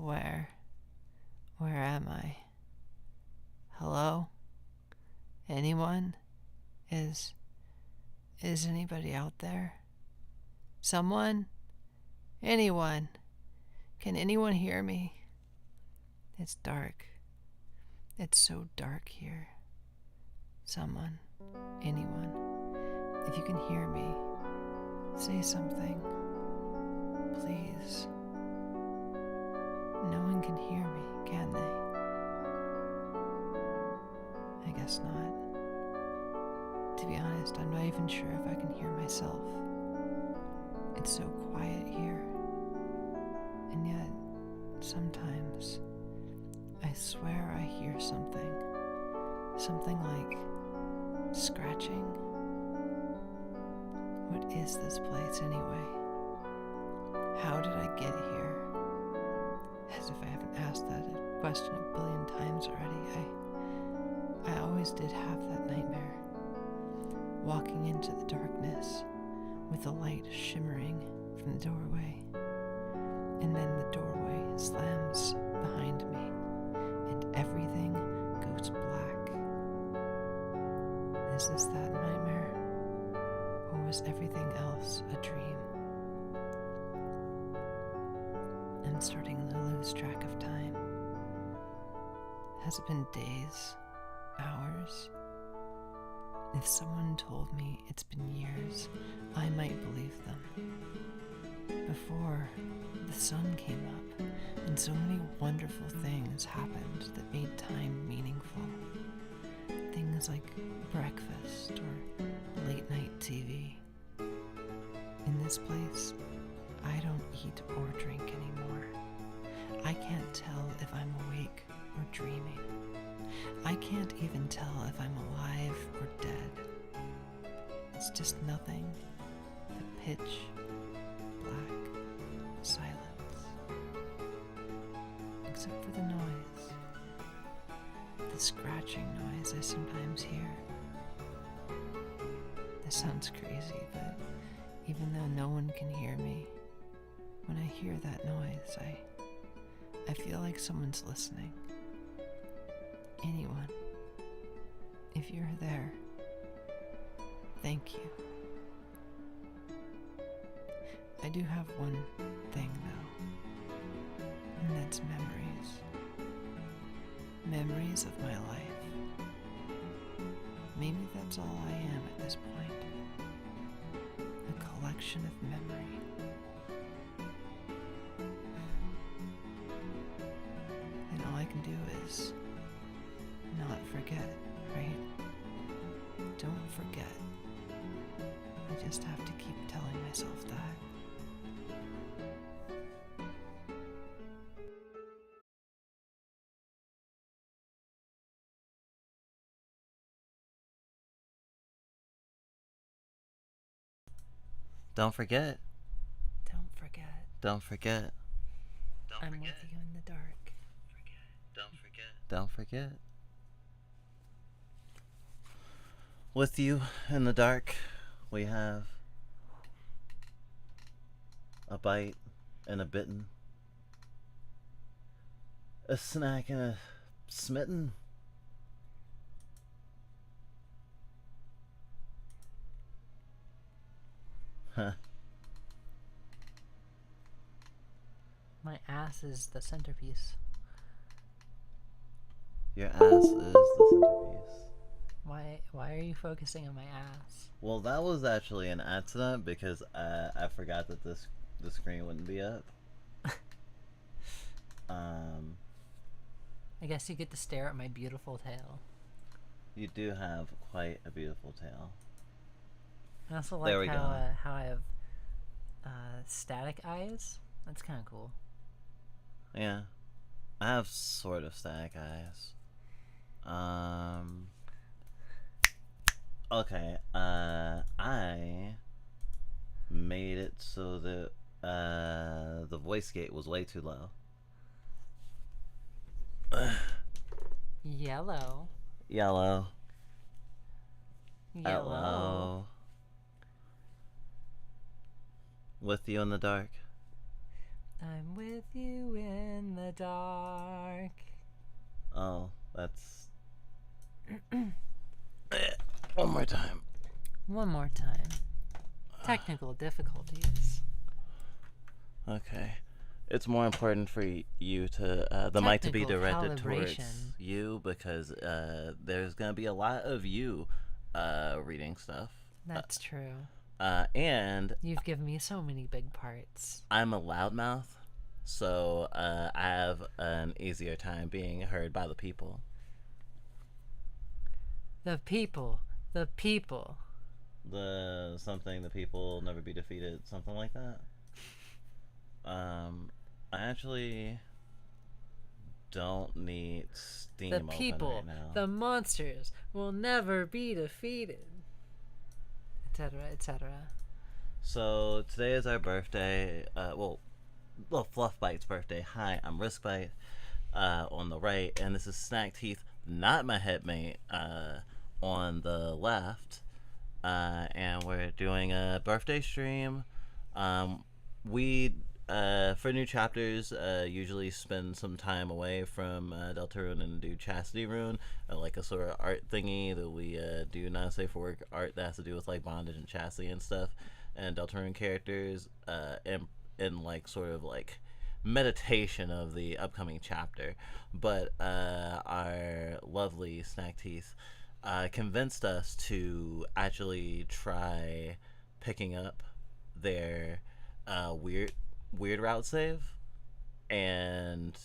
Where? Where am I? Hello? Anyone? Is anybody out there? Someone? Anyone? Can anyone hear me? It's dark. It's so dark here. Someone? Anyone? If you can hear me, say something. Please. No one can hear me, can they? I guess not. To be honest, I'm not even sure if I can hear myself. It's so quiet here. And yet, sometimes, I swear I hear something. Something like scratching. What is this place anyway? How did I get here? As if I haven't asked that question a billion times already. I always did have that nightmare. Walking into the darkness with the light shimmering from the doorway. And then the doorway slams behind me and everything goes black. Is this that nightmare? Or was everything else a dream? I'm starting to lose track of time. Has it been days? Hours? If someone told me it's been years, I might believe them. Before the sun came up, and so many wonderful things happened that made time meaningful. Things like breakfast or late night TV. In this place, I don't eat or drink anymore. I can't tell if I'm awake or dreaming. I can't even tell if I'm alive or dead. It's just nothing but pitch black silence. Except for the noise. The scratching noise I sometimes hear. This sounds crazy, but even though no one can hear me, when I hear that noise, I feel like someone's listening. Anyone, if you're there, thank you. I do have one thing though, and that's memories. Memories of my life. Maybe that's all I am at this point. A collection of memory. And all I can do is not forget, right? Don't forget. I just have to keep telling myself that. Don't forget. Don't forget. Don't forget. I'm with you in the dark. Don't forget. Don't forget. With you in the dark, we have a bite and a bitten, a snack and a smitten. Huh. My ass is the centerpiece. Your ass is the centerpiece. Why are you focusing on my ass? Well, that was actually an accident because I forgot that the screen wouldn't be up. I guess you get to stare at my beautiful tail. You do have quite a beautiful tail. I also There like we how I have static eyes. That's kind of cool. Yeah. I have sort of static eyes. Okay, I made it so that the voice gate was way too low. Yellow. Yellow. Yellow. Hello. With you in the dark. I'm with you in the dark. Oh, that's... One more time. One more time. Technical difficulties. Okay. It's more important for you to the mic to be Technical directed towards calibration. you, because there's gonna be a lot of you reading stuff. That's true. And You've given me so many big parts. I'm a loudmouth, so I have an easier time being heard by the people. The people. The people. The something the people never be defeated, something like that. I actually don't need Steam The open people. right now. The monsters will never be defeated. Etc. Etc. So today is our birthday. Well, Fluffbite's birthday. Hi, I'm Riskbite on the right, and this is Snack Teeth, not my headmate, on the left. And we're doing a birthday stream. We for new chapters usually spend some time away from Deltarune and do Chastity Rune, like a sort of art thingy that we do not safe for work art that has to do with like bondage and chastity and stuff, and Deltarune characters, and like sort of like meditation of the upcoming chapter. But our lovely Snack Teeth convinced us to actually try picking up their weird route save, and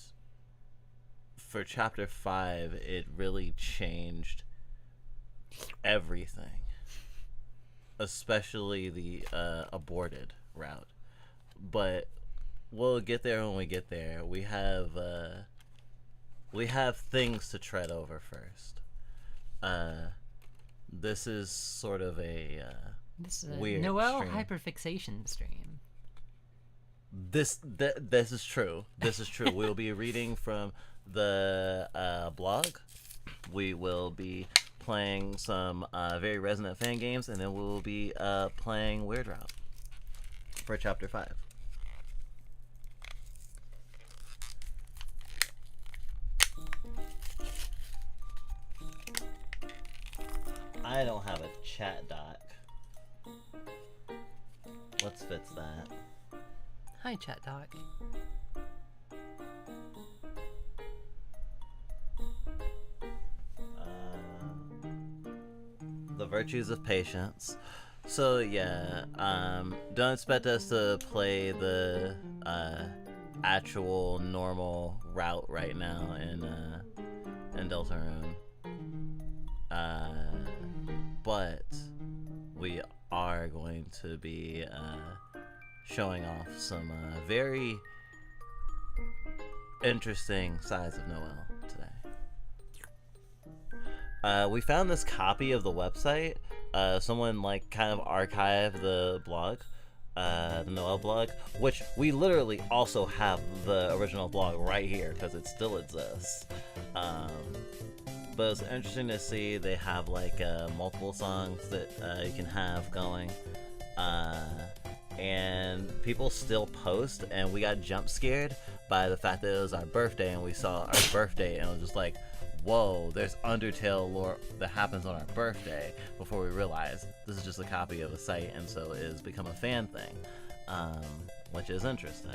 for chapter 5 it really changed everything, especially the aborted route. But we'll get there when we get there. We have things to tread over first. This is sort of a This is a weird Noel stream. hyperfixation stream. This is true. This is true. We'll be reading from the blog. We will be playing some very resonant fan games, and then we'll be playing Weird Route for chapter 5. I don't have a chat doc. Let's fix that. Hi, Chat Doc. The virtues of patience. So yeah, don't expect us to play the actual normal route right now in Deltarune. But we are going to be showing off some very interesting sides of Noel today. We found this copy of the website. Someone like kind of archived the blog, the Noel blog, which we literally also have the original blog right here because it still exists. But it's interesting to see they have like multiple songs that you can have going, and people still post, and we got jump scared by the fact that it was our birthday, and we saw our birthday, and it was just like, whoa, there's Undertale lore that happens on our birthday, before we realized this is just a copy of a site, and so it has become a fan thing, which is interesting.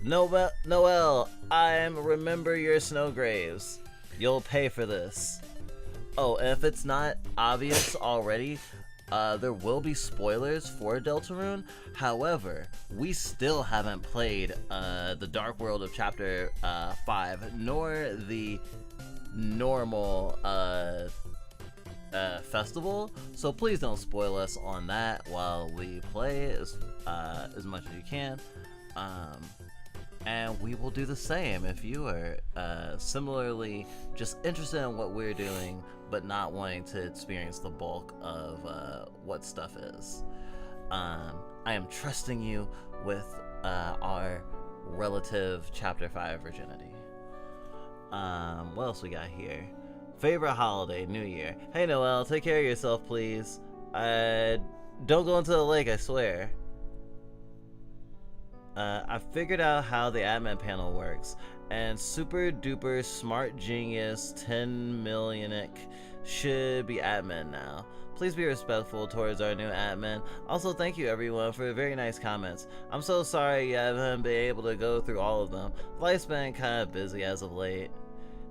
Noel, remember your snow graves. You'll pay for this. Oh, and if it's not obvious already, there will be spoilers for Deltarune. However, we still haven't played the Dark World of Chapter 5, nor the normal festival. So please don't spoil us on that while we play as much as you can. And we will do the same if you are similarly just interested in what we're doing, but not wanting to experience the bulk of what stuff is. I am trusting you with our relative Chapter 5 virginity. What else we got here? Favorite holiday, New Year. Hey Noel, take care of yourself, please. Don't go into the lake, I swear. I figured out how the admin panel works, and super duper smart genius 10 millionic should be admin now. Please be respectful towards our new admin. Also, thank you everyone for very nice comments. I'm so sorry you haven't been able to go through all of them. Life's been kind of busy as of late.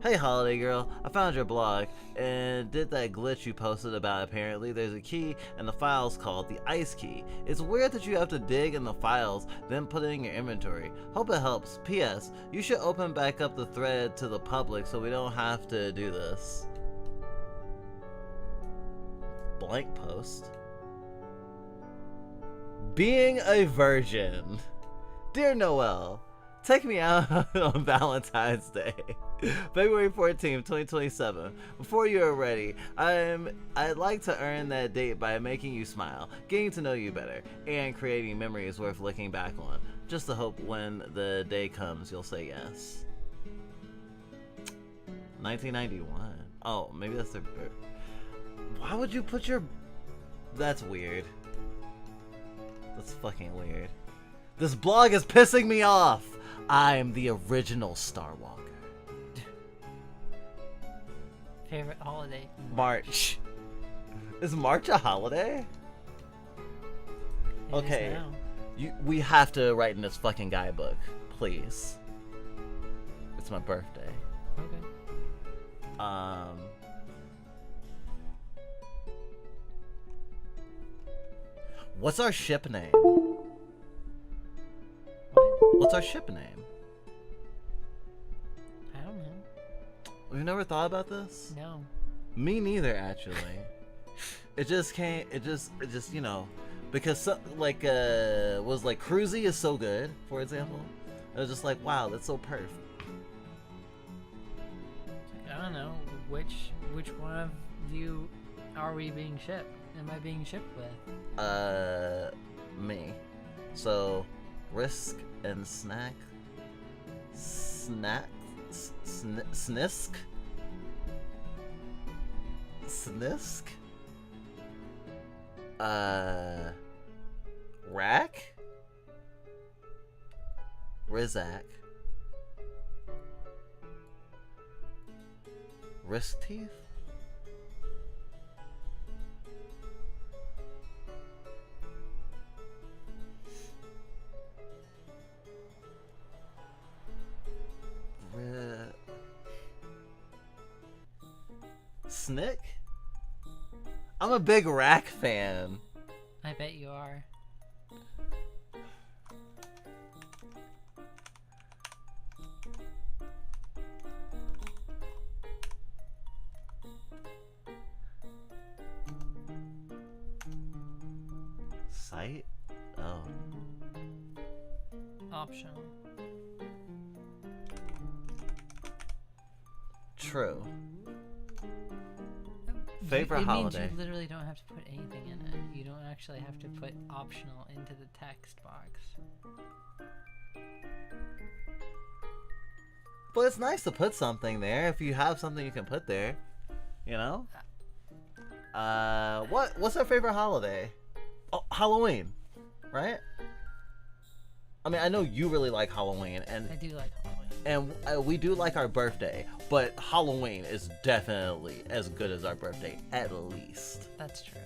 Hey Holiday Girl, I found your blog and did that glitch you posted about. Apparently there's a key in the files called the ice key. It's weird that you have to dig in the files then put it in your inventory. Hope it helps. P.S. You should open back up the thread to the public so we don't have to do this. Blank post. Being a virgin. Dear Noel, take me out on Valentine's Day, February 14th, 2027. Before you are ready, I'd like to earn that date by making you smile, getting to know you better, and creating memories worth looking back on. Just to hope when the day comes, you'll say yes. 1991. Oh, maybe that's their birth. Why would you put your... That's weird. That's fucking weird. This blog is pissing me off! I'm the original Star Walker. Favorite holiday? March. Is March a holiday? It Okay. is now. We have to write in this fucking guidebook, please. It's my birthday. Okay. What's our ship name? What? What's our ship name? I don't know. We've never thought about this? No. Me neither, actually. It just can't. It just you know, because was like Cruzy is so good, for example. It was just like, wow, that's so perfect. I don't know. Which one of you are we being shipped? Am I being shipped with? Me. So, Risk and Snack. Snisk. Snisk. Rack. Rizak. Risk Teeth. Snick? I'm a big Rack fan. I bet you are. Sight? Oh. Optional. True. Favorite it holiday? means you literally don't have to put anything in it. You don't actually have to put optional into the text box. But it's nice to put something there if you have something you can put there. You know? What's our favorite holiday? Oh, Halloween, right? I mean, I know you really like Halloween, and I do like Halloween. and we do like our birthday, but Halloween is definitely as good as our birthday, at least. That's true.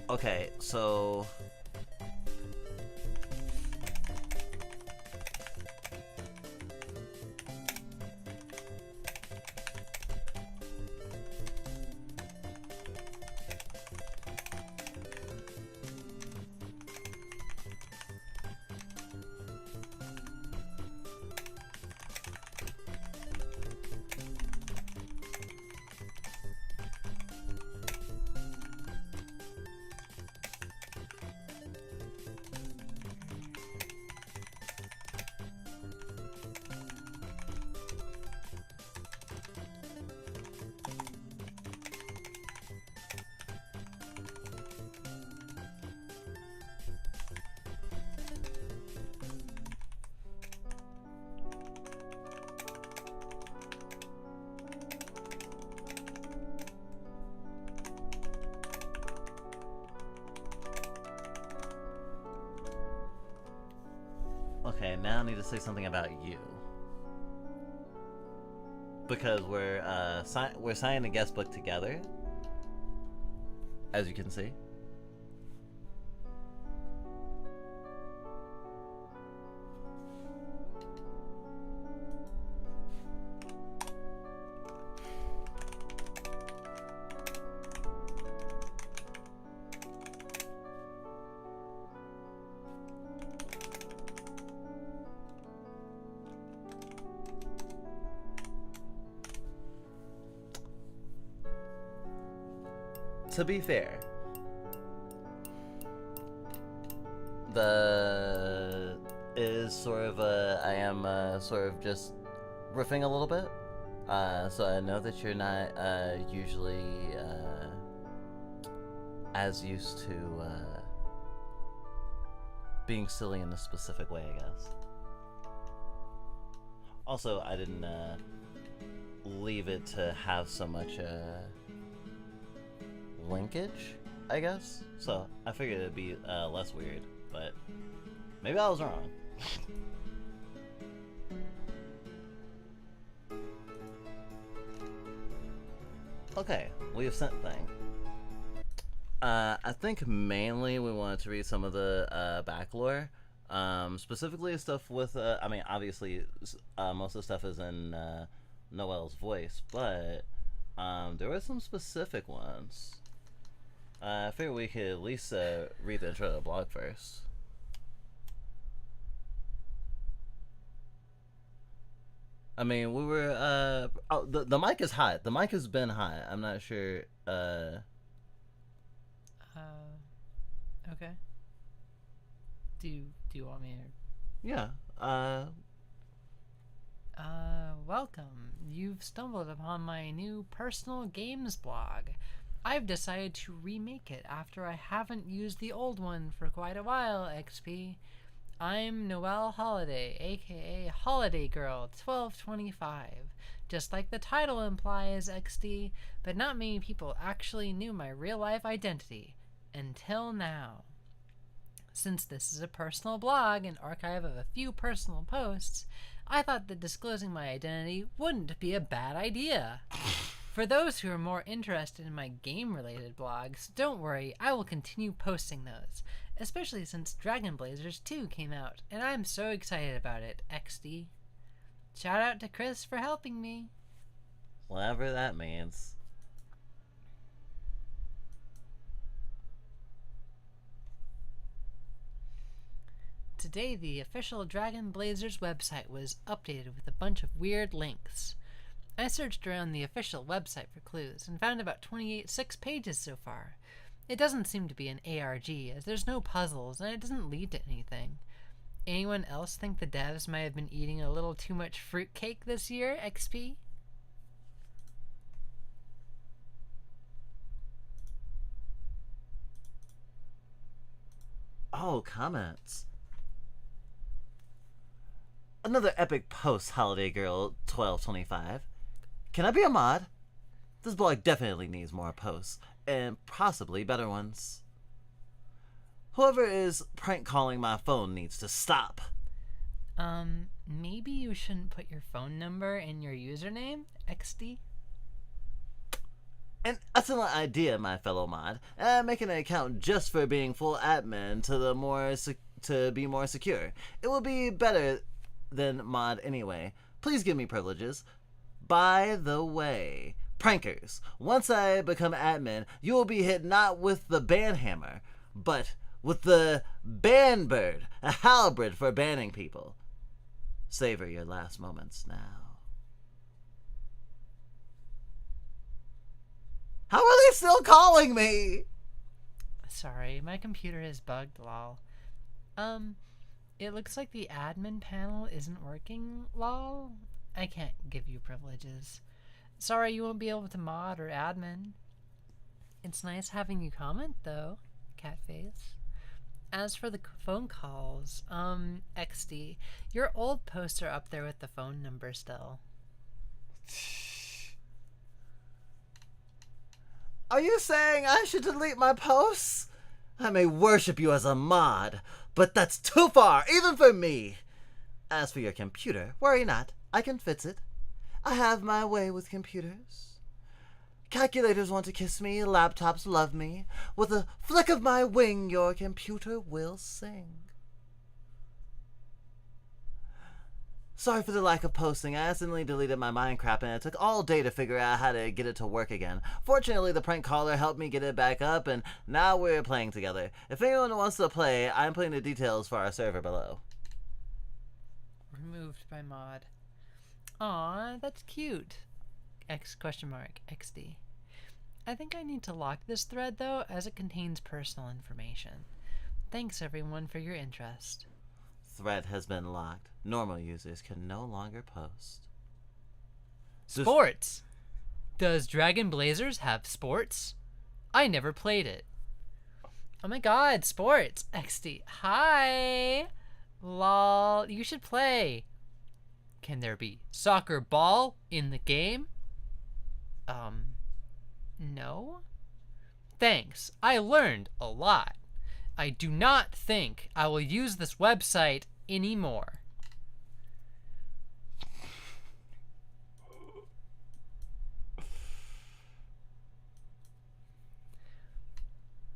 Okay, so now I need to say something about you. Because we're signing a guest book together, as you can see. To be fair, I am sort of just riffing a little bit. So I know that you're not usually as used to being silly in a specific way, I guess. Also, I didn't leave it to have so much linkage, I guess. So I figured it'd be less weird, but maybe I was wrong. Okay, we have sent thing. I think mainly we wanted to read some of the back lore, specifically stuff with. I mean, obviously, most of the stuff is in Noelle's voice, but there were some specific ones. I figured we could at least read the intro to the blog first. I mean, we were. Oh, the mic is hot. The mic has been hot. I'm not sure. Okay. Do you want me to? Yeah. Welcome. You've stumbled upon my new personal games blog. I've decided to remake it after I haven't used the old one for quite a while, XP. I'm Noelle Holiday, aka Holiday Girl 1225. Just like the title implies, XD, but not many people actually knew my real-life identity. Until now. Since this is a personal blog and archive of a few personal posts, I thought that disclosing my identity wouldn't be a bad idea. For those who are more interested in my game-related blogs, don't worry, I will continue posting those, especially since Dragon Blazers 2 came out, and I'm so excited about it, XD. Shout out to Chris for helping me. Whatever that means. Today, the official Dragon Blazers website was updated with a bunch of weird links. I searched around the official website for clues and found about 28 pages so far. It doesn't seem to be an ARG, as there's no puzzles and it doesn't lead to anything. Anyone else think the devs might have been eating a little too much fruitcake this year, XP? Oh, comments. Another epic post, Holiday Girl 1225. Can I be a mod? This blog definitely needs more posts, and possibly better ones. Whoever is prank calling my phone needs to stop. Maybe you shouldn't put your phone number in your username, XD? An excellent idea, my fellow mod. Making an account just for being full admin to be more secure. It will be better than mod anyway. Please give me privileges. By the way, prankers, once I become admin, you will be hit not with the ban hammer, but with the ban bird, a halberd for banning people. Savor your last moments now. How are they still calling me? Sorry, my computer is bugged, lol. It looks like the admin panel isn't working, lol. I can't give you privileges. Sorry, you won't be able to mod or admin. It's nice having you comment, though, Catface. As for the phone calls, XD, your old posts are up there with the phone number still. Are you saying I should delete my posts? I may worship you as a mod, but that's too far, even for me. As for your computer, worry not, I can fix it. I have my way with computers. Calculators want to kiss me, laptops love me. With a flick of my wing, your computer will sing. Sorry for the lack of posting. I accidentally deleted my Minecraft and it took all day to figure out how to get it to work again. Fortunately, the prank caller helped me get it back up and now we're playing together. If anyone wants to play, I'm putting the details for our server below. Removed by mod. Aw, that's cute. XD. I think I need to lock this thread though, as it contains personal information. Thanks everyone for your interest. Thread has been locked. Normal users can no longer post. Sports! Does Dragon Blazers have sports? I never played it. Oh my god, sports! XD. Hi! Lol, you should play. Can there be soccer ball in the game? No? Thanks, I learned a lot. I do not think I will use this website anymore.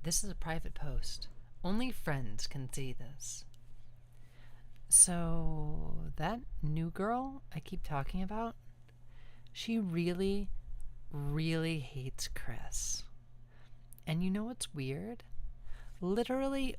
This is a private post. Only friends can see this. So, that new girl I keep talking about, she really, really hates Chris. And you know what's weird? Literally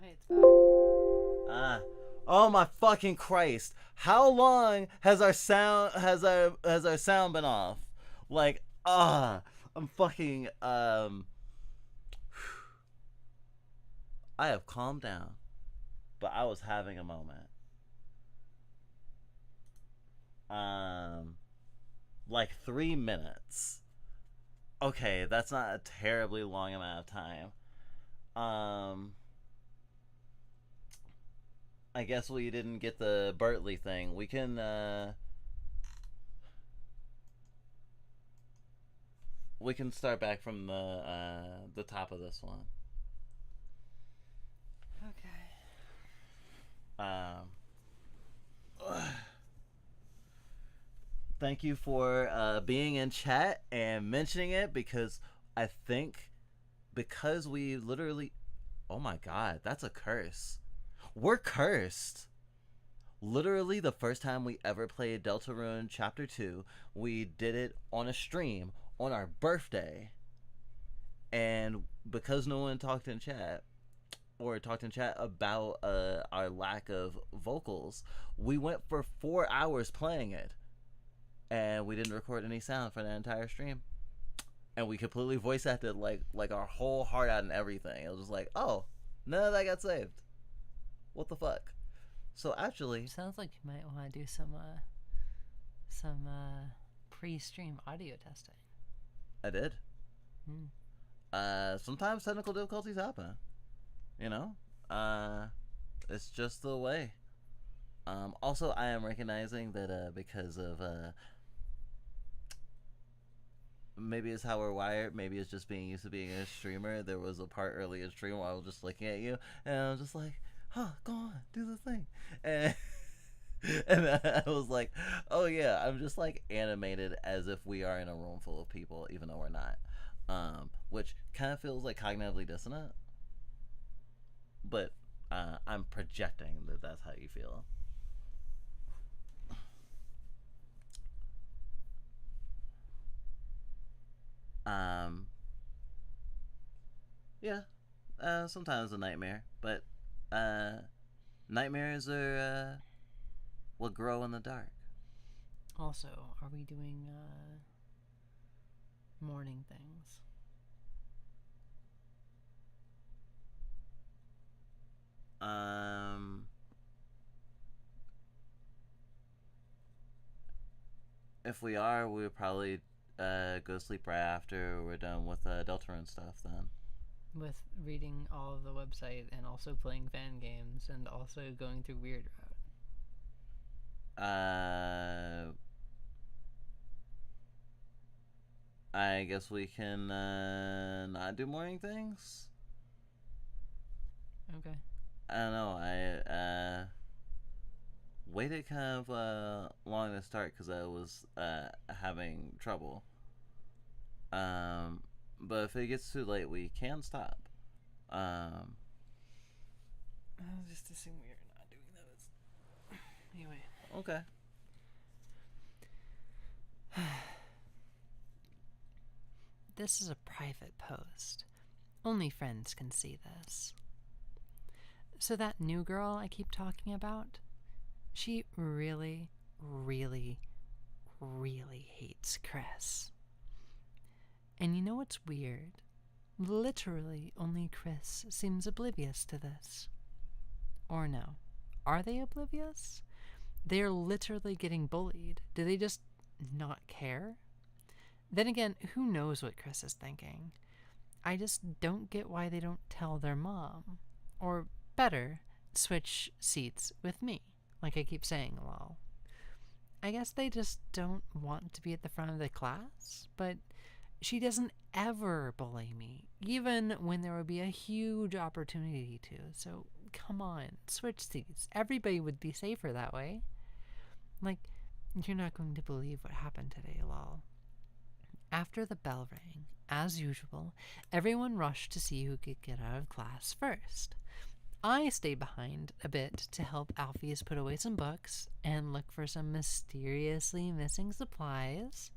hey, it's back. Oh my fucking Christ! How long has our sound been off? Like, I'm fucking I have calmed down, but I was having a moment. Like 3 minutes. Okay, that's not a terribly long amount of time. I guess we didn't get the Bertley thing. We can start back from the top of this one. Okay. Thank you for being in chat and mentioning it, because I think because we literally, oh my god, that's a curse. We're cursed. Literally, the first time we ever played Deltarune Chapter 2, we did it on a stream on our birthday. And because no one talked in chat, or talked in chat about our lack of vocals, we went for 4 hours playing it. And we didn't record any sound for the entire stream. And we completely voice acted like our whole heart out and everything. It was just like, oh, none of that got saved. What the fuck? So actually, sounds like you might want to do some pre-stream audio testing. I did. Sometimes technical difficulties happen. You know, it's just the way. Also, I am recognizing that because of maybe it's how we're wired, maybe it's just being used to being a streamer. There was a part early in stream where I was just looking at you, and I was just like, huh, go on, do the thing. And and I was like, oh yeah, I'm just like animated as if we are in a room full of people, even though we're not. Which kind of feels like cognitively dissonant. But I'm projecting that that's how you feel. Yeah, sometimes a nightmare, but nightmares are what grow in the dark. Also, are we doing morning things? If we are, we would probably go sleep right after we're done with Deltarune stuff then. With reading all of the website and also playing fan games and also going through Weird Route. I guess we can not do morning things. Okay. I don't know. I waited kind of long to start because I was having trouble. But if it gets too late, we can stop. I'll just assume we're not doing those. Anyway. Okay. This is a private post. Only friends can see this. So that new girl I keep talking about, she really, really, really hates Chris. And you know what's weird? Literally only Chris seems oblivious to this. Or no. Are they oblivious? They're literally getting bullied. Do they just not care? Then again, who knows what Chris is thinking? I just don't get why they don't tell their mom. Or better, switch seats with me, like I keep saying, lol. I guess they just don't want to be at the front of the class, but she doesn't ever bully me, even when there would be a huge opportunity to. So, come on, switch seats. Everybody would be safer that way. Like, you're not going to believe what happened today, lol. After the bell rang, as usual, everyone rushed to see who could get out of class first. I stayed behind a bit to help Alpheus put away some books and look for some mysteriously missing supplies.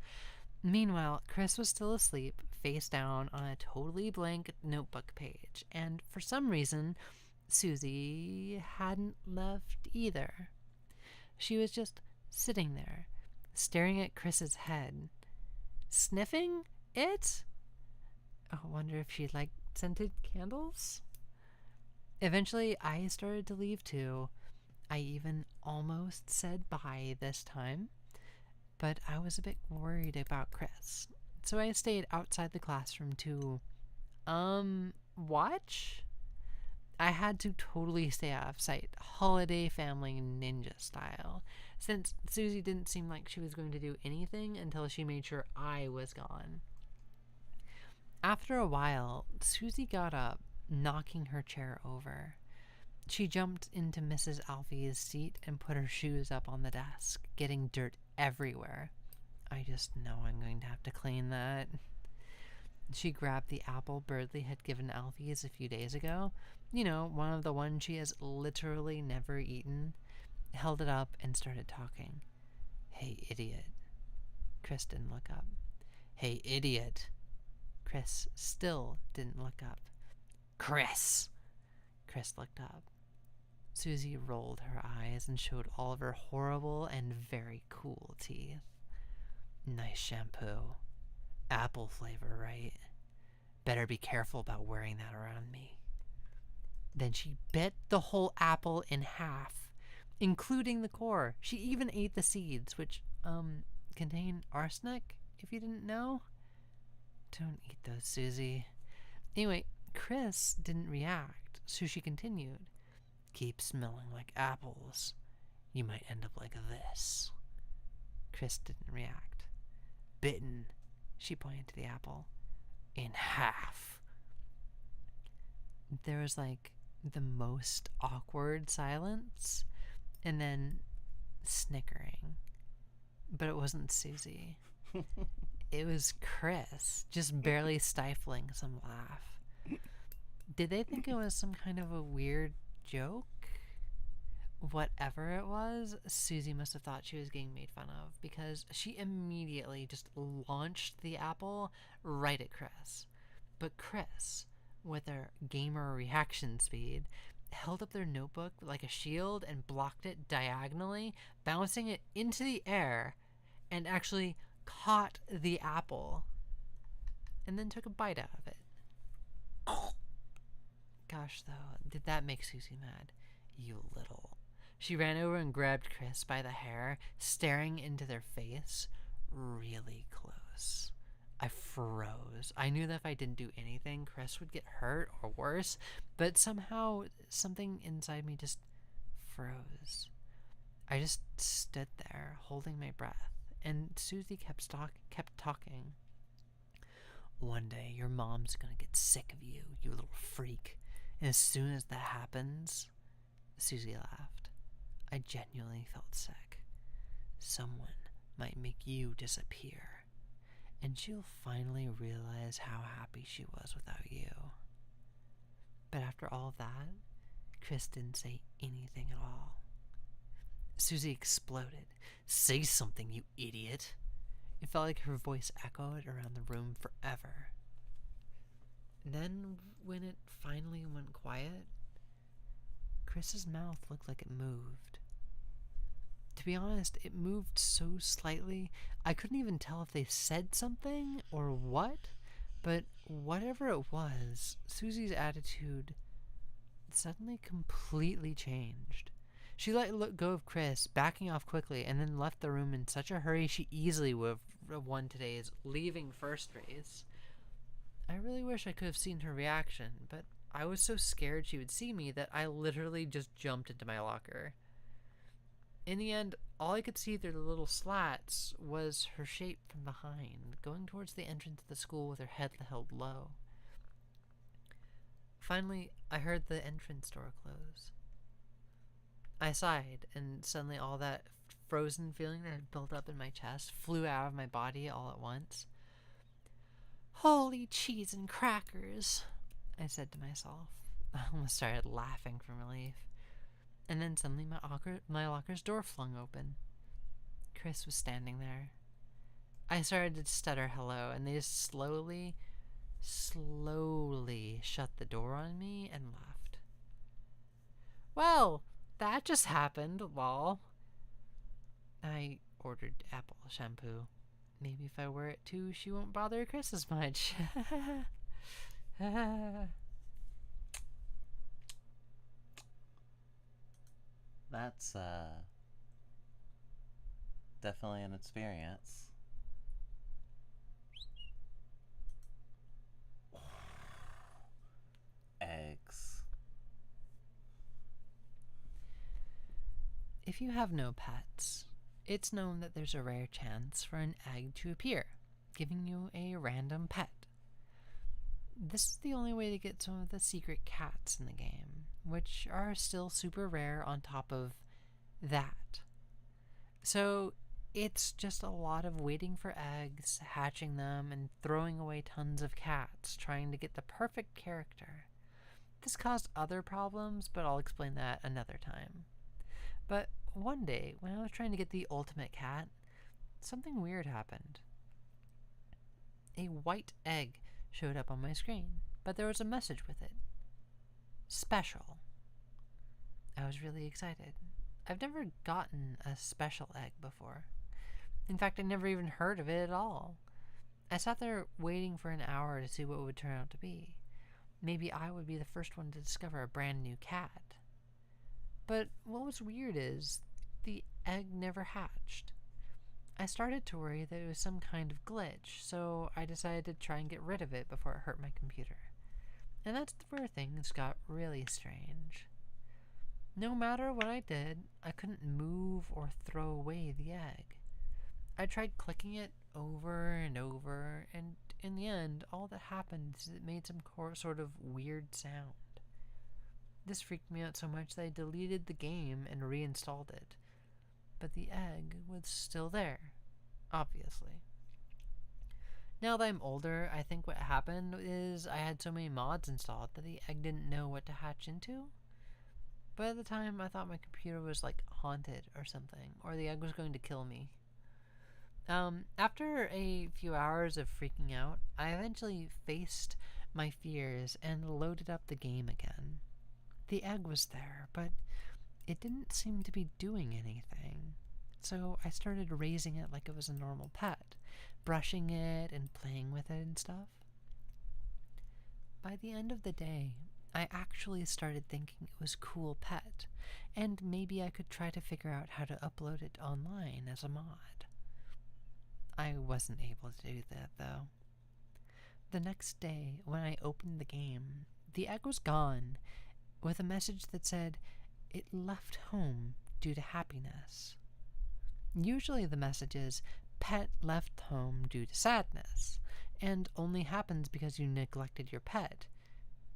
Meanwhile, Chris was still asleep, face down on a totally blank notebook page, and for some reason, Susie hadn't left either. She was just sitting there, staring at Chris's head. Sniffing it? I wonder if she liked scented candles? Eventually, I started to leave too. I even almost said bye this time, but I was a bit worried about Chris. So I stayed outside the classroom to, watch? I had to totally stay out of sight, holiday family ninja style, since Susie didn't seem like she was going to do anything until she made sure I was gone. After a while, Susie got up, knocking her chair over. She jumped into Mrs. Alfie's seat and put her shoes up on the desk, getting dirt everywhere. I just know I'm going to have to clean that. She grabbed the apple Birdley had given Alfie's a few days ago. You know, one of the ones she has literally never eaten. Held it up and started talking. "Hey, idiot." Chris didn't look up. "Hey, idiot." Chris still didn't look up. "Chris!" Chris looked up. Susie rolled her eyes and showed all of her horrible and very cool teeth. "Nice shampoo. Apple flavor, right? Better be careful about wearing that around me." Then she bit the whole apple in half, including the core. She even ate the seeds, which, contain arsenic, if you didn't know. Don't eat those, Susie. Anyway, Chris didn't react, so she continued. "Keep smelling like apples. You might end up like this." Chris didn't react. "Bitten," she pointed to the apple, "in half." There was like the most awkward silence, and then snickering. But it wasn't Susie. It was Chris, just barely stifling some laugh. Did they think it was some kind of a weird joke? Whatever it was, Susie must have thought she was getting made fun of, because she immediately just launched the apple right at Chris. But Chris, with their gamer reaction speed, held up their notebook like a shield and blocked it diagonally, bouncing it into the air, and actually caught the apple, and then took a bite out of it. Gosh, though, did that make Susie mad? You little. She ran over and grabbed Chris by the hair, staring into their face really close. I froze. I knew that if I didn't do anything, Chris would get hurt or worse, but somehow something inside me just froze. I just stood there, holding my breath, and Susie kept talking. "One day your mom's gonna get sick of you, you little freak. And as soon as that happens," Susie laughed, "I genuinely felt sick. Someone might make you disappear. And she'll finally realize how happy she was without you." But after all that, Chris didn't say anything at all. Susie exploded. "Say something, you idiot." It felt like her voice echoed around the room forever. Then, when it finally went quiet, Chris's mouth looked like it moved. To be honest, it moved so slightly, I couldn't even tell if they said something or what, but whatever it was, Susie's attitude suddenly completely changed. She let go of Chris, backing off quickly, and then left the room in such a hurry she easily would have won today's leaving first race. I really wish I could have seen her reaction, but I was so scared she would see me that I literally just jumped into my locker. In the end, all I could see through the little slats was her shape from behind, going towards the entrance of the school with her head held low. Finally, I heard the entrance door close. I sighed, and suddenly all that frozen feeling that had built up in my chest flew out of my body all at once. "Holy cheese and crackers," I said to myself. I almost started laughing from relief. And then suddenly my locker's door flung open. Chris was standing there. I started to stutter hello, and they just slowly shut the door on me and left. Well, that just happened, lol. I ordered apple shampoo. Maybe if I wear it too, she won't bother Chris as much. That's definitely an experience. Eggs. If you have no pets, it's known that there's a rare chance for an egg to appear, giving you a random pet. This is the only way to get some of the secret cats in the game, which are still super rare on top of that. So it's just a lot of waiting for eggs, hatching them, and throwing away tons of cats, trying to get the perfect character. This caused other problems, but I'll explain that another time. But one day, when I was trying to get the ultimate cat, something weird happened. A white egg showed up on my screen, but there was a message with it. Special. I was really excited. I've never gotten a special egg before. In fact, I never even heard of it at all. I sat there waiting for an hour to see what it would turn out to be. Maybe I would be the first one to discover a brand new cat. But what was weird is the egg never hatched. I started to worry that it was some kind of glitch, so I decided to try and get rid of it before it hurt my computer. And that's where things got really strange. No matter what I did, I couldn't move or throw away the egg. I tried clicking it over and over, and in the end, all that happened is it made some sort of weird sound. This freaked me out so much that I deleted the game and reinstalled it. But the egg was still there, obviously. Now that I'm older, I think what happened is I had so many mods installed that the egg didn't know what to hatch into. But at the time, I thought my computer was like haunted or something, or the egg was going to kill me. After a few hours of freaking out, I eventually faced my fears and loaded up the game again. The egg was there, but it didn't seem to be doing anything. So I started raising it like it was a normal pet, brushing it and playing with it and stuff. By the end of the day, I actually started thinking it was a cool pet, and maybe I could try to figure out how to upload it online as a mod. I wasn't able to do that, though. The next day, when I opened the game, the egg was gone, with a message that said it left home due to happiness. Usually the message is, pet left home due to sadness, and only happens because you neglected your pet.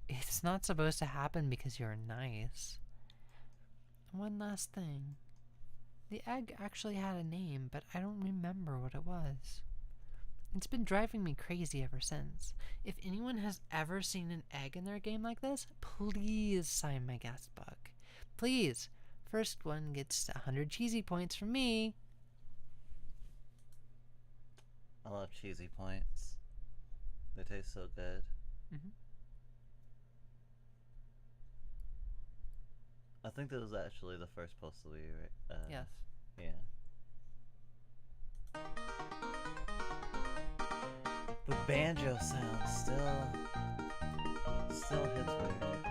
It's not supposed to happen because you're nice. One last thing. The egg actually had a name, but I don't remember what it was. It's been driving me crazy ever since. If anyone has ever seen an egg in their game like this, please sign my guest book. Please. First one gets 100 cheesy points from me. I love cheesy points. They taste so good. Mm-hmm. I think that was actually the first post that we Yes. Yeah. The banjo sound still hits weird.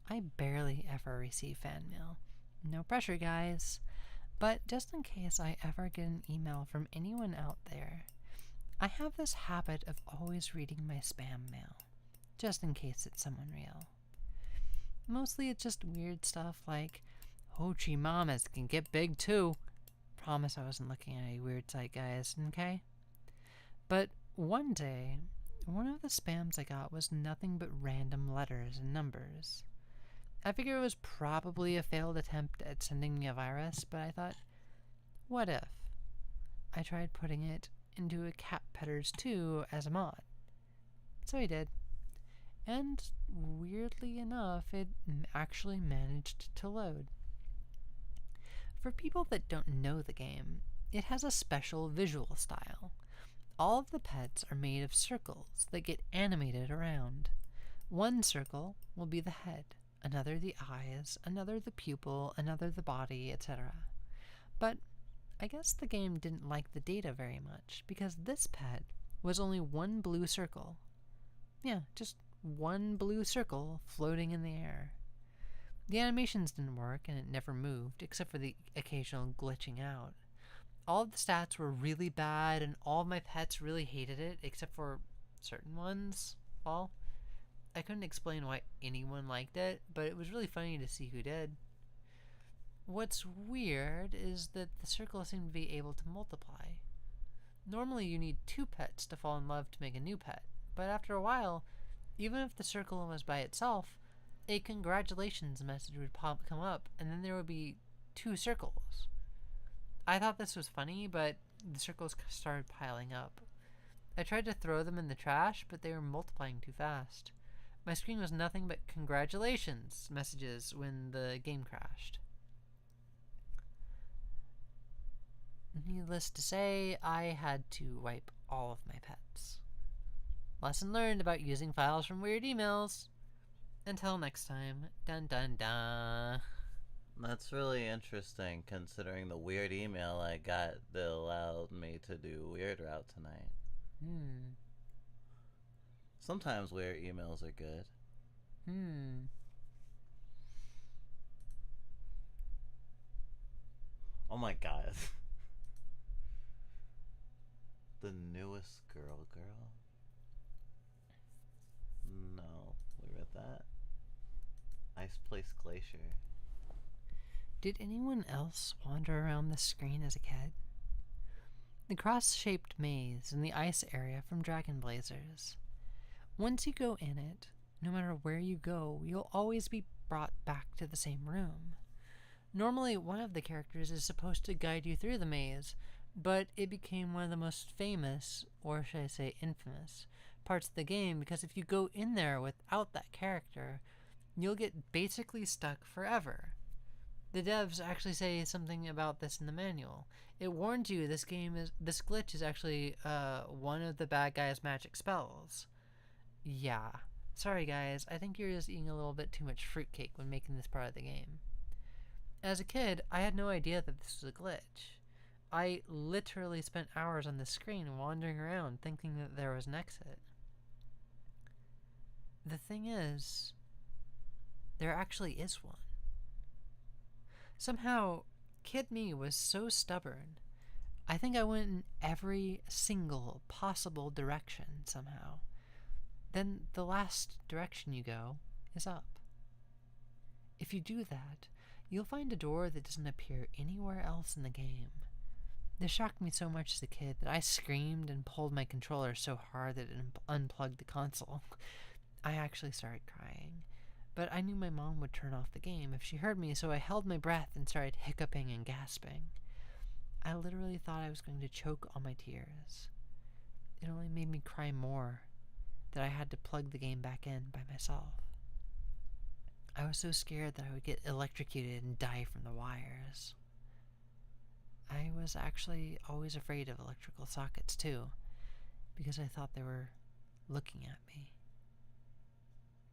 I barely ever receive fan mail. No pressure, guys. But just in case I ever get an email from anyone out there, I have this habit of always reading my spam mail, just in case it's someone real. Mostly it's just weird stuff like, Ho Chi Mamas can get big too. Promise I wasn't looking at a weird site, guys, okay? But one day, one of the spams I got was nothing but random letters and numbers. I figured it was probably a failed attempt at sending me a virus, but I thought, what if? I tried putting it into a Cat Petters 2 as a mod. So I did. And weirdly enough, it actually managed to load. For people that don't know the game, it has a special visual style. All of the pets are made of circles that get animated around. One circle will be the head, another the eyes, another the pupil, another the body, etc. But I guess the game didn't like the data very much, because this pet was only one blue circle. Yeah, just one blue circle floating in the air. The animations didn't work, and it never moved, except for the occasional glitching out. All of the stats were really bad, and all of my pets really hated it, except for certain ones. Well, I couldn't explain why anyone liked it, but it was really funny to see who did. What's weird is that the circle seemed to be able to multiply. Normally you need 2 pets to fall in love to make a new pet, but after a while, even if the circle was by itself, a congratulations message would come up, and then there would be 2 circles. I thought this was funny, but the circles started piling up. I tried to throw them in the trash, but they were multiplying too fast. My screen was nothing but congratulations messages when the game crashed. Needless to say, I had to wipe all of my pets. Lesson learned about using files from weird emails. Until next time, dun dun dun. That's really interesting, considering the weird email I got that allowed me to do Weird Route tonight. Sometimes weird emails are good. Oh my god. The newest girl. No, we read that. Ice Place Glacier. Did anyone else wander around the screen as a kid? The cross-shaped maze in the ice area from Dragon Blazers. Once you go in it, no matter where you go, you'll always be brought back to the same room. Normally, one of the characters is supposed to guide you through the maze, but it became one of the most famous, or should I say infamous, parts of the game, because if you go in there without that character, you'll get basically stuck forever. The devs actually say something about this in the manual. It warns you this glitch is actually one of the bad guy's magic spells. Yeah. Sorry guys, I think you're just eating a little bit too much fruitcake when making this part of the game. As a kid, I had no idea that this was a glitch. I literally spent hours on the screen wandering around thinking that there was an exit. The thing is, there actually is one. Somehow, kid me was so stubborn. I think I went in every single possible direction somehow. Then the last direction you go is up. If you do that, you'll find a door that doesn't appear anywhere else in the game. This shocked me so much as a kid that I screamed and pulled my controller so hard that it unplugged the console. I actually started crying. But I knew my mom would turn off the game if she heard me, so I held my breath and started hiccuping and gasping. I literally thought I was going to choke on my tears. It only made me cry more that I had to plug the game back in by myself. I was so scared that I would get electrocuted and die from the wires. I was actually always afraid of electrical sockets too, because I thought they were looking at me.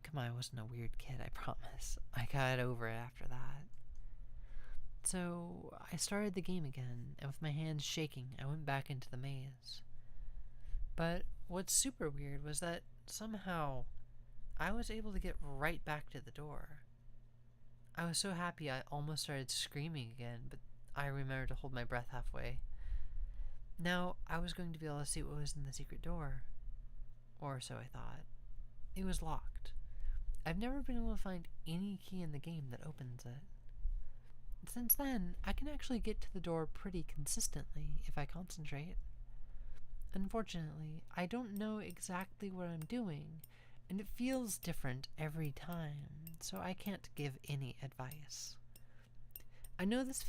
Come on, I wasn't a weird kid, I promise. I got over it after that. So I started the game again, and with my hands shaking, I went back into the maze. But what's super weird was that somehow I was able to get right back to the door. I was so happy I almost started screaming again, but I remembered to hold my breath halfway. Now I was going to be able to see what was in the secret door. Or so I thought. It was locked. I've never been able to find any key in the game that opens it. Since then, I can actually get to the door pretty consistently if I concentrate. Unfortunately, I don't know exactly what I'm doing, and it feels different every time, so I can't give any advice. I know this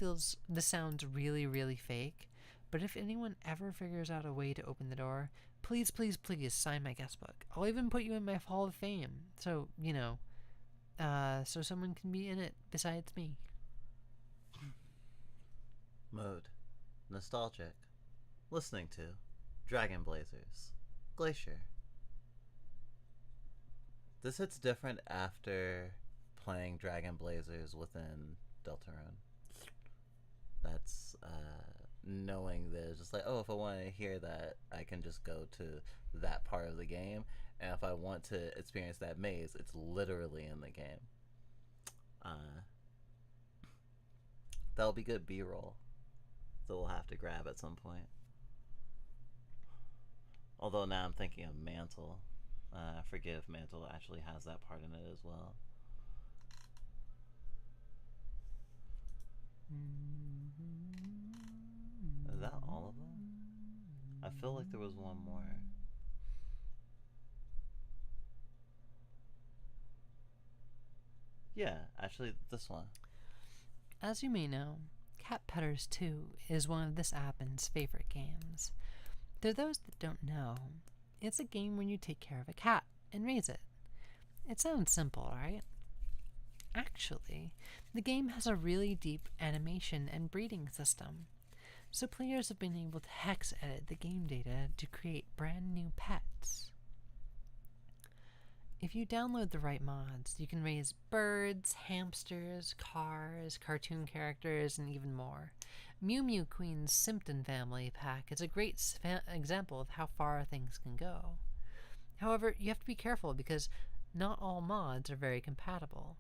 sounds really, really fake, but if anyone ever figures out a way to open the door, please, please, please sign my guest book. I'll even put you in my Hall of Fame, so, so someone can be in it besides me. Mood. Nostalgic. Listening to Dragon Blazers. Glacier. This hits different after playing Dragon Blazers within Deltarune. That's knowing that it's just like, oh, if I want to hear that, I can just go to that part of the game. And if I want to experience that maze, it's literally in the game. That'll be good B-roll that we'll have to grab at some point. Although now I'm thinking of Mantle. I forget if Mantle actually has that part in it as well. Is that all of them? I feel like there was one more. Yeah, actually, this one. As you may know, Cat Petters 2 is one of this app's favorite games. To those that don't know, it's a game where you take care of a cat and raise it. It sounds simple, right? Actually, the game has a really deep animation and breeding system, so players have been able to hex edit the game data to create brand new pets. If you download the right mods, you can raise birds, hamsters, cars, cartoon characters, and even more. Mew Mew Queen's Simpton Family Pack is a great example of how far things can go. However, you have to be careful because not all mods are very compatible.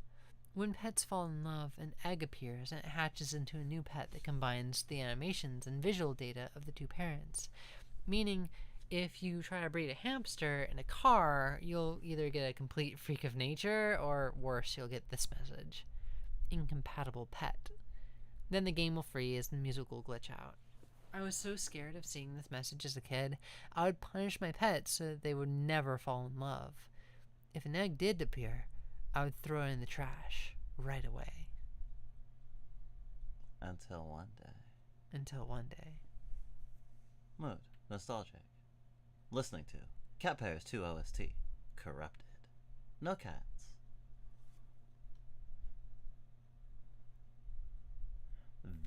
When pets fall in love, an egg appears and it hatches into a new pet that combines the animations and visual data of the two parents. Meaning, if you try to breed a hamster in a car, you'll either get a complete freak of nature, or worse, you'll get this message: incompatible pet. Then the game will freeze and the music will glitch out. I was so scared of seeing this message as a kid, I would punish my pets so that they would never fall in love. If an egg did appear, I would throw it in the trash right away. Until one day. Mood. Nostalgic. Listening to Cat Petters 2 OST. Corrupted. No cats.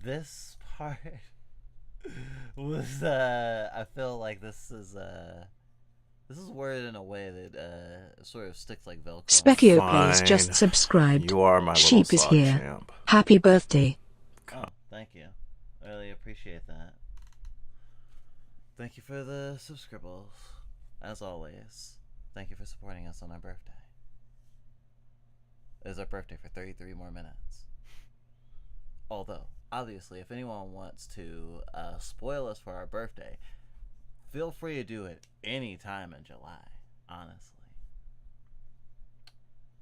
This part was I feel like this is worded in a way that sort of sticks like Velcro. Specchio Plays just subscribed. You are my little Sheep is sock here. champ. Happy birthday. Oh, thank you. I really appreciate that. Thank you for the subscribbles. As always, thank you for supporting us on our birthday. It is our birthday for 33 more minutes. Although, obviously, if anyone wants to spoil us for our birthday, feel free to do it any time in July, honestly.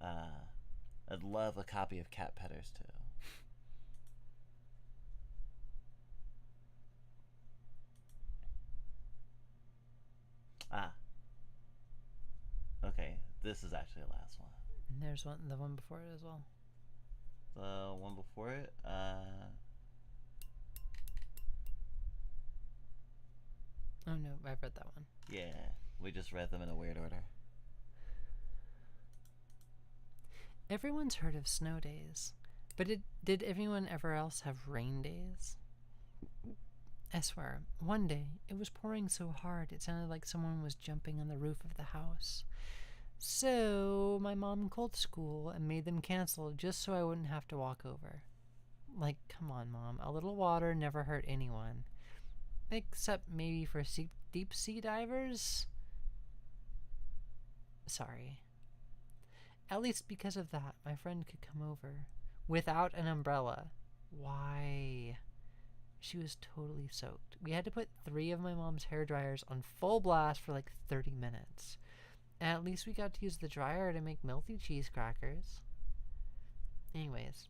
I'd love a copy of Cat Petters too. Okay, this is actually the last one. And there's the one before it as well. The one before it, Oh no, I've read that one. yeah, we just read them in a weird order. Everyone's heard of snow days, but did everyone ever else have rain days? I swear, one day it was pouring so hard it sounded like someone was jumping on the roof of the house. So my mom called school and made them cancel just so I wouldn't have to walk over. Like, come on, Mom, a little water never hurt anyone. Except maybe for deep sea divers? Sorry. At least because of that, my friend could come over without an umbrella. Why? She was totally soaked. We had to put 3 of my mom's hair dryers on full blast for like 30 minutes. And at least we got to use the dryer to make melty cheese crackers. Anyways,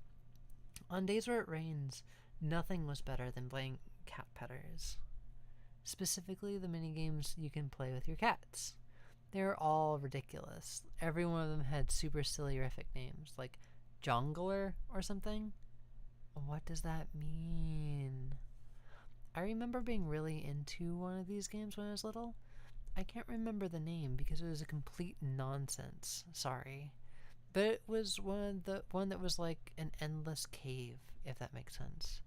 on days where it rains, nothing was better than playing Cat Petters. Specifically, the minigames you can play with your cats. They're all ridiculous. Every one of them had super silly-rific names, like Jongler or something. What does that mean? I remember being really into one of these games when I was little. I can't remember the name because it was a complete nonsense. Sorry. But it was one that was like an endless cave, if that makes sense.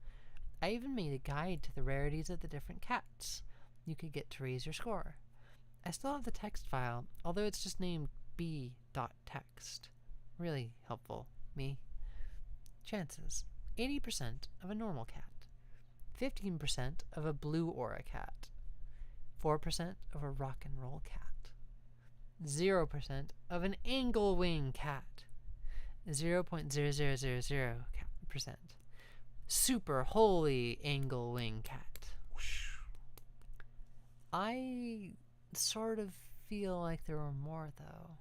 I even made a guide to the rarities of the different cats you could get to raise your score. I still have the text file, although it's just named b.text. Really helpful, me. Chances: 80% of a normal cat, 15% of a blue aura cat, 4% of a rock and roll cat, 0% of an angle wing cat, 0.0000% super holy angle wing cat. I sort of feel like there were more, though.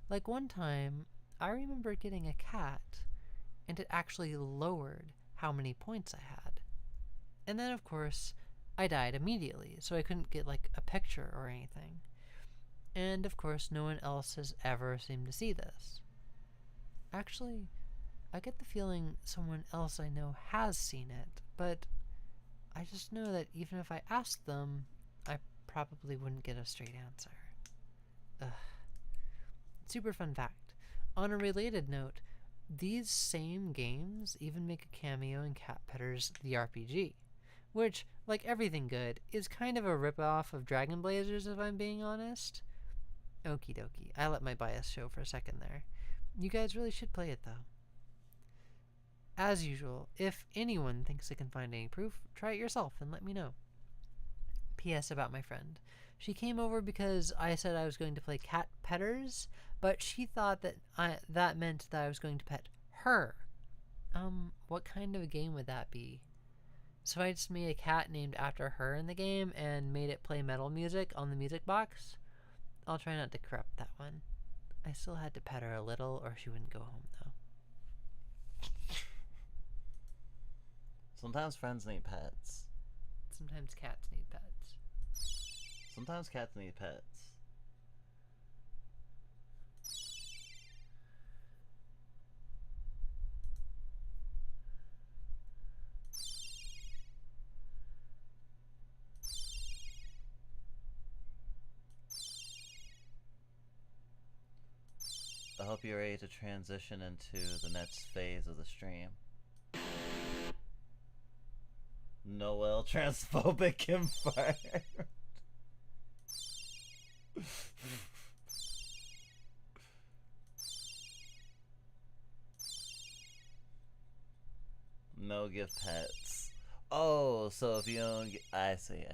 Like one time, I remember getting a cat, and it actually lowered how many points I had. And then, of course, I died immediately, so I couldn't get, like, a picture or anything. And, of course, no one else has ever seemed to see this. Actually, I get the feeling someone else I know has seen it, but I just know that even if I asked them, I probably wouldn't get a straight answer. Ugh. Super fun fact. On a related note, these same games even make a cameo in Cat Pedders the RPG, which, like everything good, is kind of a ripoff of Dragon Blazers if I'm being honest. Okie dokie, I let my bias show for a second there. You guys really should play it though. As usual, if anyone thinks they can find any proof, try it yourself and let me know. P.S. about my friend. She came over because I said I was going to play Cat Pedders, but she thought that that meant that I was going to pet her. What kind of a game would that be? So I just made a cat named after her in the game and made it play metal music on the music box? I'll try not to corrupt that one. I still had to pet her a little or she wouldn't go home, though. Sometimes friends need pets. Sometimes cats need pets. Sometimes cats need pets. I hope you're ready to transition into the next phase of the stream. Noel transphobic confirmed. No gift pets. Oh, so if you don't get, I see.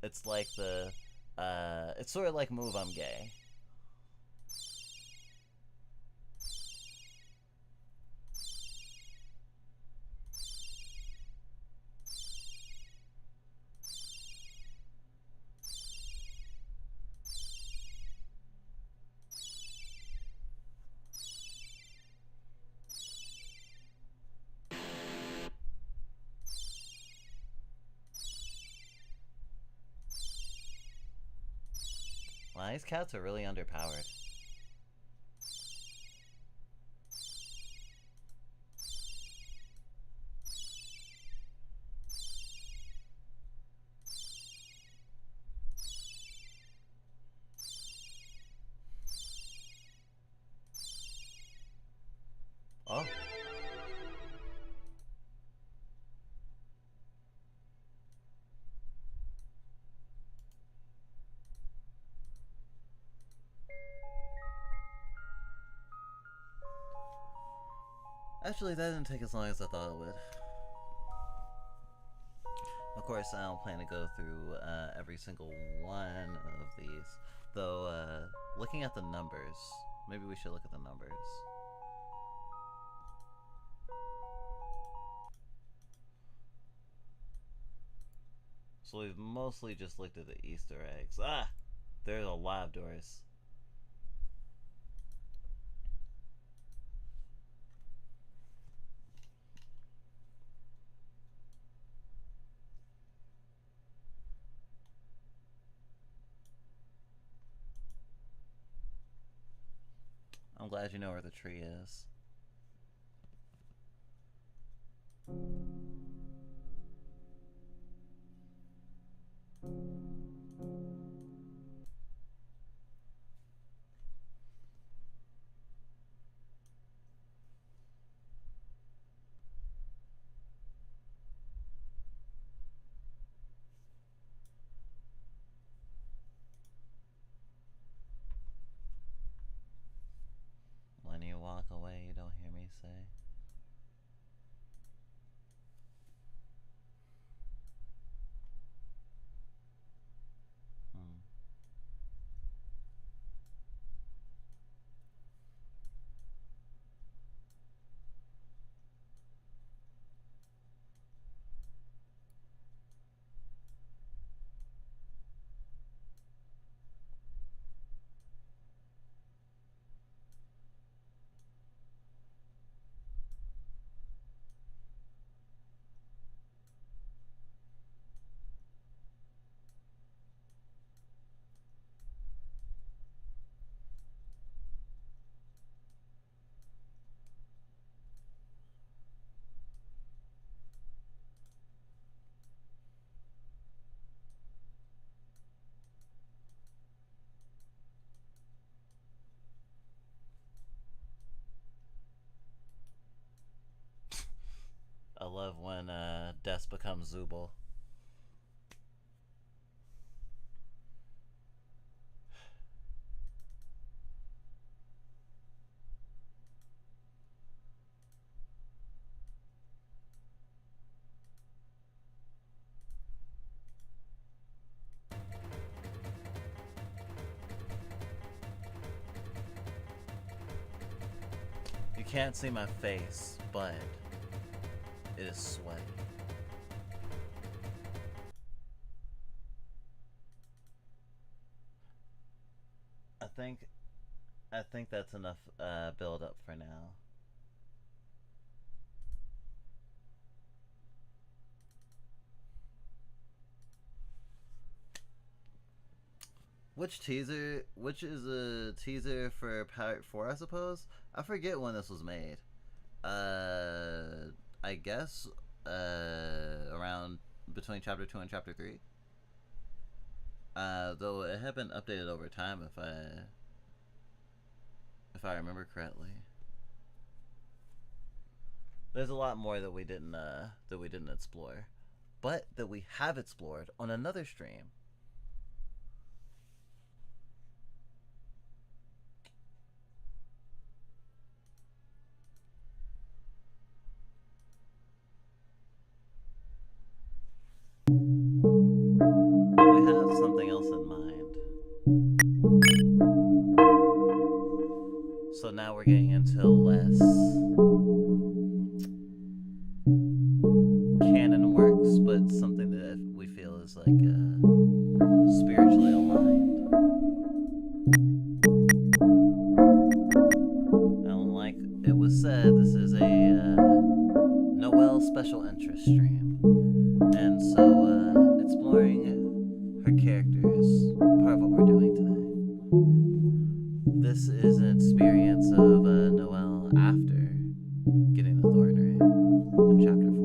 It's like the, it's sort of like Move I'm Gay. Wow, these cats are really underpowered. Oh. Actually, that didn't take as long as I thought it would. Of course, I don't plan to go through every single one of these. Though, looking at the numbers, maybe we should look at the numbers. So we've mostly just looked at the Easter eggs. Ah! There's a lot of doors. I'm glad you know where the tree is. me say. Hmm. I love when Des becomes Zubul. You can't see my face, but it is sweaty. I think that's enough build up for now. Which is a teaser for Part 4, I suppose? I forget when this was made. I guess around between Chapter 2 and Chapter 3. Though it had been updated over time, if I remember correctly. There's a lot more that we didn't explore, but that we have explored on another stream. We have something else in mind. So now we're getting into less canon works, but something that we feel is like spiritually aligned. And like it was said, this is a Noelle special interest stream. And so exploring her character is part of what we're doing today. This is an experience of Noelle after getting the Thorn Ring in Chapter 4.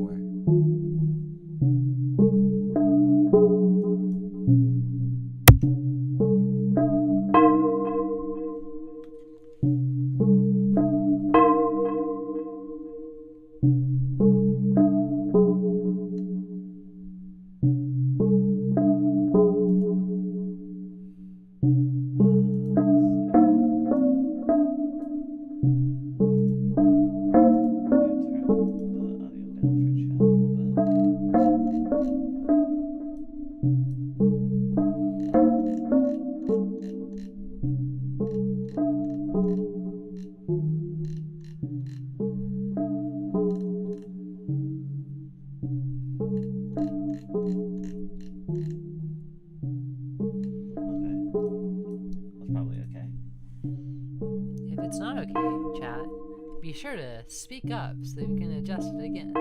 Sure to speak up so that we can adjust it again.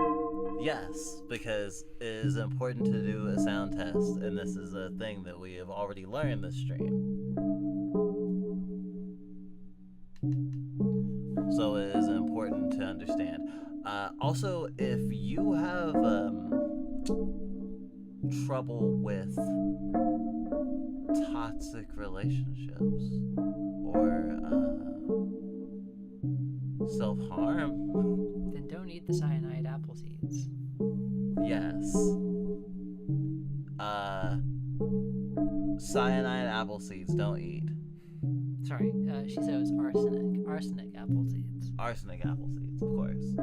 Yes, because it is important to do a sound test, and this is a thing that we have already learned this stream. So it is important to understand. Also, if you have trouble with toxic relationships or self-harm, then don't eat the cyanide apple seeds. Yes. Cyanide apple seeds, don't eat. Sorry, she said it was arsenic. Arsenic apple seeds. Arsenic apple seeds, of course.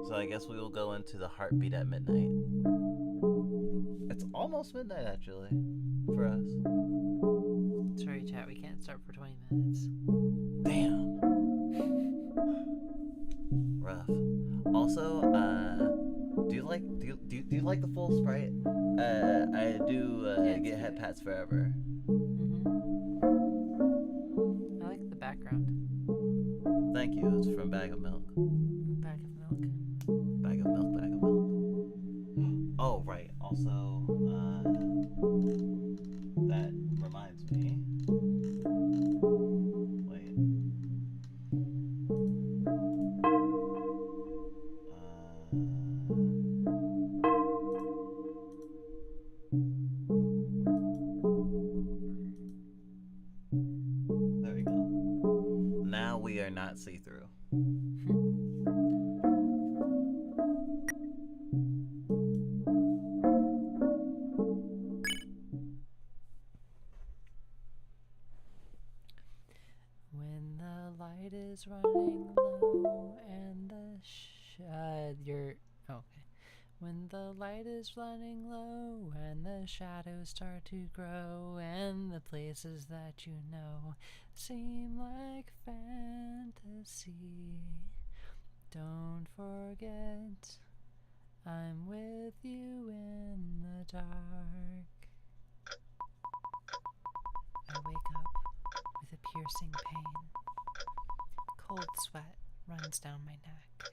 So I guess we will go into the heartbeat at midnight. It's almost midnight, actually, for us. Sorry, chat, we can't start for 20 minutes. Damn. Rough. Also, do you like the full Sprite? I do get head pats forever. I like the background. Thank you. It's from Bag of Milk. Bag of milk. Bag of milk. Bag of milk. Oh right. Also, that reminds me. Wait. There we go. Now we are not see-through. When the light is running low and the okay. When the light is running low and the shadows start to grow and the places that you know seem like fantasy, don't forget I'm with you in the dark. I wake up with a piercing pain. Cold sweat runs down my neck.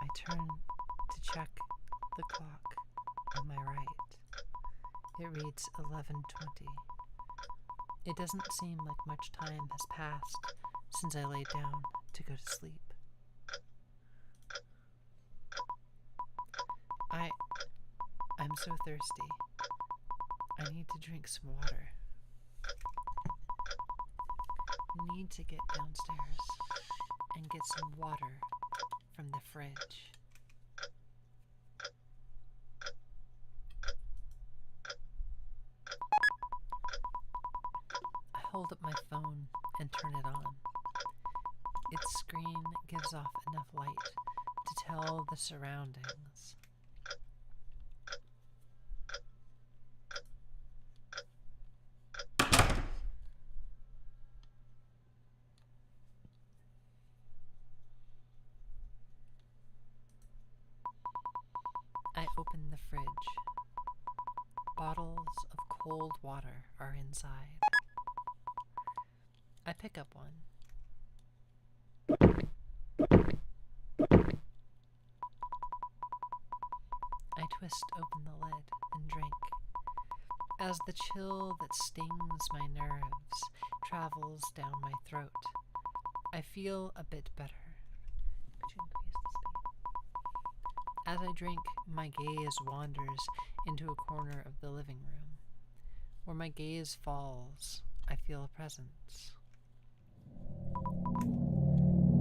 I turn to check the clock on my right. It reads 11:20. It doesn't seem like much time has passed since I laid down to go to sleep. I'm so thirsty. I need to drink some water. Need to get downstairs and get some water from the fridge. I hold up my phone and turn it on. Its screen gives off enough light to tell the surroundings. I open the fridge. Bottles of cold water are inside. I pick up one. I twist open the lid and drink. As the chill that stings my nerves travels down my throat, I feel a bit better. Could you increase the speed? As I drink, my gaze wanders into a corner of the living room. Where my gaze falls, I feel a presence.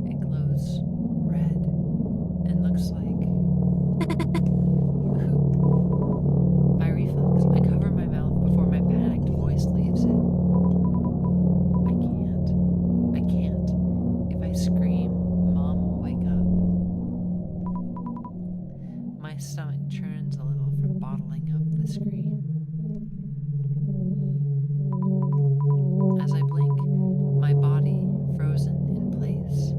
It glows red and looks like... By reflex, I cover my mouth before my panicked voice leaves it. I can't. If I scream, Mom will wake up. My stomach churns a little from bottling up the scream. As I blink, my body frozen in place.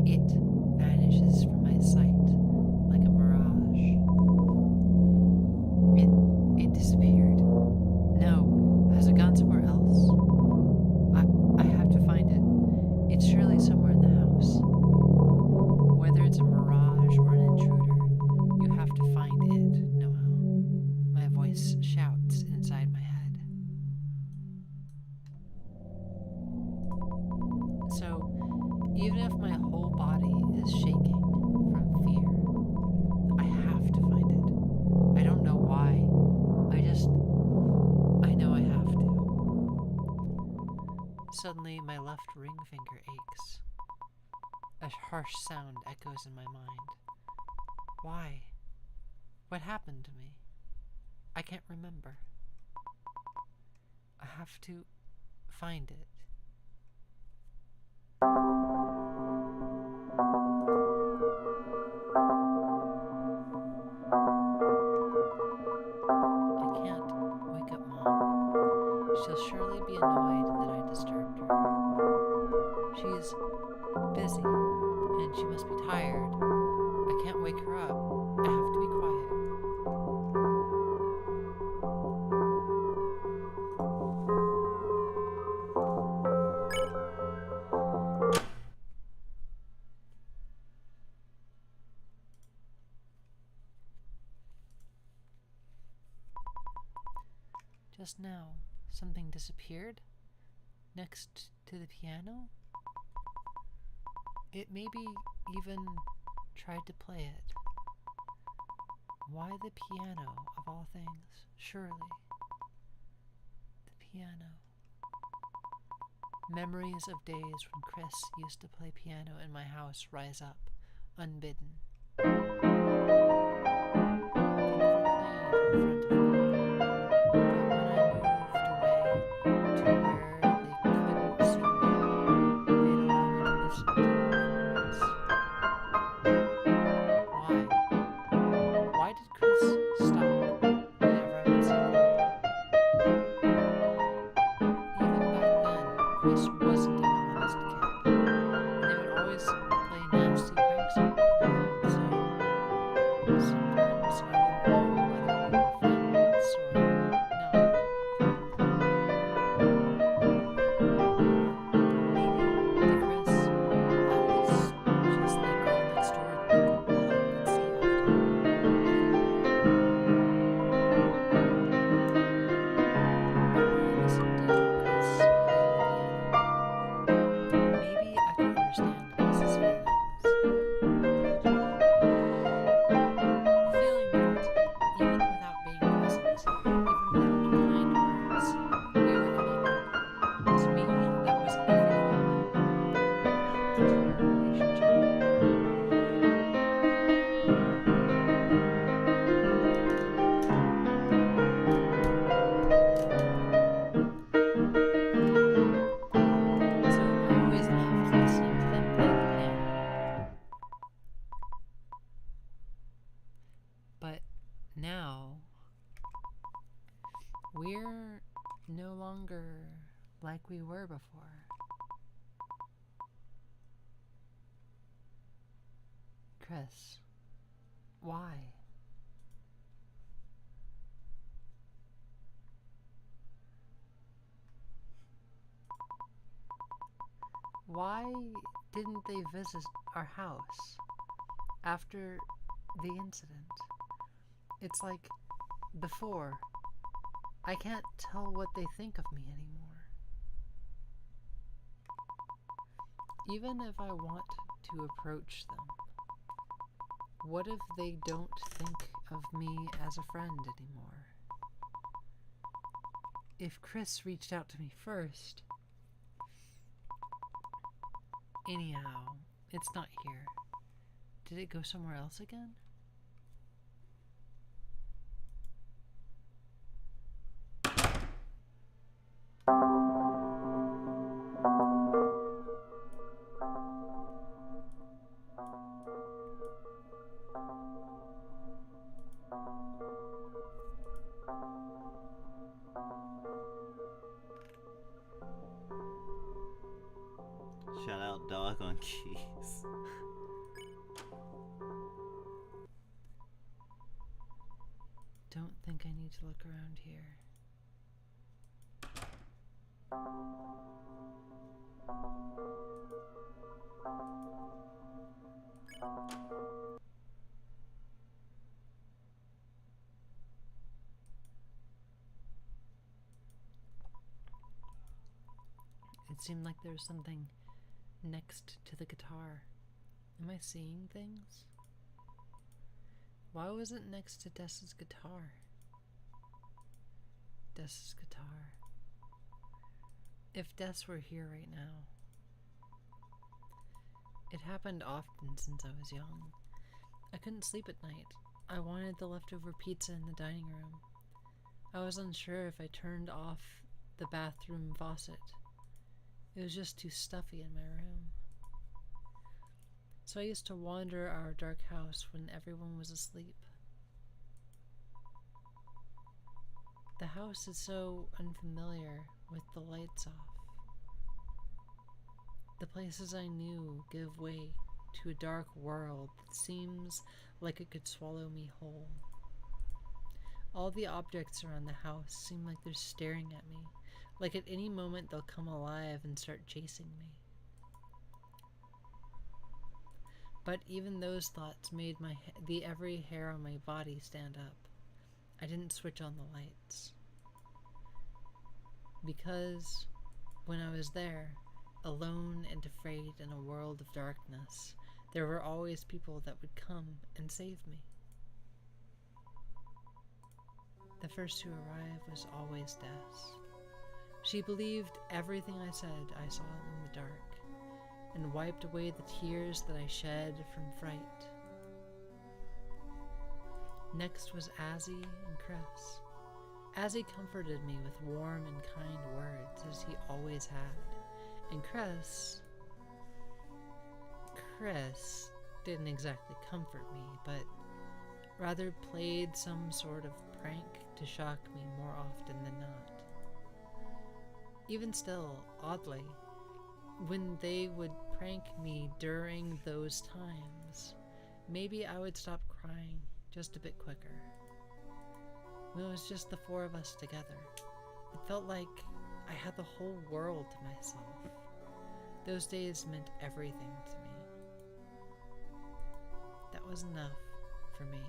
It vanishes from my sight like a mirage. It disappeared. No, has it gone somewhere else? I have to find it. It's surely somewhere in the house. Whether it's a mirage or an intruder, you have to find it, Noel. My voice shouts inside my head. So, even if my whole body is shaking from fear, I have to find it. I don't know why. I know I have to. Suddenly, my left ring finger aches. A harsh sound echoes in my mind. Why? What happened to me? I can't remember. I have to find it. I can't wake up Mom. She'll surely be annoyed that I disturbed her. She's busy, and she must be tired. I can't wake her up. I have to be quiet. Just now, something disappeared next to the piano. It maybe even tried to play it. Why the piano, of all things? Surely. The piano. Memories of days when Chris used to play piano in my house rise up, unbidden. They never played in front of me. Chris wasn't an honest kid. They would always play nasty pranks on me. So sometimes I wouldn't know whether we were friends or not. Maybe to Chris, I was just the girl next door that they couldn't help but see often. But when I listened to Chris play the piano, maybe I could understand Chris's feelings. The feeling that, even without being present, even without kind words, we were connected. To me, that was everything to our relationship. So I always loved listening to them play the piano. But now, we're no longer like we were before. Chris, why? Why didn't they visit our house after the incident? It's like before. I can't tell what they think of me anymore. Even if I want to approach them, what if they don't think of me as a friend anymore? If Chris reached out to me first. Anyhow, it's not here. Did it go somewhere else again? Shout out Dog on Keys. Don't think I need to look around here. It seemed like there was something next to the guitar. Am I seeing things? Why was it next to Des's guitar? Des's guitar. If Des were here right now. It happened often since I was young. I couldn't sleep at night. I wanted the leftover pizza in the dining room. I was unsure if I turned off the bathroom faucet. It was just too stuffy in my room. So I used to wander our dark house when everyone was asleep. The house is so unfamiliar with the lights off. The places I knew give way to a dark world that seems like it could swallow me whole. All the objects around the house seem like they're staring at me, like at any moment they'll come alive and start chasing me. But even those thoughts made the every hair on my body stand up. I didn't switch on the lights. Because when I was there, alone and afraid in a world of darkness, there were always people that would come and save me. The first to arrive was always Des. She believed everything I said I saw in the dark, and wiped away the tears that I shed from fright. Next was Azzy and Chris. Azzy comforted me with warm and kind words, as he always had, and Chris didn't exactly comfort me, but rather played some sort of prank to shock me more often than not. Even still, oddly, when they would prank me during those times, maybe I would stop crying just a bit quicker. When it was just the four of us together, it felt like I had the whole world to myself. Those days meant everything to me. That was enough for me.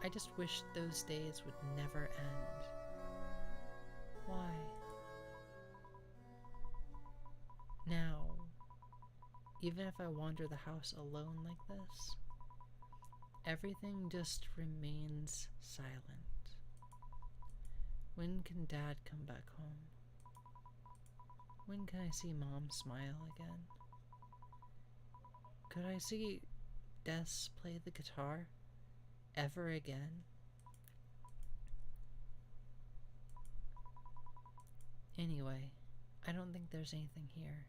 I just wished those days would never end. Why? Now, even if I wander the house alone like this, everything just remains silent. When can Dad come back home? When can I see Mom smile again? Could I see Des play the guitar ever again? Anyway, I don't think there's anything here.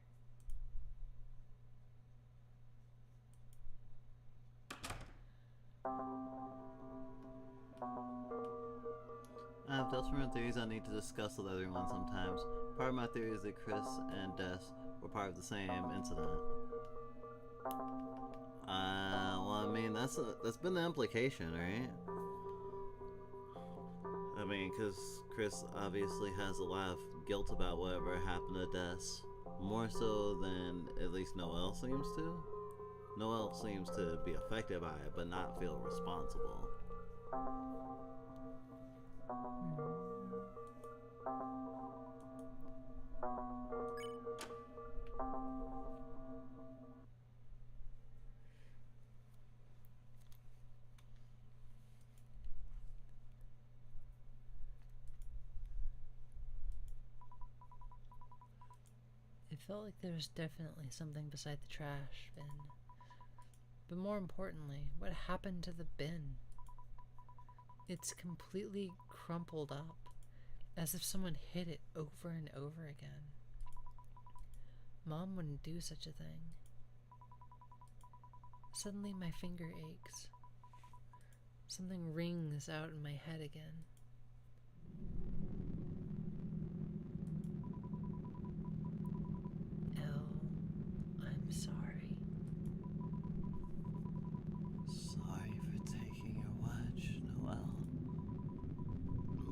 I have different theories I need to discuss with everyone sometimes. Part of my theory is that Chris and Des were part of the same incident. Well, I mean, that's been the implication, right? I mean, because Chris obviously has a lot of guilt about whatever happened to Des. More so than at least Noel seems to. Noel seems to be affected by it, but not feel responsible. It felt like there was definitely something beside the trash bin. But more importantly, what happened to the bin? It's completely crumpled up, as if someone hit it over and over again. Mom wouldn't do such a thing. Suddenly my finger aches. Something rings out in my head again. I'm sorry. Sorry for taking your watch, Noel.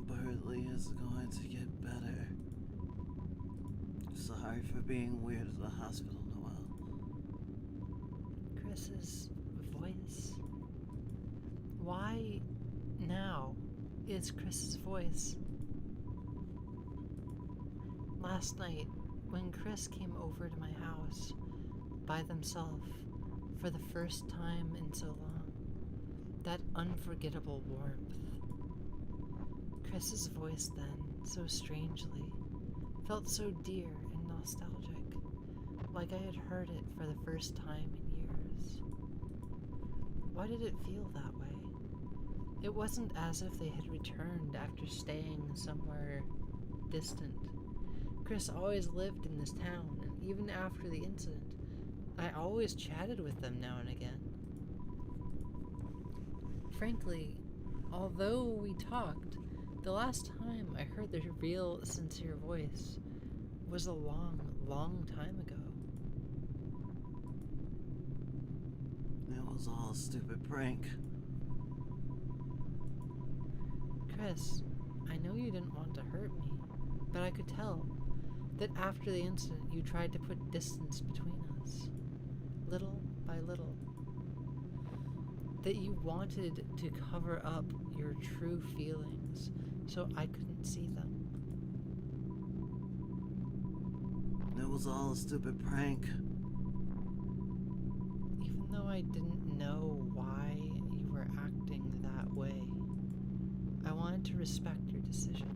Birdley is going to get better. Sorry for being weird at the hospital, Noel. Chris's voice? Why now is Chris's voice? Last night, when Chris came over to my house by themselves for the first time in so long, that unforgettable warmth. Chris's voice then, so strangely, felt so dear and nostalgic, like I had heard it for the first time in years. Why did it feel that way? It wasn't as if they had returned after staying somewhere distant. Chris always lived in this town, and even after the incident, I always chatted with them now and again. Frankly, although we talked, the last time I heard their real, sincere voice was a long, long time ago. It was all a stupid prank. Chris, I know you didn't want to hurt me, but I could tell that after the incident you tried to put distance between us, little by little. That you wanted to cover up your true feelings so I couldn't see them. It was all a stupid prank. Even though I didn't know why you were acting that way, I wanted to respect your decision.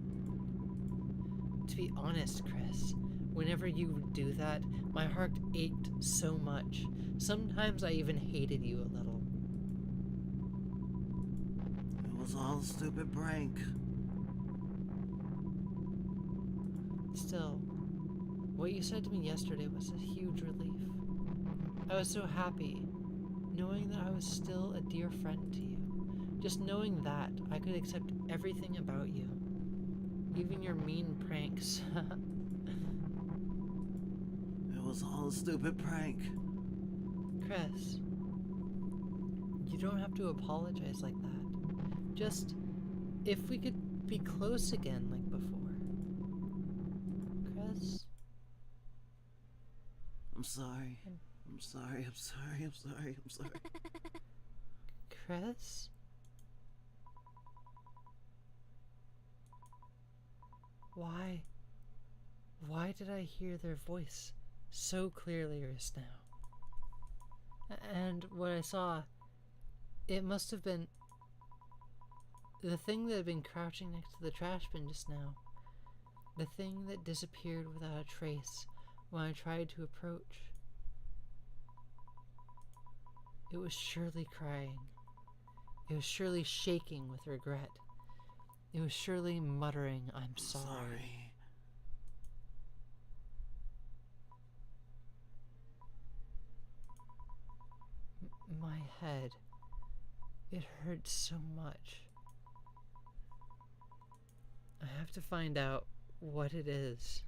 To be honest, Chris, whenever you would do that, my heart ached so much. Sometimes I even hated you a little. It was all a stupid prank. Still, what you said to me yesterday was a huge relief. I was so happy, knowing that I was still a dear friend to you. Just knowing that, I could accept everything about you. Even your mean pranks. It was all a stupid prank. Chris, you don't have to apologize like that. Just, if we could be close again like before. Chris? I'm sorry. I'm sorry. I'm sorry. I'm sorry. I'm sorry. Chris? Why did I hear their voice so clearly just now? And what I saw, it must have been the thing that had been crouching next to the trash bin just now. The thing that disappeared without a trace when I tried to approach. It was surely crying. It was surely shaking with regret. It was surely muttering, "I'm sorry." My head. It hurts so much. I have to find out what it is.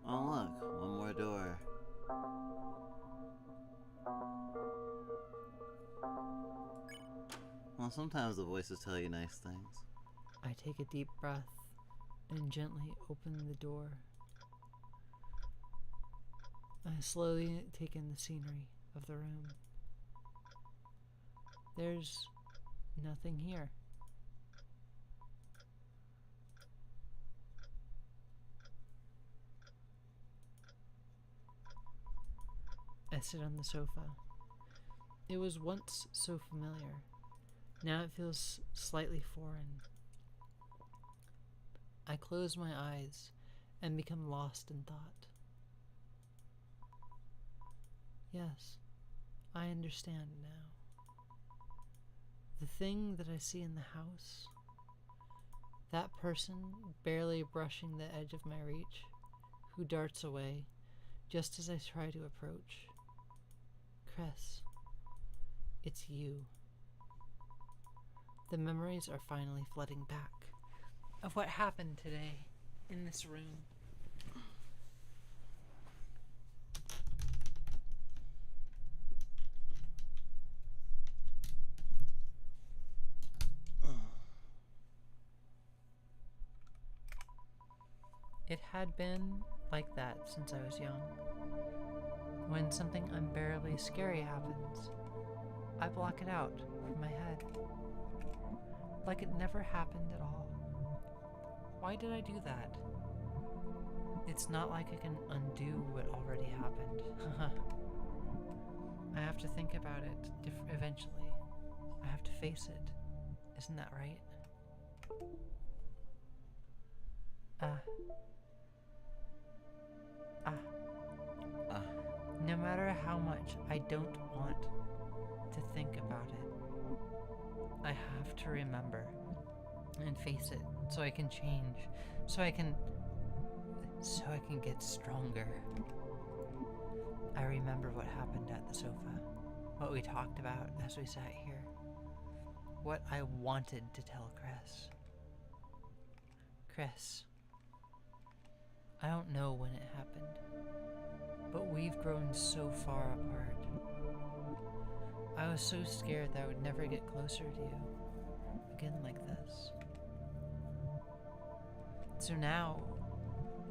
Oh look, one more door. Well, sometimes the voices tell you nice things. I take a deep breath and gently open the door. I slowly take in the scenery of the room. There's nothing here. I sit on the sofa. It was once so familiar. Now it feels slightly foreign. I close my eyes and become lost in thought. Yes, I understand now. The thing that I see in the house, that person barely brushing the edge of my reach, who darts away just as I try to approach. Chris, it's you. The memories are finally flooding back of what happened today in this room. It had been like that since I was young. When something unbearably scary happens, I block it out from my head. Like it never happened at all. Why did I do that? It's not like I can undo what already happened. I have to think about it eventually. I have to face it. Isn't that right? matter how much I don't want to think about it, I have to remember and face it so I can change, so I can get stronger. I remember what happened at the sofa, what we talked about as we sat here, what I wanted to tell Chris. Chris, I don't know when it happened, but we've grown so far apart. I was so scared that I would never get closer to you again like this. So now,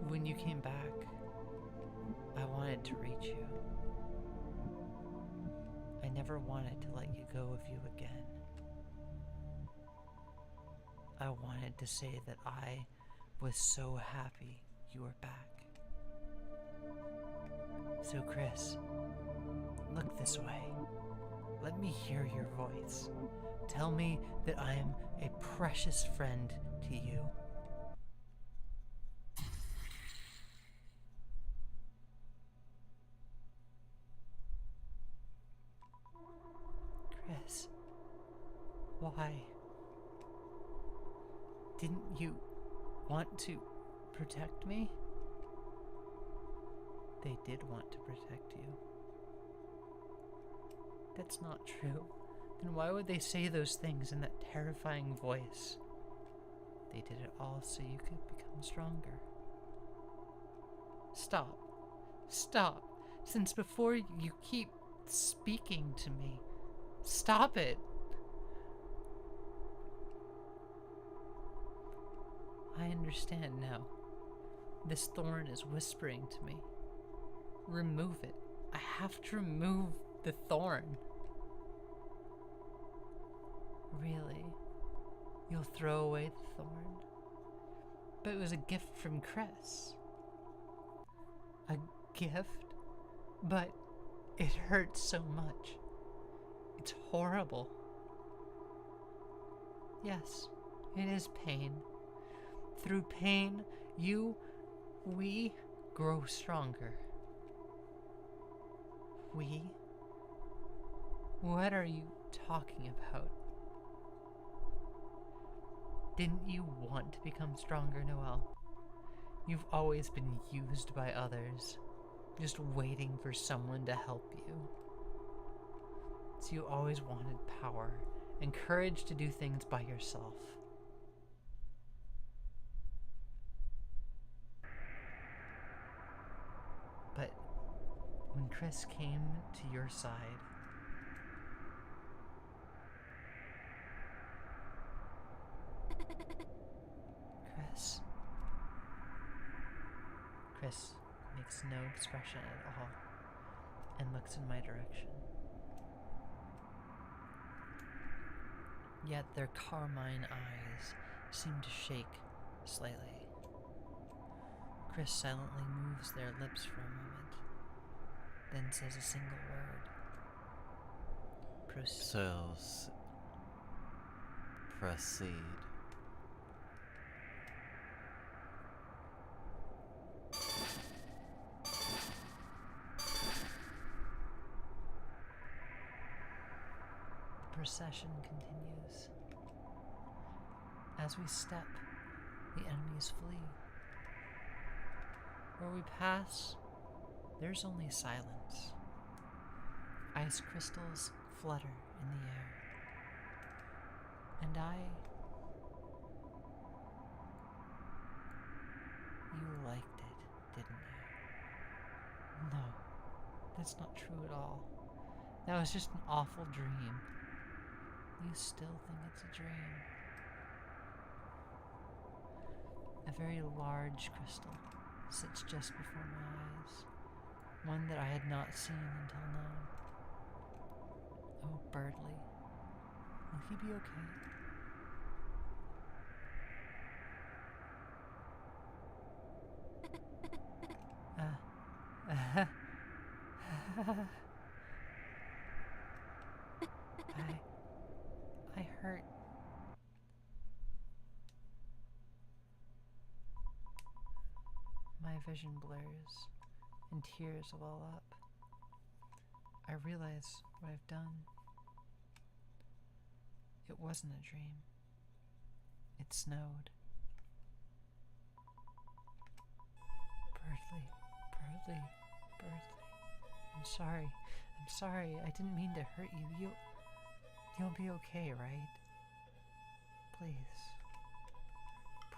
when you came back, I wanted to reach you. I never wanted to let you go of you again. I wanted to say that I was so happy you were back. So Chris, look this way. Let me hear your voice. Tell me that I am a precious friend to you. Chris, why? Didn't you want to protect me? They did want to protect you. That's not true. Then why would they say those things in that terrifying voice? They did it all so you could become stronger. Stop. Stop. Since before you keep speaking to me. Stop it. I understand now. This thorn is whispering to me. Remove it. I have to remove the thorn. Really? You'll throw away the thorn? But it was a gift from Chris. A gift? But it hurts so much. It's horrible. Yes, it is pain. Through pain, we grow stronger. We? What are you talking about? Didn't you want to become stronger, Noelle? You've always been used by others, just waiting for someone to help you. So you always wanted power and courage to do things by yourself. But when Chris came to your side, Chris makes no expression at all and looks in my direction. Yet their carmine eyes seem to shake slightly. Chris silently moves their lips for a moment, then says a single word. Proceed. The procession continues. As we step, the enemies flee. Where we pass, there's only silence. Ice crystals flutter in the air. And you liked it, didn't you? No, that's not true at all. That was just an awful dream. You still think it's a dream. A very large crystal sits just before my eyes, one that I had not seen until now. Oh, Birdley, will he be okay? I hurt. My vision blurs, and tears well up. I realize what I've done. It wasn't a dream. It snowed. Birdly, Birdly, Birdly. I'm sorry. I'm sorry. I didn't mean to hurt you. You'll be okay, right? Please.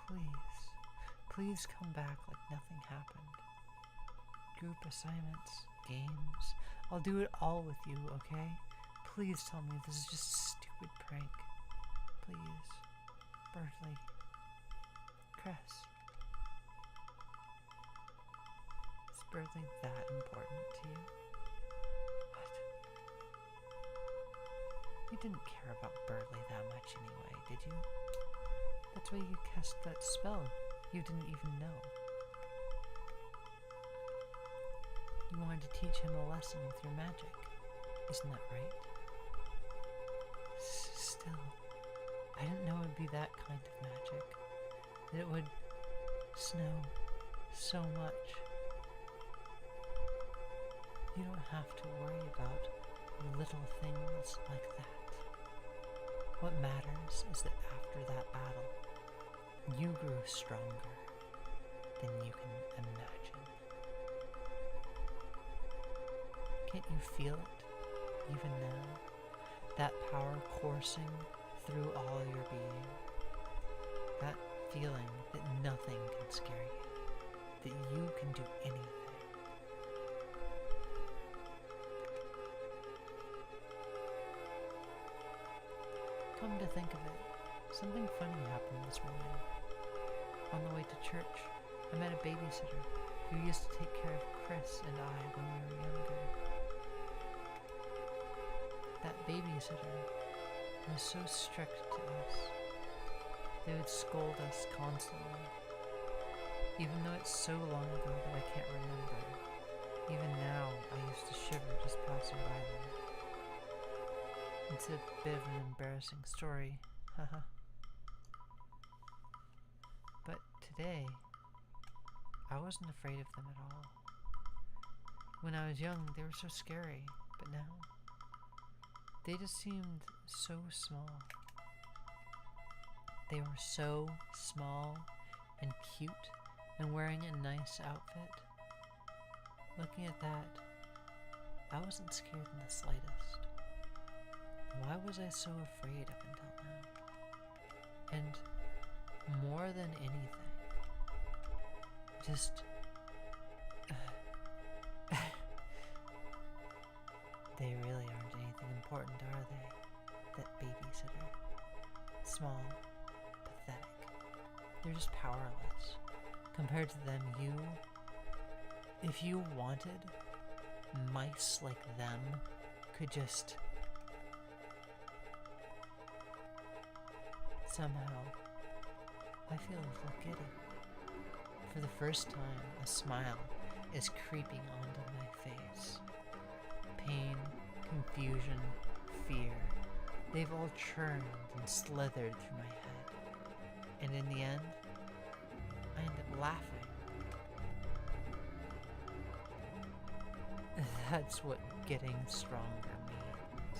Please. Please come back like nothing happened. Group assignments, games. I'll do it all with you, okay? Please tell me this is just a stupid prank. Please. Birdly. Cress. Is Birdly that important to you? What? You didn't care about Birdly that much anyway, did you? That's why you cast that spell you didn't even know. You wanted to teach him a lesson with your magic. Isn't that right? Still, I didn't know it would be that kind of magic. That it would snow so much. You don't have to worry about little things like that. What matters is that after that battle, you grew stronger than you can imagine. Can't you feel it, even now? That power coursing through all your being? That feeling that nothing can scare you, that you can do anything. Come to think of it, something funny happened this morning. On the way to church, I met a babysitter who used to take care of Chris and I when we were younger. That babysitter was so strict to us. They would scold us constantly. Even though it's so long ago that I can't remember, even now I used to shiver just passing by them. It's a bit of an embarrassing story, haha. But today, I wasn't afraid of them at all. When I was young, they were so scary, but now, they just seemed so small. They were so small and cute and wearing a nice outfit. Looking at that, I wasn't scared in the slightest. Why was I so afraid up until now? And more than anything, just they really aren't anything important, are they? That babysitter. Small, pathetic. They're just powerless. Compared to them, if you wanted, mice like them could just somehow, I feel a little giddy. For the first time, a smile is creeping onto my face. Pain, confusion, fear, they've all churned and slithered through my head. And in the end, I end up laughing. That's what getting stronger means.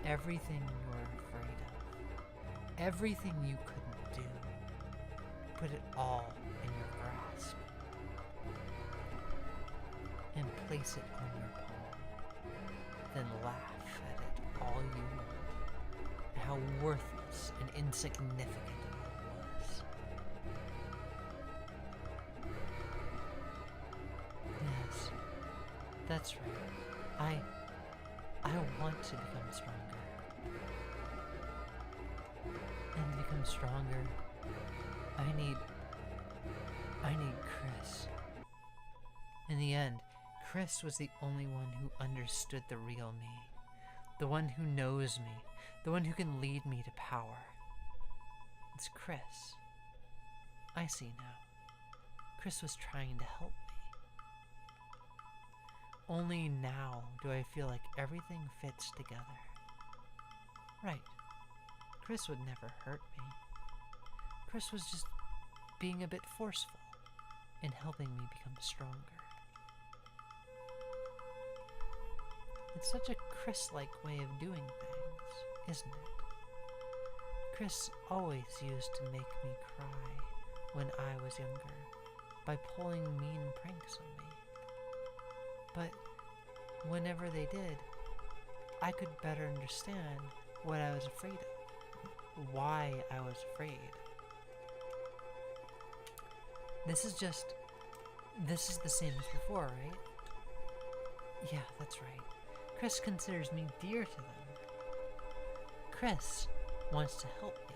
Everything you're afraid of, everything you couldn't do, put it all in your grasp and place it on your palm. Then laugh at it all you want, and how worthless and insignificant it all was. Yes, that's right. I want to become stronger. And to become stronger, I need Chris. In the end, Chris was the only one who understood the real me. The one who knows me. The one who can lead me to power. It's Chris. I see now. Chris was trying to help me. Only now do I feel like everything fits together. Right. Chris would never hurt me. Chris was just being a bit forceful in helping me become stronger. It's such a Chris-like way of doing things, isn't it? Chris always used to make me cry when I was younger by pulling mean pranks on me. But whenever they did, I could better understand what I was afraid of, why I was afraid. This is the same as before, right? Yeah, that's right. Chris considers me dear to them. Chris wants to help me,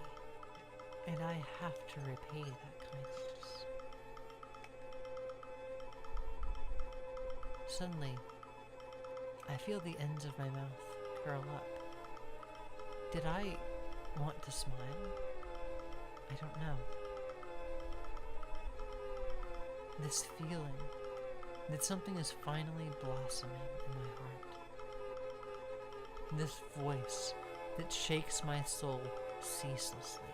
and I have to repay that kindness. Suddenly, I feel the ends of my mouth curl up. Did I want to smile? I don't know. This feeling that something is finally blossoming in my heart. This voice that shakes my soul ceaselessly.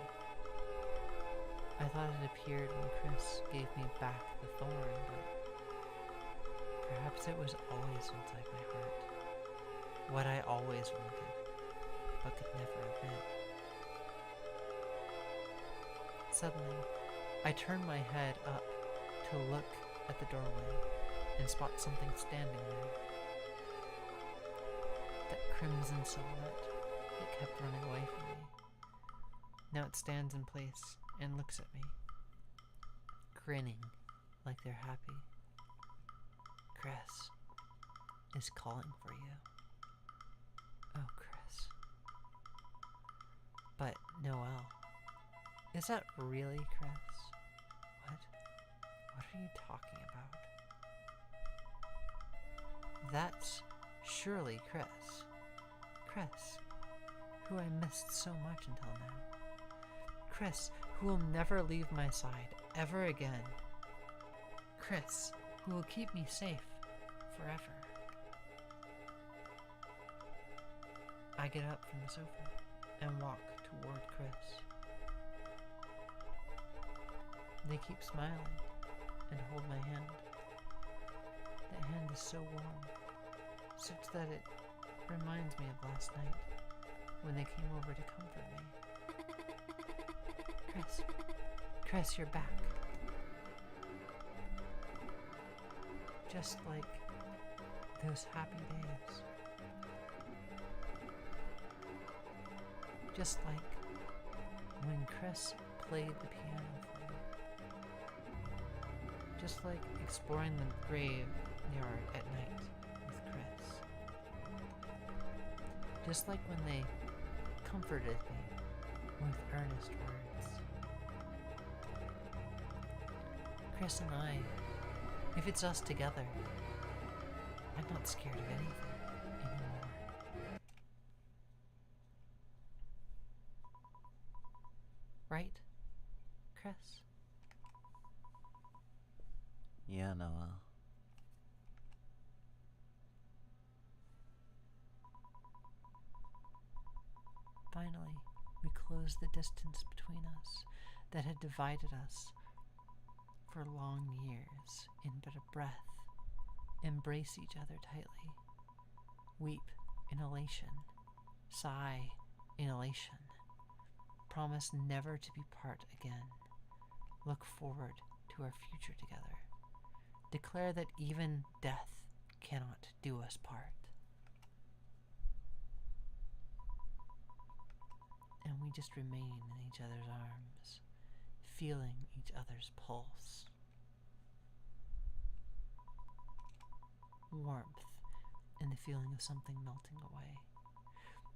I thought it appeared when Chris gave me back the thorn, but perhaps it was always inside my heart. What I always wanted, but could never admit. Suddenly, I turn my head up to look at the doorway and spot something standing there. That crimson silhouette that kept running away from me. Now it stands in place and looks at me, grinning like they're happy. Chris is calling for you. Oh, Chris. But Noelle, is that really Chris? What are you talking about? That's surely Chris. Chris, who I missed so much until now. Chris, who will never leave my side ever again. Chris, who will keep me safe forever. I get up from the sofa and walk toward Chris. They keep smiling and hold my hand. That hand is so warm, such that it reminds me of last night when they came over to comfort me. Chris, you're back. Just like those happy days. Just like when Chris played the piano for me. Just like exploring the graveyard at night with Chris. Just like when they comforted me with earnest words. Chris and I, if it's us together, I'm not scared of anything anymore. Right, Chris? Yeah, Noelle. Finally, we closed the distance between us that had divided us for long years in but a breath, embrace each other tightly, weep in elation, sigh in elation, promise never to be part again, look forward to our future together, declare that even death cannot do us part. And we just remain in each other's arms, feeling each other's pulse. Warmth and the feeling of something melting away.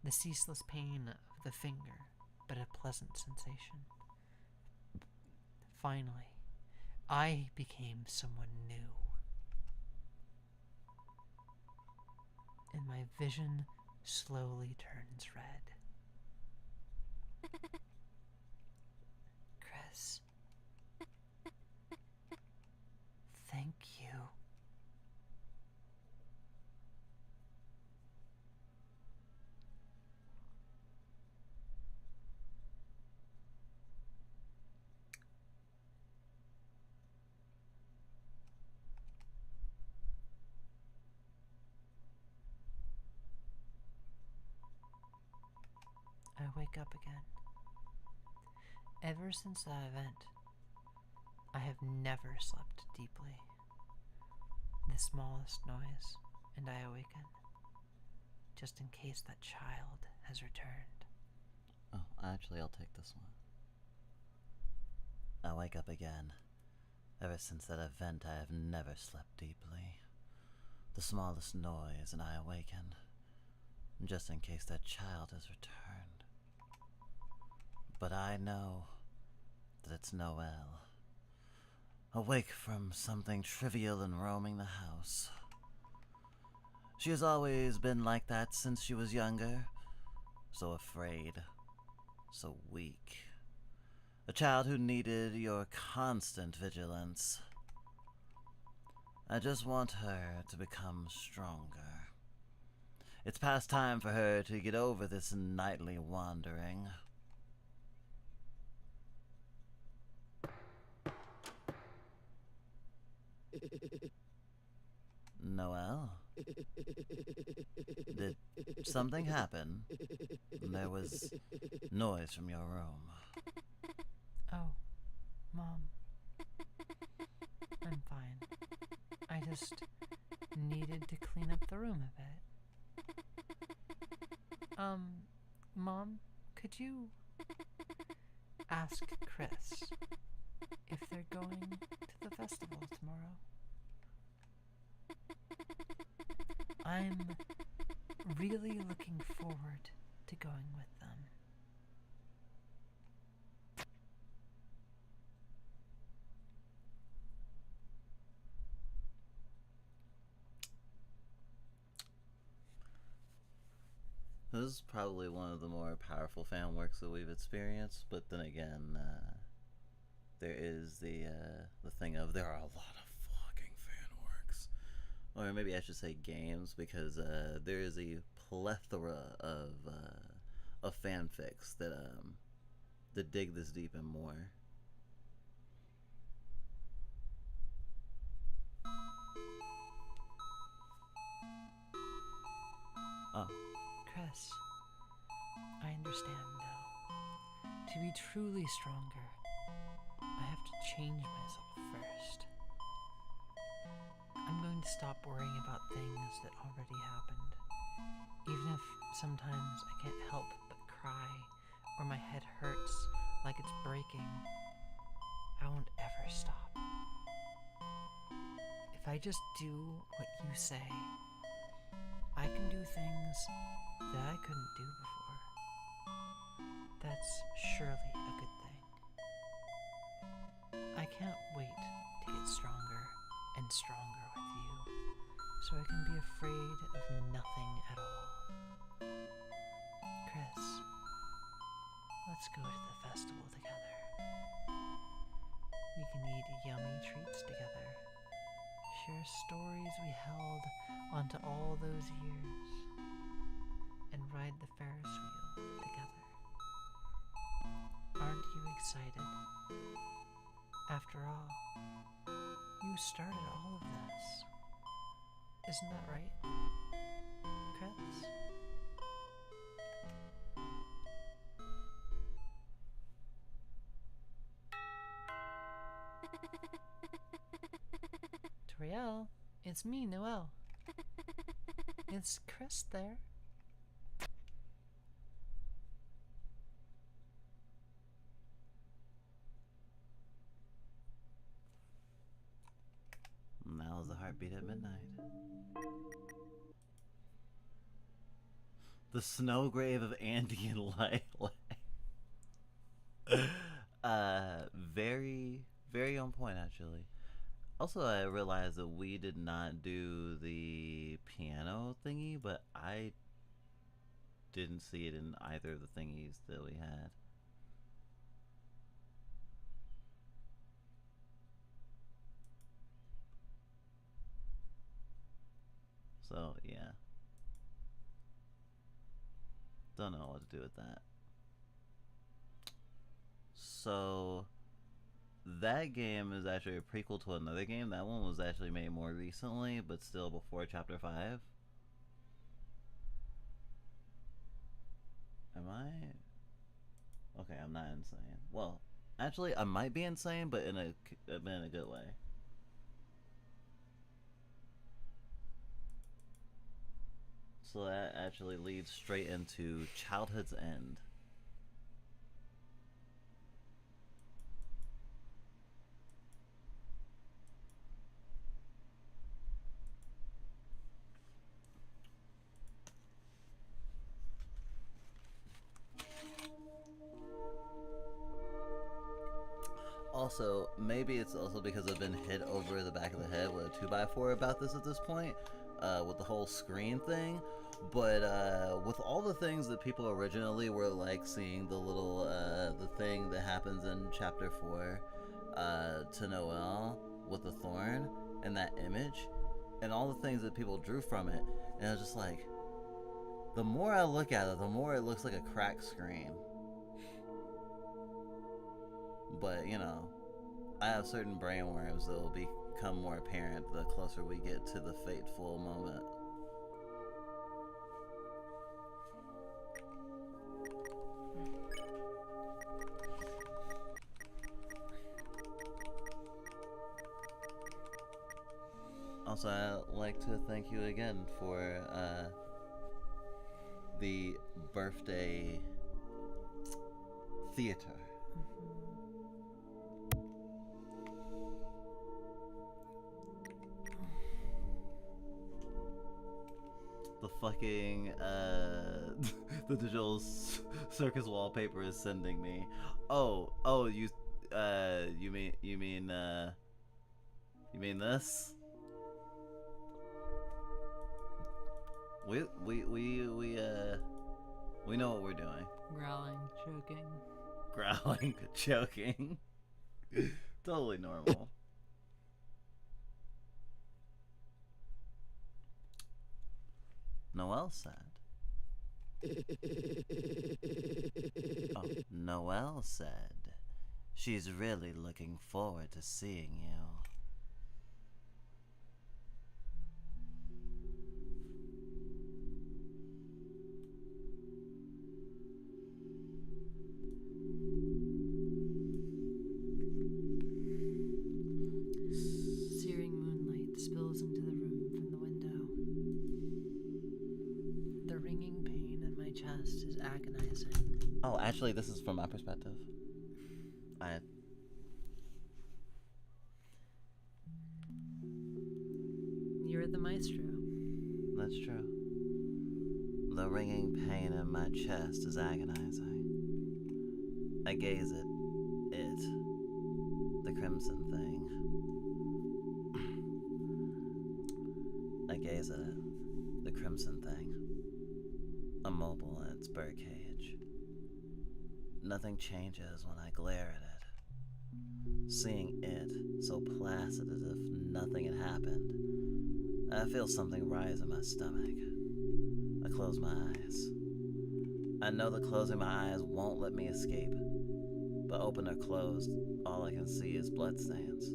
The ceaseless pain of the finger, but a pleasant sensation. Finally, I became someone new. And my vision slowly turns red. Chris, thank you. wake up again. Ever since that event, I have never slept deeply. The smallest noise, and I awaken, just in case that child has returned. Oh, actually, I'll take this one. I wake up again. Ever since that event, I have never slept deeply. The smallest noise, and I awaken, just in case that child has returned. But I know that it's Noelle, awake from something trivial and roaming the house. She has always been like that since she was younger, so afraid, so weak. A child who needed your constant vigilance. I just want her to become stronger. It's past time for her to get over this nightly wandering. Noelle? Did something happen? There was noise from your room. Oh, Mom. I'm fine. I just needed to clean up the room a bit. Mom, could you ask Chris if they're going to the festival tomorrow? I'm really looking forward to going with them. This is probably one of the more powerful fan works that we've experienced, but then again, there is the thing of there are a lot of fucking fan works, or maybe I should say games, because there is a plethora of fanfics that dig this deep and more. Oh. Chris, I understand now. To be truly stronger, I have to change myself first. I'm going to stop worrying about things that already happened. Even if sometimes I can't help but cry or my head hurts like it's breaking, I won't ever stop. If I just do what you say, I can do things that I couldn't do before. That's surely a good thing. I can't wait to get stronger and stronger with you, so I can be afraid of nothing at all. Chris, let's go to the festival together. We can eat yummy treats together, share stories we held onto all those years, and ride the Ferris wheel together. Aren't you excited? After all, you started all of this. Isn't that right, Chris? Toriel, it's me, Noelle. Is Chris there? Now is the heartbeat at midnight. The snow grave of Andy and Lila. Very, very on point, actually. Also, I realized that we did not do the piano thingy, but I didn't see it in either of the thingies that we had. So, yeah. Don't know what to do with that. So, that game is actually a prequel to another game. That one was actually made more recently, but still before Chapter 5. Am I Okay, I'm not insane. Well, actually, I might be insane, but in a good way. So that actually leads straight into Childhood's End. Also, maybe it's also because I've been hit over the back of the head with a 2x4 about this at this point, with the whole screen thing. But with all the things that people originally were like seeing, the little the thing that happens in chapter 4 to Noelle with the thorn and that image, and all the things that people drew from it, and I was just like, the more I look at it, the more it looks like a cracked screen. But, you know, I have certain brainworms that will become more apparent the closer we get to the fateful moment. Also, I'd like to thank you again for the birthday theater. The fucking the digital circus wallpaper is sending me. Oh, you mean this? We know what we're doing. Growling, choking. Growling, choking. Totally normal. Noelle said. Oh, Noelle said she's really looking forward to seeing you. Searing moonlight spills into the room from the window. The ringing pain in my chest is agonizing. Oh, actually, this is from my perspective. You're the maestro. That's true. The ringing pain in my chest is agonizing. I gaze at it, the crimson thing. I gaze at it, the crimson thing, immobile in its birdcage. Nothing changes when I glare at it. Seeing it so placid as if nothing had happened, I feel something rise in my stomach. I close my eyes. I know that closing my eyes won't let me escape, but open or closed, all I can see is bloodstains.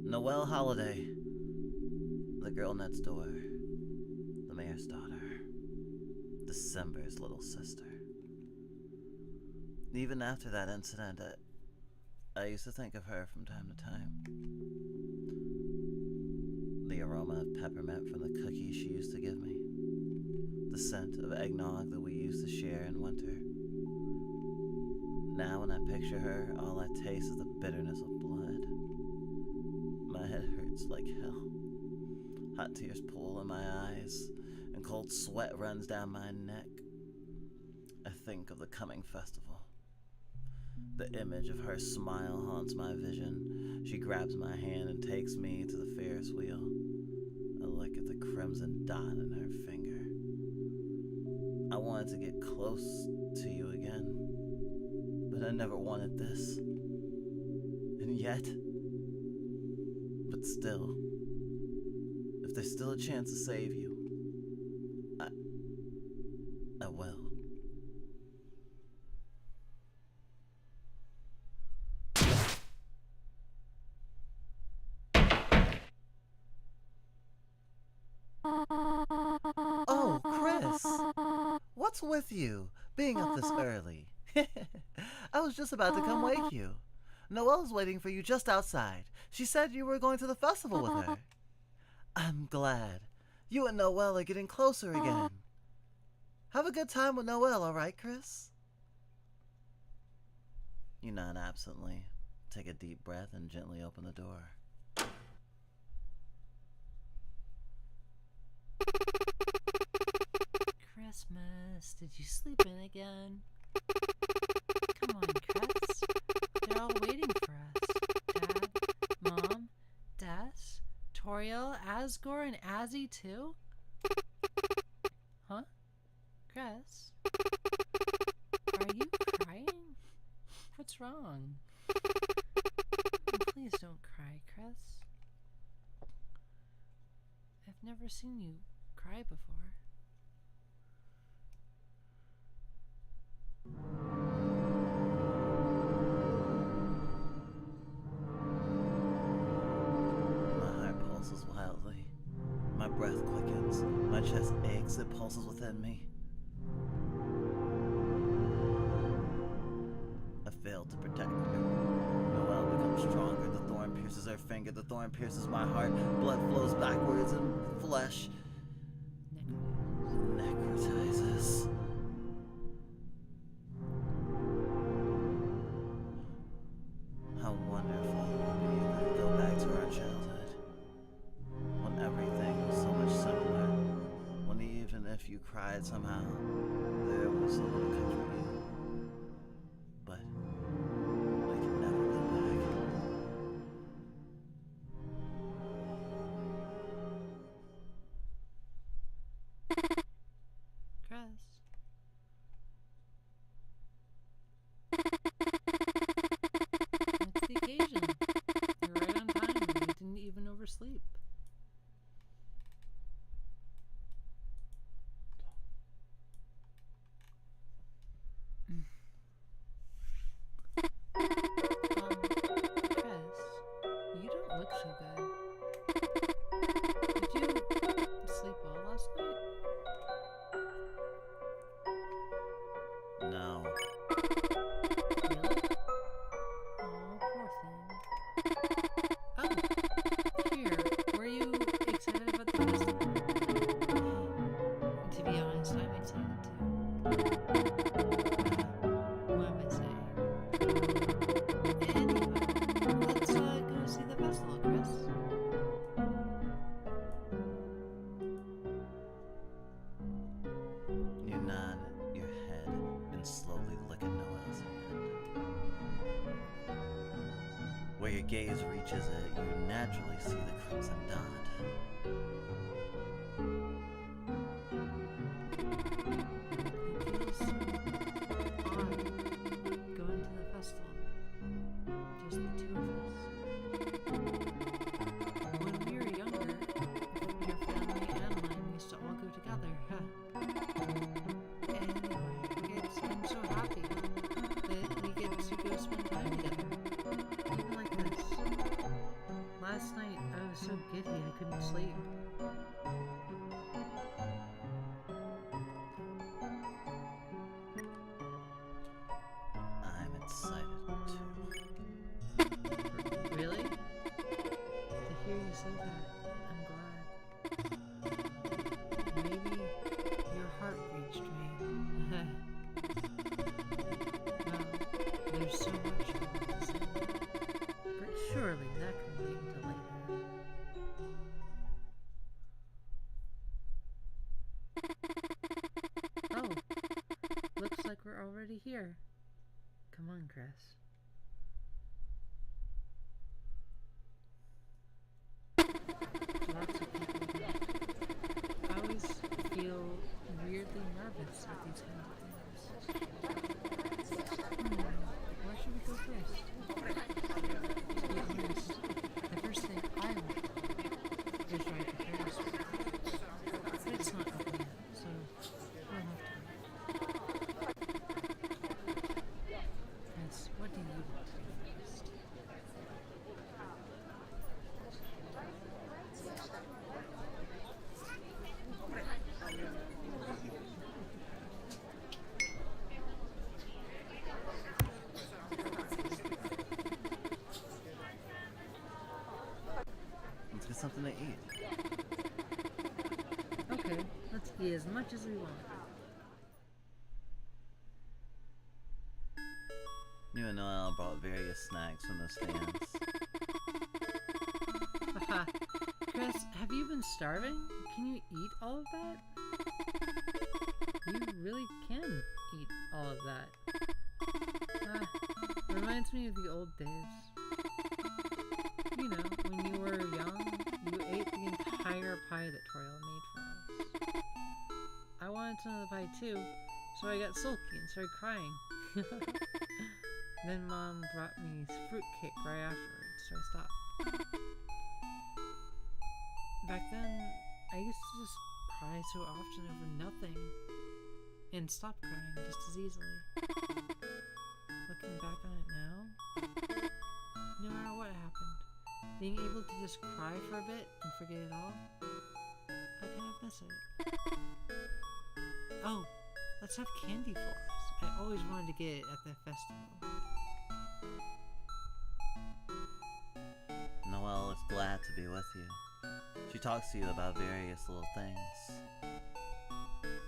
Noelle Holiday, the girl next door, the mayor's daughter, December's little sister. Even after that incident, I used to think of her from time to time. The aroma of peppermint from the cookies she used to give me, the scent of eggnog that we used to share in winter. Now when I picture her, all I taste is the bitterness of blood. My head hurts like hell. Hot tears pool in my eyes, and cold sweat runs down my neck. I think of the coming festival. The image of her smile haunts my vision. She grabs my hand and takes me to the Ferris wheel. I look at the crimson dot in her finger. I wanted to get close to you again, but I never wanted this. yet. But still, if there's still a chance to save you, I will. Oh, Chris! What's with you, being up this early? I was just about to come wake you. Noelle's waiting for you just outside. She said you were going to the festival with her. I'm glad. You and Noelle are getting closer again. Have a good time with Noelle, alright, Chris? You nod absently, take a deep breath, and gently open the door. Christmas, did you sleep in again? Come on, Chris. They're all waiting for us. Dad, Mom, Des, Toriel, Asgore, and Azzy too? Huh? Chris? Are you crying? What's wrong? Please don't cry, Chris. I've never seen you cry before. My heart pulses wildly. My breath quickens. My chest aches. It pulses within me. I failed to protect her. Noelle becomes stronger. The thorn pierces her finger. The thorn pierces my heart. Blood flows backwards and flesh necrotizes. How wonderful it would be if I could go back to our childhood, when everything was so much simpler, when even if you cried somehow, there was someone to comfort you. But I can never go back. Chris? What's the occasion? You're right on time. You didn't even oversleep. Chris, you don't look so good. Did you sleep well last night? No. Really? Oh, poor thing. Oh, here. Were you excited about the festival? To be honest, I'm excited too. What am I saying? Anyway, let's go see the festival, Chris. You nod your head and slowly look at Noelle's hand. Where your gaze reaches it, you naturally see the crimson dot. It feels odd going to the festival. Just the two of us. When we were younger, your family and mine used to all go together, huh? Anyway, I'm so happy that we get to go spend time together. Even like this. Last night, I was so giddy I couldn't sleep. I'm excited too. Really? To hear you say that, I'm glad. Maybe your heart reached me. Well, there's so much I want to say. But surely that can wait until later. Oh, looks like we're already here. Come on, Chris. Lots of people here. I always feel weirdly nervous at these kinds of things. Where should we go first? eat as much as we want. You and Noel brought various snacks from the stands. Haha. Chris, have you been starving? Can you eat all of that? You really can eat all of that. Reminds me of the old days. You know, when you were young, you ate the entire pie that Toriel made for us. I wanted some of the pie too, so I got sulky and started crying. Then Mom brought me fruitcake right afterwards, so I stopped. Back then, I used to just cry so often over nothing, and stop crying just as easily. Looking back on it now, no matter what happened, being able to just cry for a bit and forget it all, I kind of miss it. Oh, let's have candy for us. I always wanted to get it at the festival. Noelle is glad to be with you. She talks to you about various little things.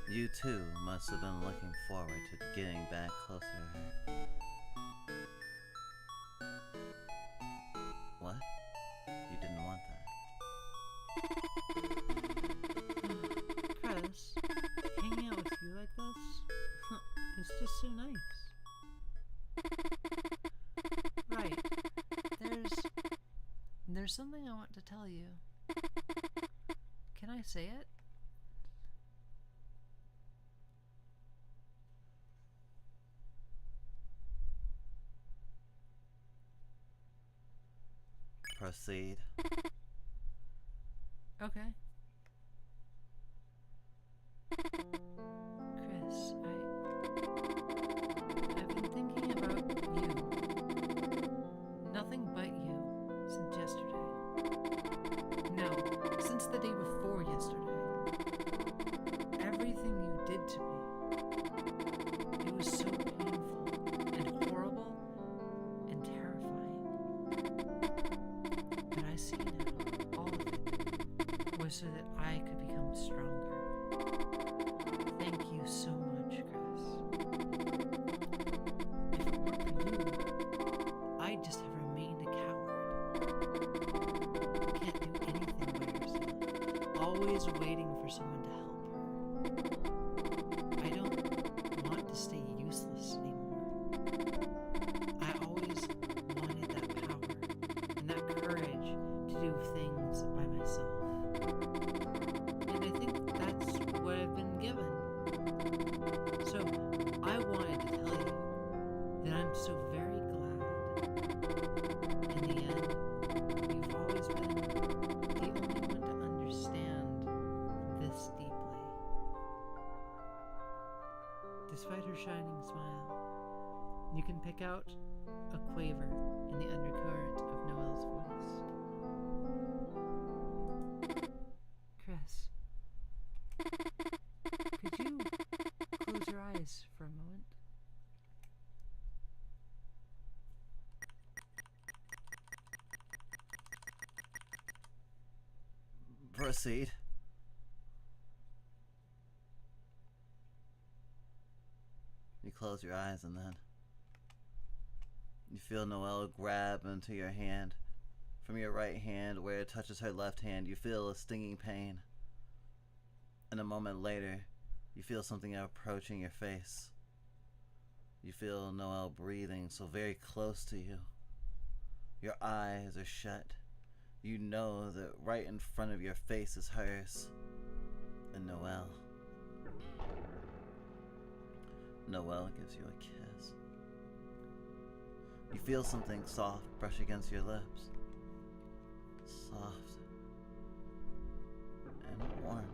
You too must have been looking forward to getting back closer to her. What? You didn't want that? Chris, hanging out with you like this, it's just so nice. Right. There's something I want to tell you. Can I say it? Proceed. Okay. Chris, I've been thinking about you. Nothing but you since yesterday. No, since the day before yesterday. Everything you did to me. It was so painful and horrible and terrifying. But I see now all of it was so that I could become stronger. Thank you so much, Chris. If it weren't for you, I'd just have remained a coward. Can't do anything by yourself. Always waiting for someone to help her. I don't want to stay useless anymore. I always wanted that power and that courage to do things by myself. And I think that's what I've been given. So I wanted to tell you that I'm so very glad. In the end, you've always been the only one to understand this deeply. Despite her shining smile, you can pick out a quaver in the undercurrent of Noelle's voice. Chris, could you close your eyes for a moment? Proceed. You close your eyes and then you feel Noelle grab into your hand. From your right hand, where it touches her left hand, you feel a stinging pain. And a moment later, you feel something approaching your face. You feel Noelle breathing so very close to you. Your eyes are shut. You know that right in front of your face is hers. And Noelle. Noelle gives you a kiss. You feel something soft brush against your lips. Soft and warm.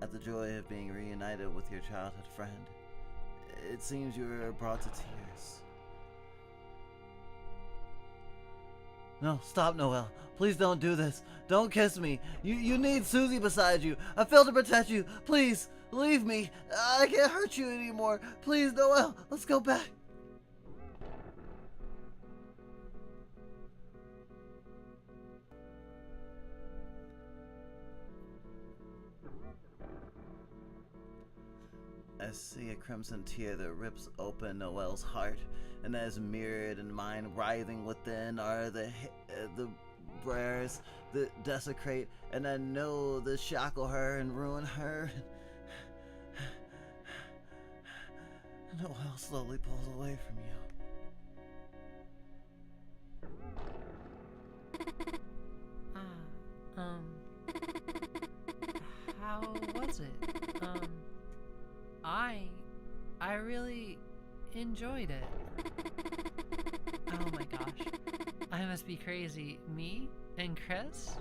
At the joy of being reunited with your childhood friend, it seems you were brought to tears. No, stop, Noelle. Please don't do this. Don't kiss me. You need Susie beside you. I failed to protect you. Please, leave me. I can't hurt you anymore. Please, Noelle, let's go back. see a crimson tear that rips open Noelle's heart, and as mirrored in mine, writhing within, are the prayers that desecrate, and I know that shackle her and ruin her. Noelle slowly pulls away from you. How was it? I really enjoyed it. Oh my gosh. I must be crazy. Me and Chris?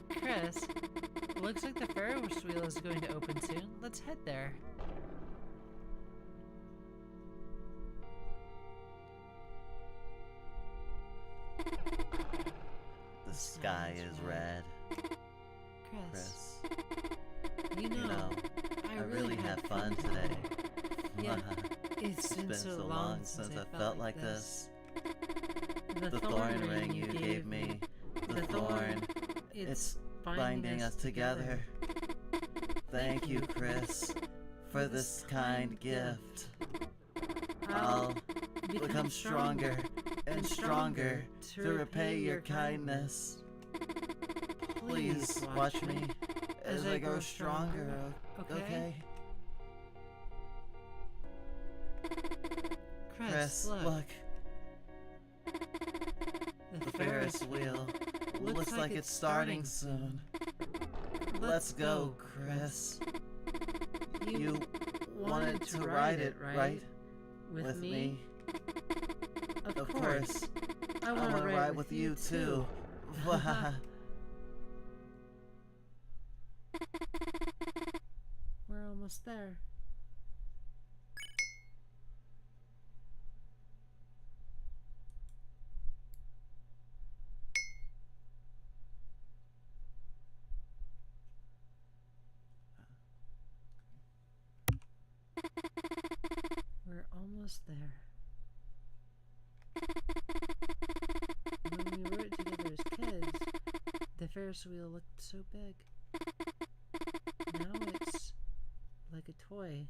Chris, looks like the Ferris wheel is going to open soon. Let's head there. The sky is red. Chris, Chris, you know, I really had fun today. Yeah, it's been so long since I felt like this. The thorn ring you gave me, the thorn, it's binding us together. Thank you, Chris, for this kind gift. I'll become stronger and stronger to repay your kindness. Please watch me as I grow stronger, okay? Chris, look. The Ferris wheel looks like it's starting soon. Let's go, Chris. You wanted to ride it, right? With me? Of course. I want to ride with you, too. We're almost there. We're almost there. When we rode together as kids, the Ferris wheel looked so big. Now it's like a toy.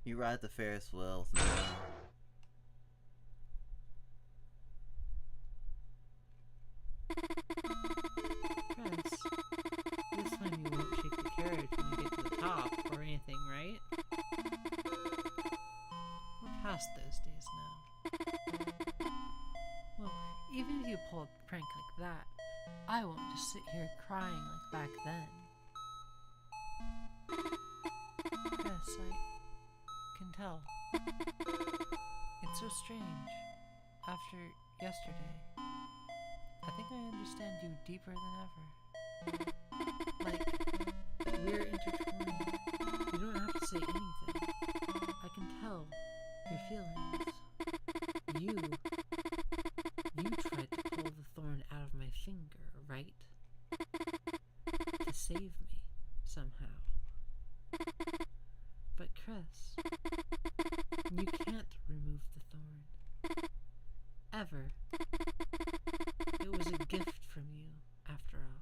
You ride the Ferris wheel with Noelle. Chris, this time you won't shake the carriage when you get to the top or anything, right? We're past those days now. Well, even if you pull a prank like that, I won't just sit here crying like back then. Chris, I can tell. It's so strange. After yesterday, I think I understand you deeper than ever. Like, we're intertwined. You don't have to say anything. I can tell your feelings. You tried to pull the thorn out of my finger, right? To save me, somehow. But Chris, you can't remove the thorn. Ever. It was a gift from you, after all.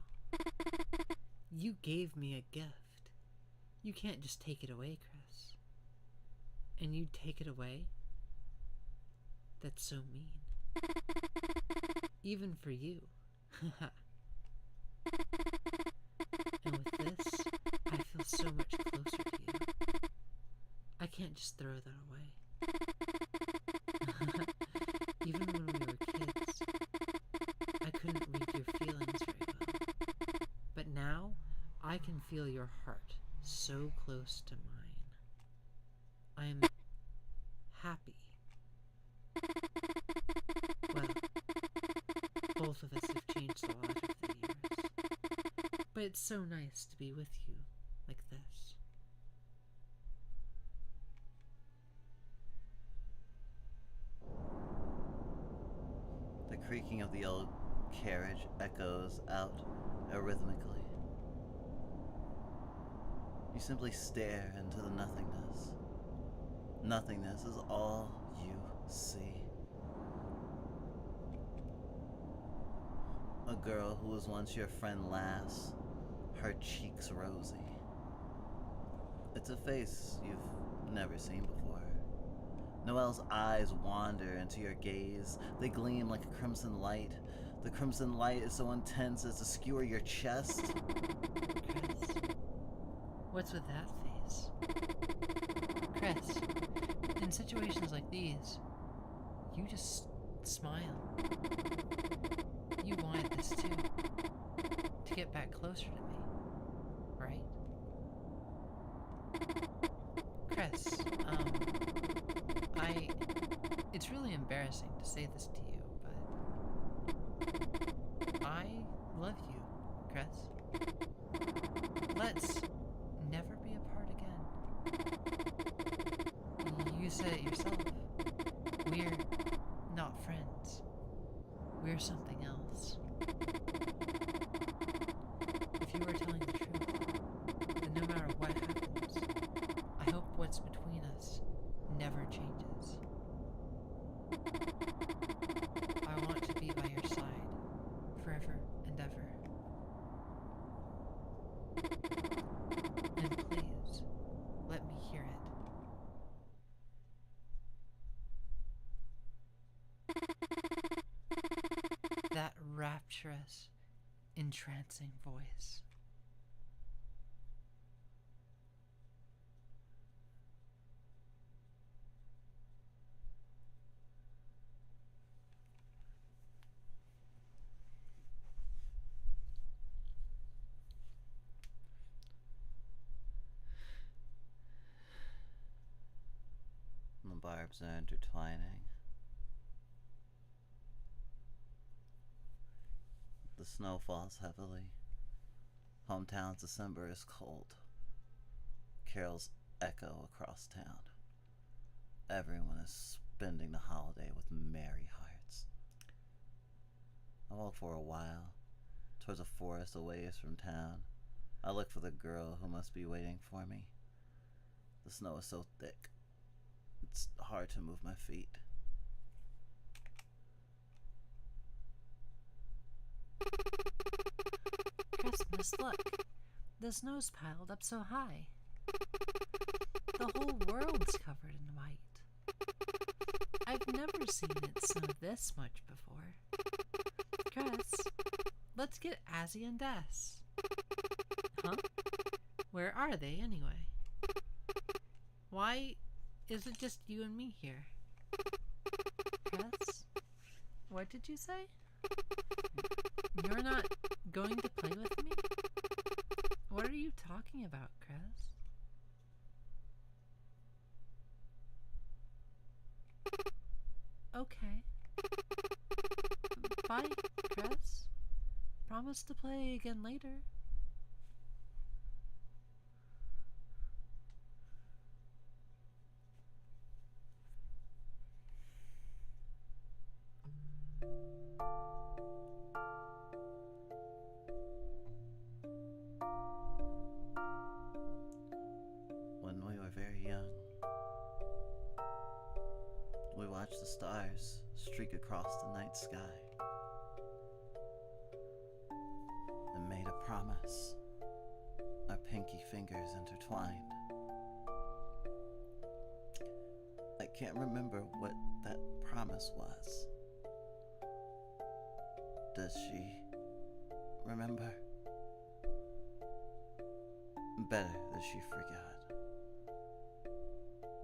You gave me a gift. You can't just take it away, Chris. And you'd take it away? That's so mean. Even for you. And with this, I feel so much closer to you. I can't just throw that away. Even when we were kids, I couldn't read your feelings very well. But now, I can feel your heart so close to mine. I'm happy. Well, both of us have changed a lot over the years. But it's so nice to be with you like this. The creaking of the old carriage echoes out arrhythmically. You simply stare into the nothingness. Nothingness is all you see. girl who was once your friend last, her cheeks rosy. It's a face you've never seen before. Noelle's eyes wander into your gaze. They gleam like a crimson light. The crimson light is so intense as to skewer your chest. Chris, what's with that face? Chris, in situations like these, you just smile. You wanted this too. To get back closer to me, right? Chris, it's really embarrassing to say this to you, but I love you, Chris. Let's never be apart again. You said it yourself. We're not friends. We're something else. If you are telling the truth, then no matter what happens, I hope what's between us never changes. I want to be by your side, forever and ever. And please, let me hear it. That rapturous, entrancing voice. The barbs are intertwining. The snow falls heavily. Hometown's December is cold. Carols echo across town. Everyone is spending the holiday with merry hearts. I walk for a while, towards a forest a ways from town. I look for the girl who must be waiting for me. The snow is so thick, it's hard to move my feet. Christmas, look. The snow's piled up so high. The whole world's covered in white. I've never seen it snow this much before. Chris, let's get Azzy and Des. Huh? Where are they anyway? Why is it just you and me here? Chris, what did you say? You're not going to play with me? What are you talking about, Chris? Okay. Bye, Chris. Promise to play again later. When we were very young, we watched the stars streak across the night sky and made a promise, our pinky fingers intertwined. I can't remember what that promise was. Does she remember? Better that she forgot.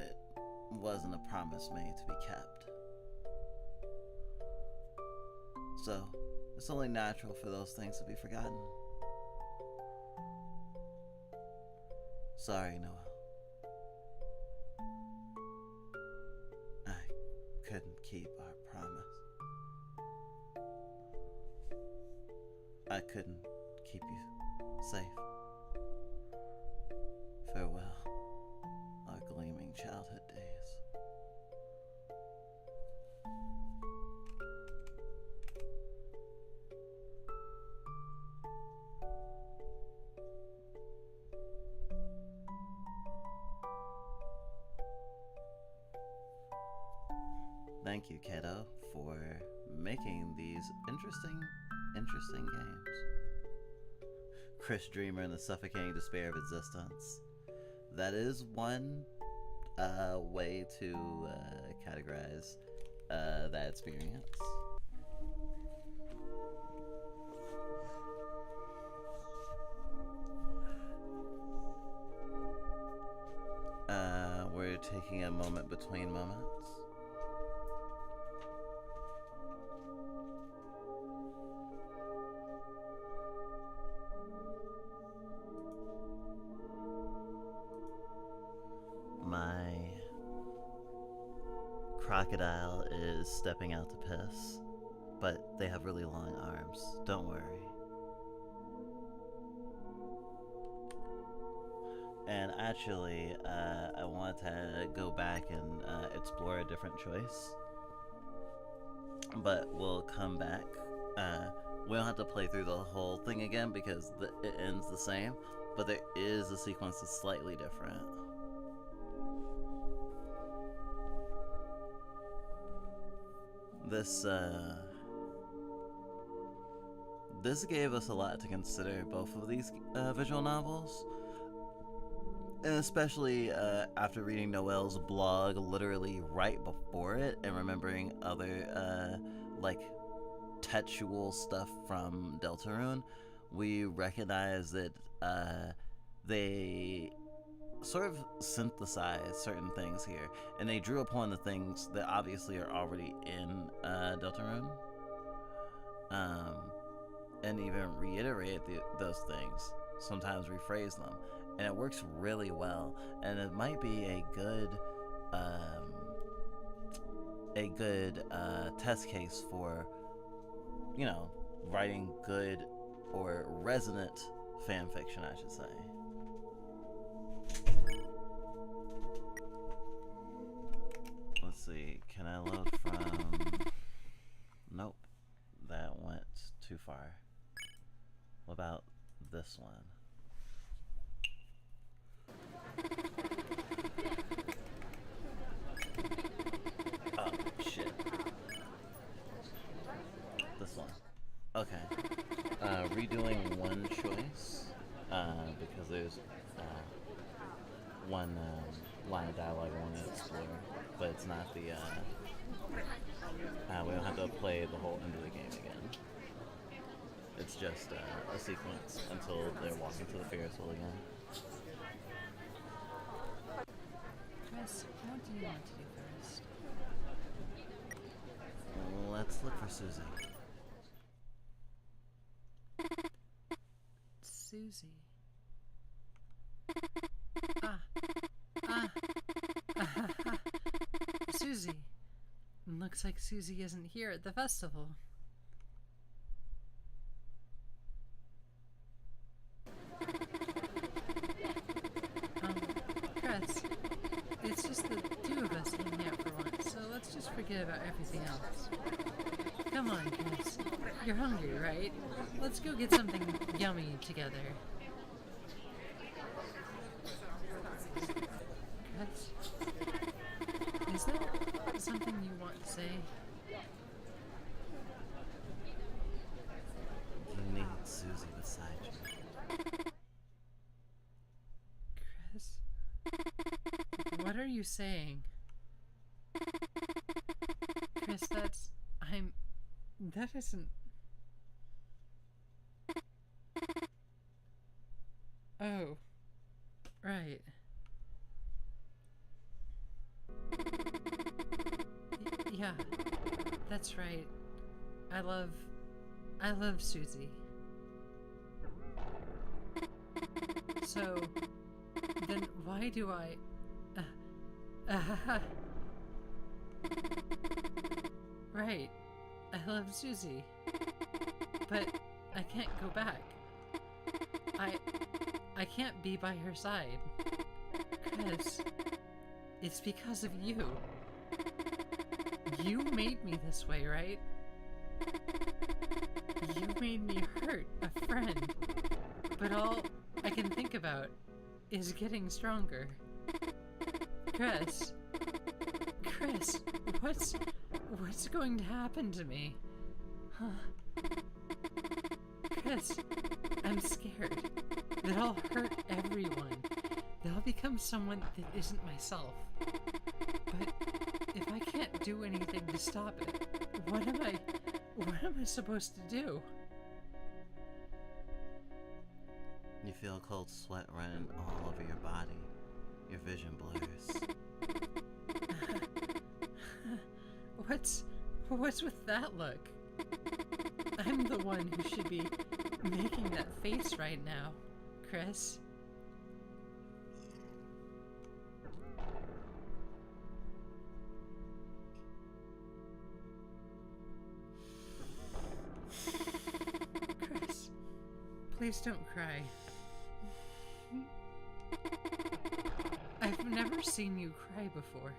It wasn't a promise made to be kept. So, it's only natural for those things to be forgotten. Sorry, Noel. I couldn't keep our promise. I couldn't keep you safe. Farewell, our gleaming childhood days. Thank you, kiddo, for making these interesting games. Chris Dreamer and the Suffocating Despair of Existence. That is one way to categorize that experience. We're taking a moment between moments. My crocodile is stepping out to piss, but they have really long arms. Don't worry. And actually, I want to go back and explore a different choice. But we'll come back. We don't have to play through the whole thing again because it ends the same, but there is a sequence that's slightly different. This gave us a lot to consider, both of these visual novels. And especially after reading Noelle's blog literally right before it and remembering other like textual stuff from Deltarune, we recognize that they sort of synthesize certain things here, and they drew upon the things that obviously are already in Deltarune, and even reiterate those things, sometimes rephrase them, and it works really well. And it might be a good test case for, you know, writing good or resonant fan fiction, I should say. Let's see, can I load from... Nope, that went too far. What about this one? Oh, shit. This one. Okay. Redoing one choice, because there's one line of dialogue I want to explore, but it's not the, we don't have to play the whole end of the game again. It's just a sequence until they're walking to the Ferris wheel again. Chris, what do you want to do first? Let's look for Susie. Susie. Susie. Looks like Susie isn't here at the festival. Chris, it's just the two of us hanging out for once, so let's just forget about everything else. Come on, Chris. You're hungry, right? Let's go get something yummy together. Chris? Is there something you want to say? You need Susie beside you. Chris? What are you saying? Chris, that isn't... Oh. Right. Yeah, that's right. I love Susie. So, then why do I... Right, I love Susie. But I can't go back. I can't be by her side. Chris, it's because of you. You made me this way, right? You made me hurt a friend. But all I can think about is getting stronger. Chris, What's going to happen to me? Huh? Chris, I'm scared that I'll hurt everyone. That I'll become someone that isn't myself. But if I can't do anything to stop it, what am I supposed to do? You feel a cold sweat running all over your body. Your vision blurs. What's with that look? I'm the one who should be making that face right now, Chris. Chris, please don't cry. I've never seen you cry before.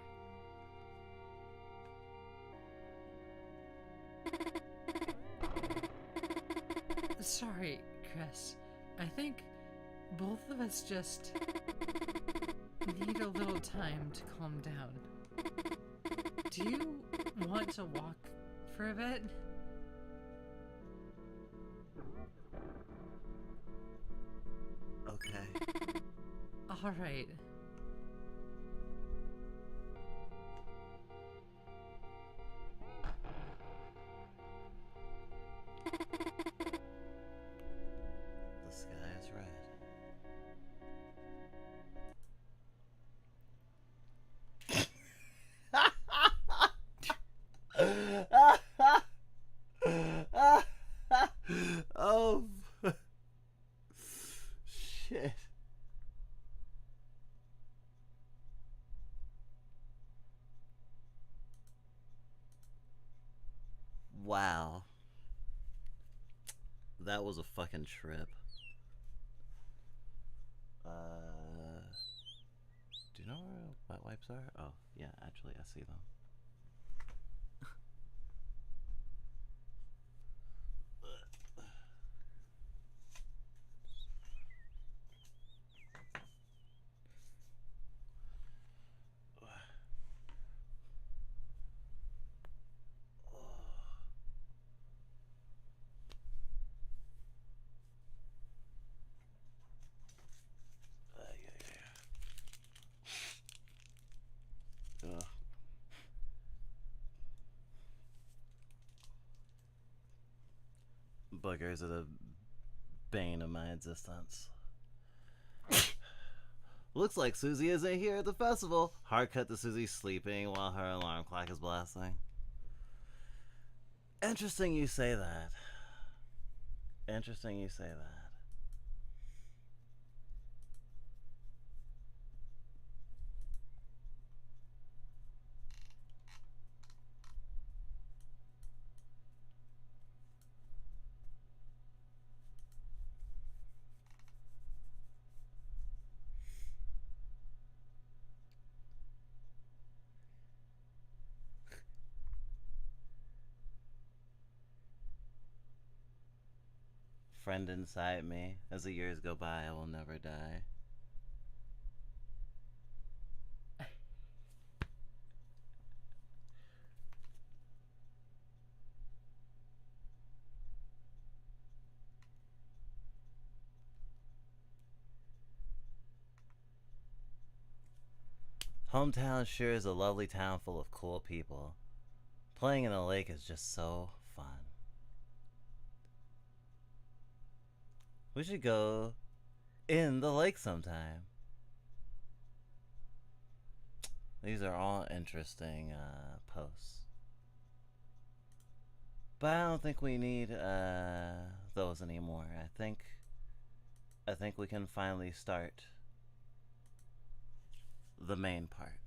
Sorry, Chris. I think both of us just need a little time to calm down. Do you want to walk for a bit? Okay. All right. The sky is red. Oh, shit. Wow. That was a fucking trip. Do you know where wet wipes are? Oh, yeah, actually, I see them. Ugh. Boogers are the bane of my existence. Looks like Susie isn't here at the festival. Hard cut to Susie sleeping while her alarm clock is blasting. Interesting you say that. Interesting you say that. Friend inside me, as the years go by, I will never die. Hometown sure is a lovely town full of cool people. Playing in the lake is just so fun. We should go in the lake sometime. These are all interesting posts. But I don't think we need those anymore. I think we can finally start the main part.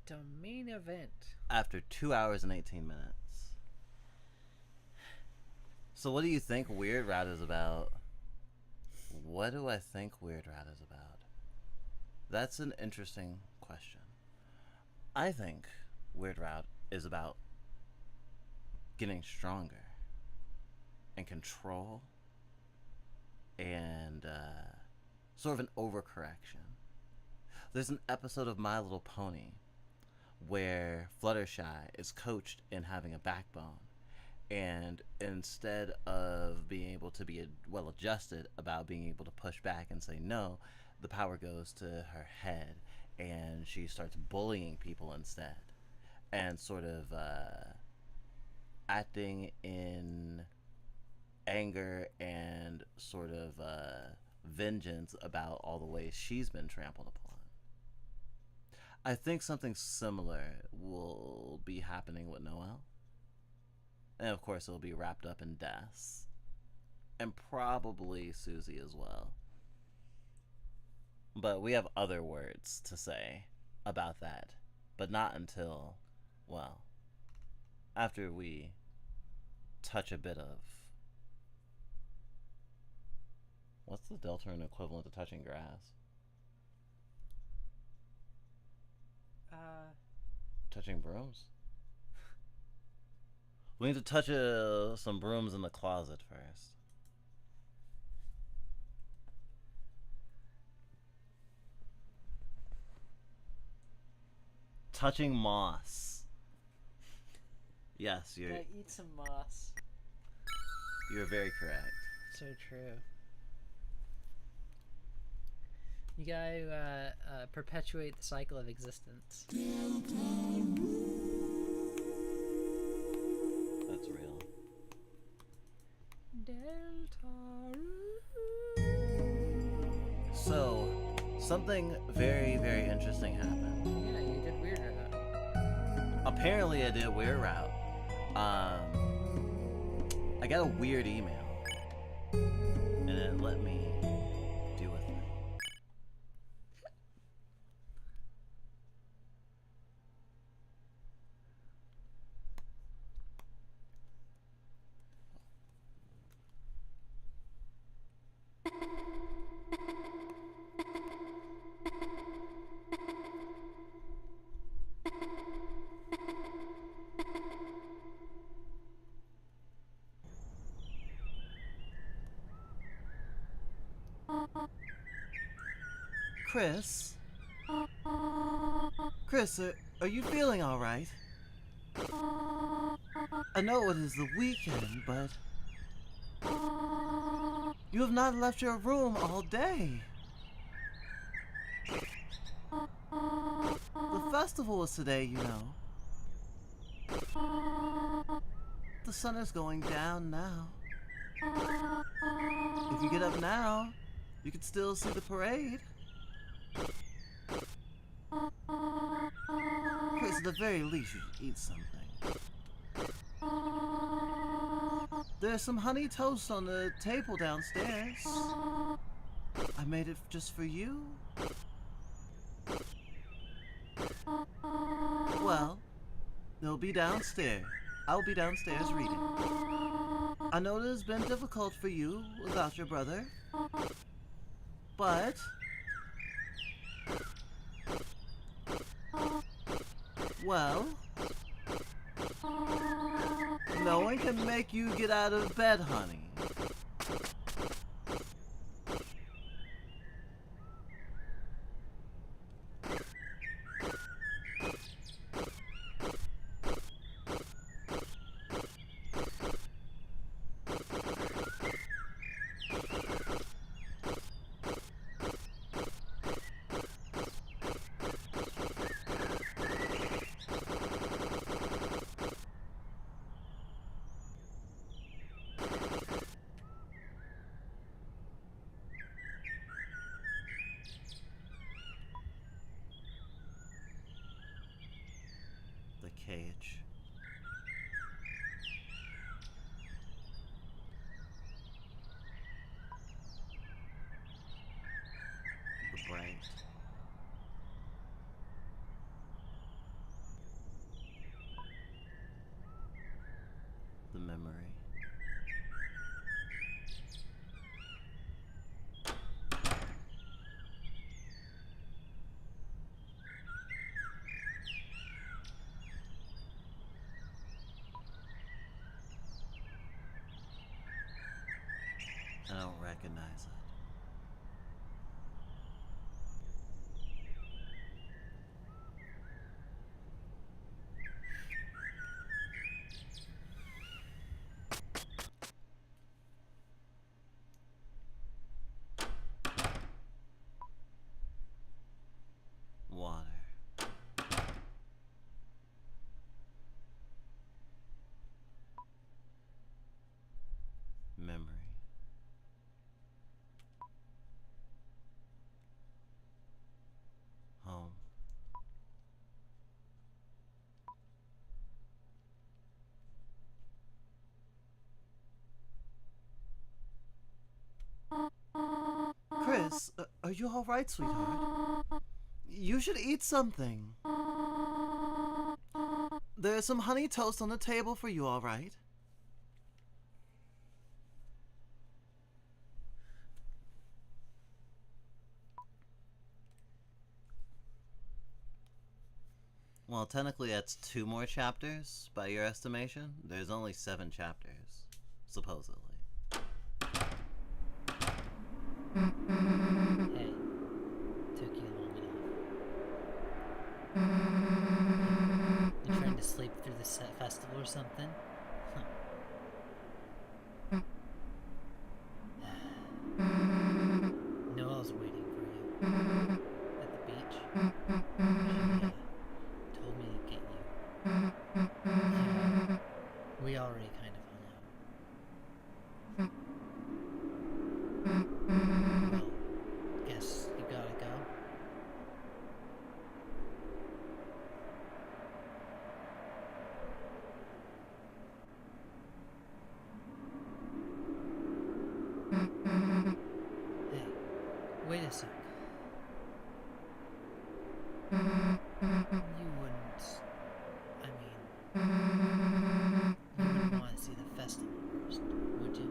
The main event. After 2 hours and 18 minutes. So what do you think Weird Route is about? What do I think Weird Route is about? That's an interesting question. I think Weird Route is about getting stronger and control and sort of an overcorrection. There's an episode of My Little Pony where Fluttershy is coached in having a backbone. And instead of being able to be well adjusted about being able to push back and say no, the power goes to her head and she starts bullying people instead and sort of acting in anger and sort of vengeance about all the ways she's been trampled upon. I think something similar will be happening with Noelle. And of course, it'll be wrapped up in deaths. And probably Susie as well. But we have other words to say about that. But not until, well, after we touch a bit of... What's the Deltarune equivalent to touching grass? Touching brooms? We need to touch some brooms in the closet first. Touching moss. Yes, you're eat some moss. you're very correct. So true. You gotta perpetuate the cycle of existence. That's real. So, something very, very interesting happened. Yeah, you did Weird Route. Apparently, I did Weird Route. I got a weird email, and it let me do a thing. Chris? Chris, are you feeling alright? I know it is the weekend, but... you have not left your room all day. The festival is today, you know. The sun is going down now. If you get up now, you can still see the parade. Chris, at the very least, you should eat something. There's some honey toast on the table downstairs. I made it just for you. Well, they'll be downstairs. I'll be downstairs reading. I know it has been difficult for you without your brother, but... well, no one can make you get out of bed, honey. The cage. The bright. The memory. I don't recognize it. Are you alright, sweetheart? You should eat something. There's some honey toast on the table for you, alright? Well, technically that's 2 more chapters, by your estimation. There's only 7 chapters, supposedly. Hey, took you long enough. You trying to sleep through the festival or something? Noelle's waiting for you at the beach. She told me to get you. Yeah, we already kind of hung out. Well, guess you gotta go. Hey, wait a sec. You wouldn't. I mean, you wouldn't want to see the festival first, would you?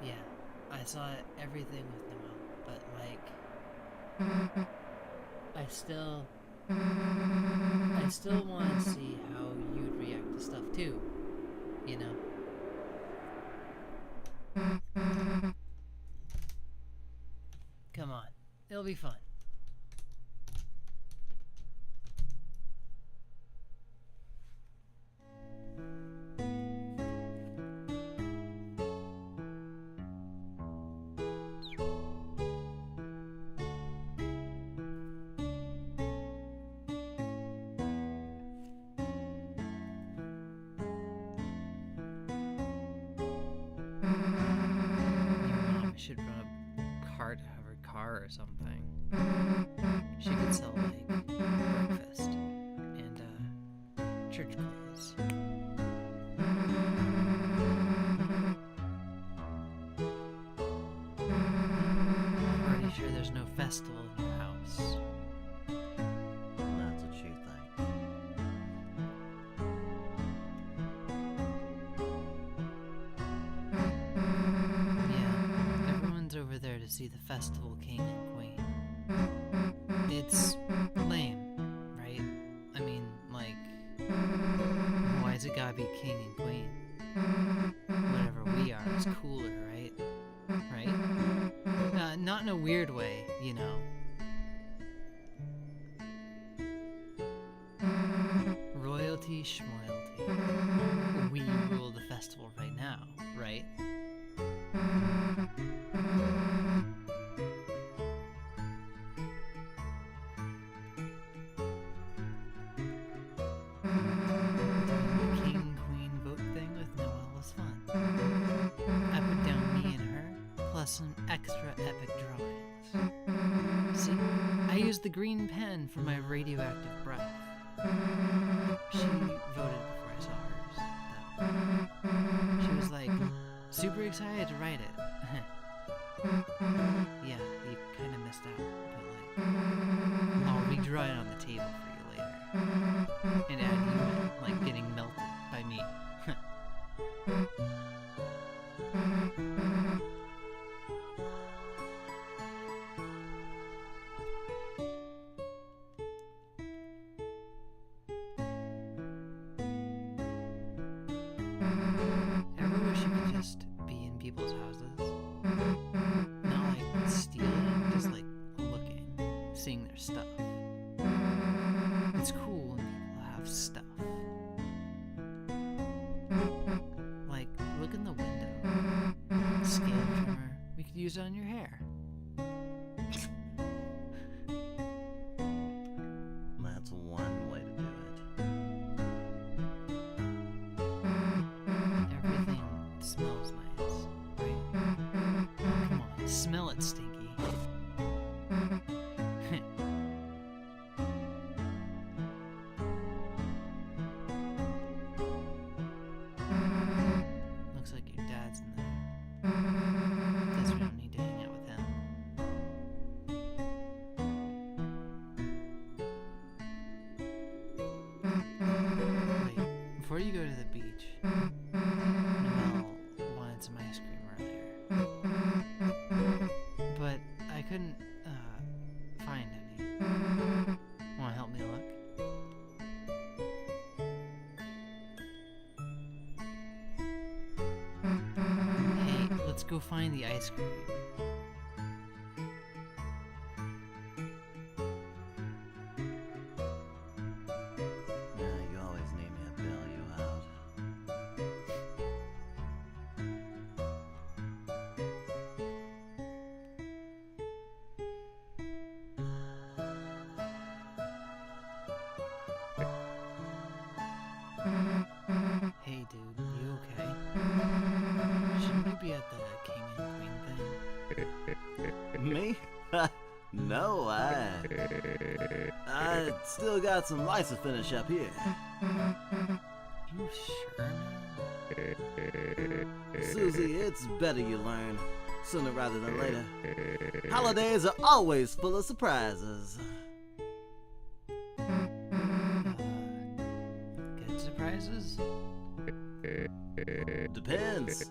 Yeah, I saw everything with Noel, but like, I still want to see how you'd react to stuff too, you know? Come on, it'll be fun. Your mom should run a cart out of her car or something. She could sell like breakfast and church clothes. I'm pretty sure there's no festival in your house. That's what you think. Yeah, everyone's over there to see the festival king and queen. It's lame, right? I mean, like, why's it gotta be king and queen? Whatever we are is cooler, right? Right? Not in a weird way, you know. Royalty schmoyalty. We rule the festival right now, right? The king-queen vote thing with Noelle was fun. I put down me and her, plus some extra epic drawings. See, I used the green pen for my radioactive breath. She voted before I saw hers, though. She was like, super excited to write it. Yeah, you kind of missed out, but like, I'll redraw it on the table for you later. And add you in, like getting melted by me. Ever wish you could just be in people's houses? Not like stealing, just like looking, seeing their stuff. It's cool when people have stuff. Like, look in the window. Scale trimmer. We could use it on your hair. That's one way to do it. Everything smells nice, right? Come on, smell it, Stinky. Looks like your dad's in there. Desert go find the ice cream. Yeah, you always need me to bail you out. Hey dude, you okay? Shouldn't we be at the king and queen thing? Me? No, I still got some lights to finish up here. You sure, man? Susie, it's better you learn sooner rather than later. Holidays are always full of surprises. Good surprises? Depends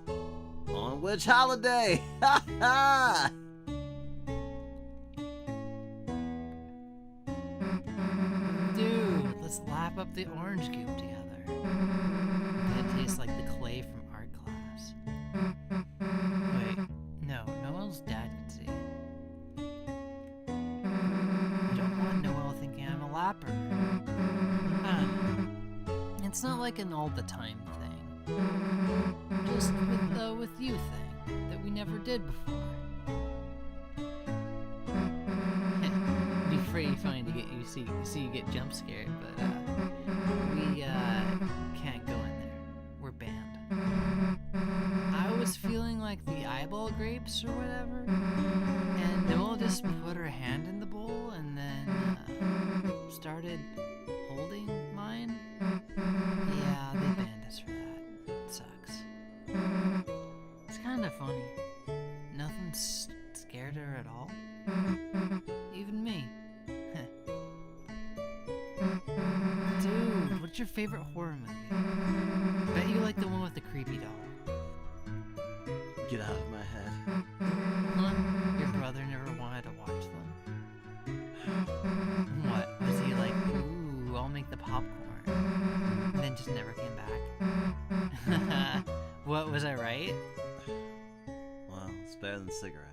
on which holiday. Ha ha! Dude, let's lap up the orange goop together. It tastes like the clay from art class. Wait, no, Noel's dad can see. I don't want Noel thinking I'm a lapper. It's not like an all the time thing. Just with you thing that we never did before. Be pretty funny to get you see you get jump scared, but we can't go in there. We're banned. I was feeling like the eyeball grapes or whatever, and Noel just put her hand in the bowl and then started holding mine. Yeah, they banned us for that. It sucks. It's kind of funny. Nothing scared her at all. Even me. Dude, what's your favorite horror movie? Bet you like the one with the creepy doll. Get out of my head. Huh? Your brother never wanted to watch them? What? Was he like, ooh, I'll make the popcorn? And then just never came back? What, was I right? Well, it's better than cigarettes.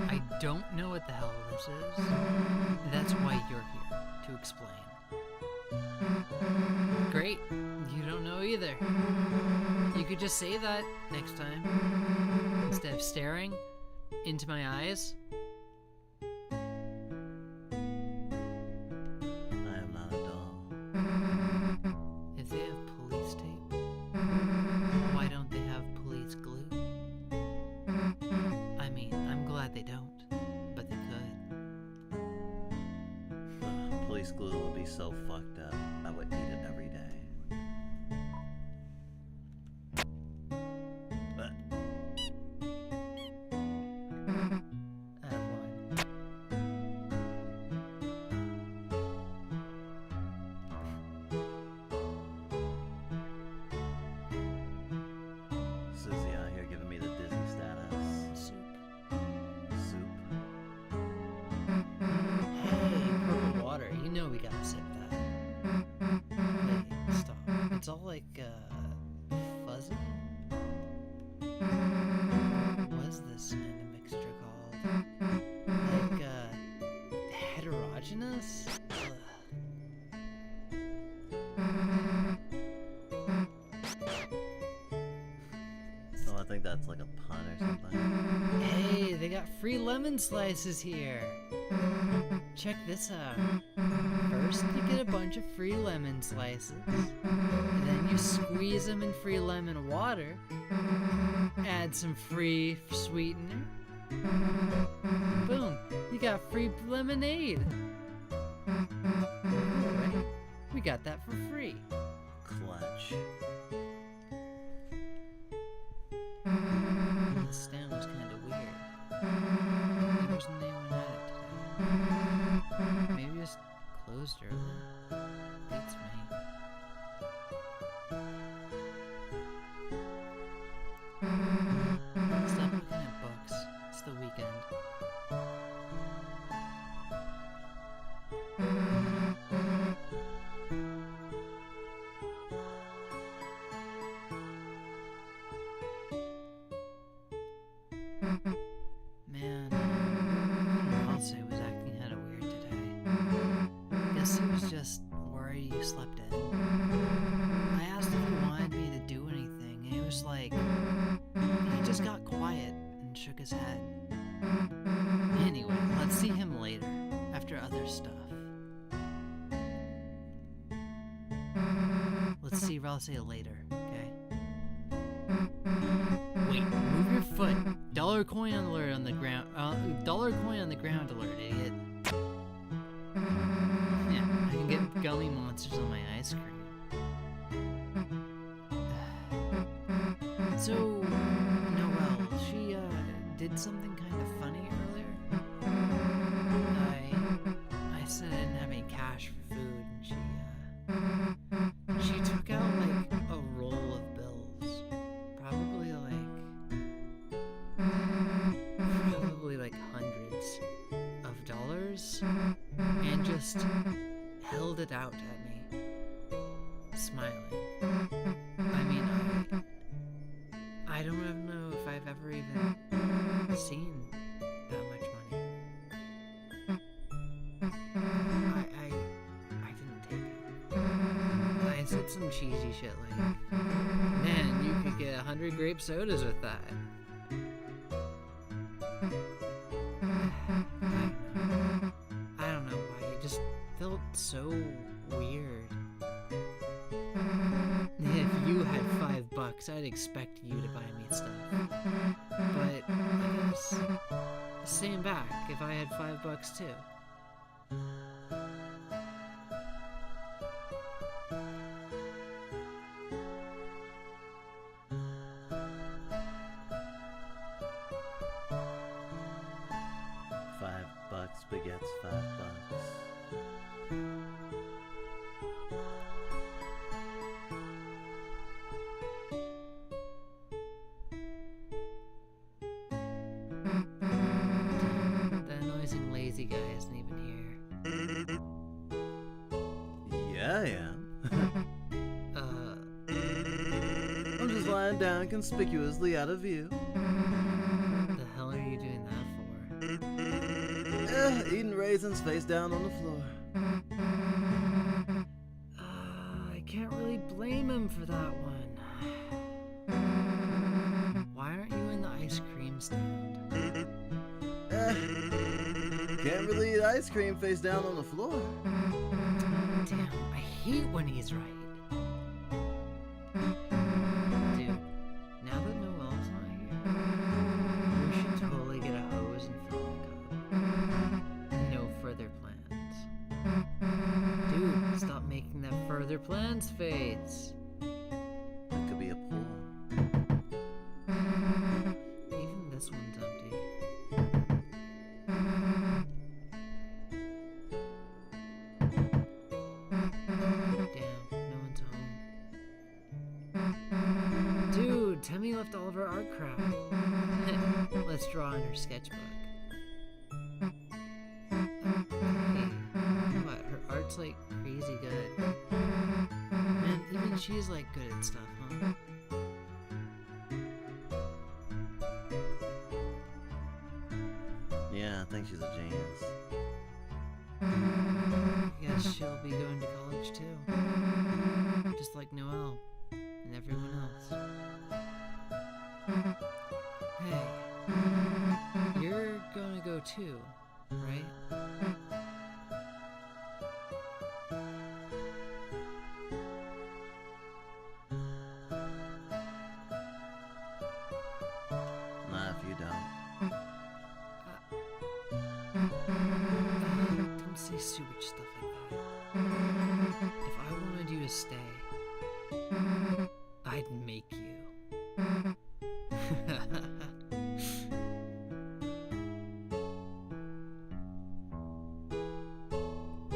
I don't know what the hell this is. That's why you're here, to explain. Great, you don't know either. You could just say that next time, instead of staring into my eyes. I am not a doll. If they have police tape, why don't they have police glue? I mean, I'm glad they don't, but they could. Police glue would be so fucked up, I would eat it every day. But Out of line. Susie out here giving me the dizzy status. Soup. Soup. Hey, purple water. You know we gotta sip that. Hey, stop. It's all like, fuzzy. What is this kind of mixture called? Like, heterogeneous? Ugh. So I think that's like a pun or something. Hey, they got free lemon slices here. Check this out. First, you get a bunch of free lemon slices. And then you squeeze them in free lemon water. Add some free sweetener. Boom, you got free lemonade. Cool, right? We got that for free. Clutch. The stand was kind of weird. There wasn't anyone at it today. Maybe it was closed early. Beats me. Man, Halsey was acting kinda weird today. Guess he was just worried you slept in. I asked if he wanted me to do anything, and he was like... He just got quiet and shook his head. Anyway, let's see him later, after other stuff. Let's see Halsey later, okay? Wait, move your foot. Dollar coin alert on the ground. Dollar coin on the ground alert, idiot. Yeah, I can get gummy monsters on my ice cream. So, Noelle, she, did something kind of funny earlier. I said I didn't have any cash for food, and she took out, like, a roll of bills. Probably like hundreds of dollars, and just held it out at me, smiling. I mean, I don't even know if I've ever even seen that much money. I didn't take it. I said some cheesy shit like, man, you could get 100 grape sodas with that. I don't know why, it just felt so weird. If you had $5, I'd expect you to buy me stuff. But I guess, same back if I had $5 too. $5 begets $5. That annoying lazy guy isn't even here. Yeah, I am. I'm just lying down conspicuously out of view. The hell are you doing that for? Eating raisins face down on the floor. I can't really blame him for that one. Why aren't you in the ice cream stand? Can't really eat ice cream face down on the floor. Damn, I hate when he's right. Dude, now that Noelle's not here, we should totally get a hose and fill the cup. No further plans. Dude, stop making that further plans face. It could be a pool. Even this one's empty. Damn, no one's home. Dude, Temmie left all of her art crap. Let's draw in her sketchbook. Hey, what? Her art's like crazy good. Man, even she's like good at stuff, huh? Yeah, I think she's a genius. Guess she'll be going to college too. Just like Noelle and everyone else. Hey, you're gonna go too, right? Not if you don't. Don't say stupid stuff like that. If I wanted you to stay, I'd make you.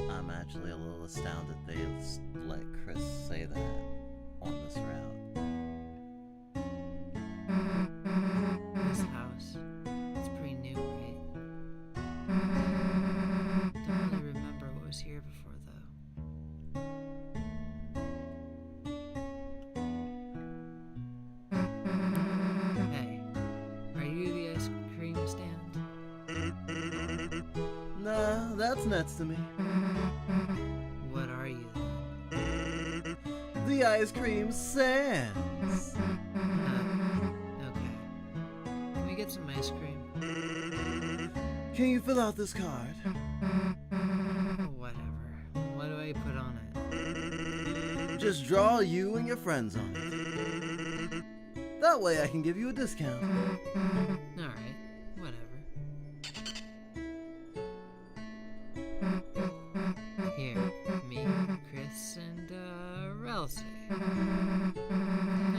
I'm actually a little astounded they let Chris say that on this route. This house, it's pretty new, right? Don't really remember what was that's next to me. What are you? The ice cream sands. Okay. Can we get some ice cream? Can you fill out this card? Whatever. What do I put on it? Just draw you and your friends on it. That way I can give you a discount. Alright. Whatever. Here. Me, Chris, and, Ralsei. I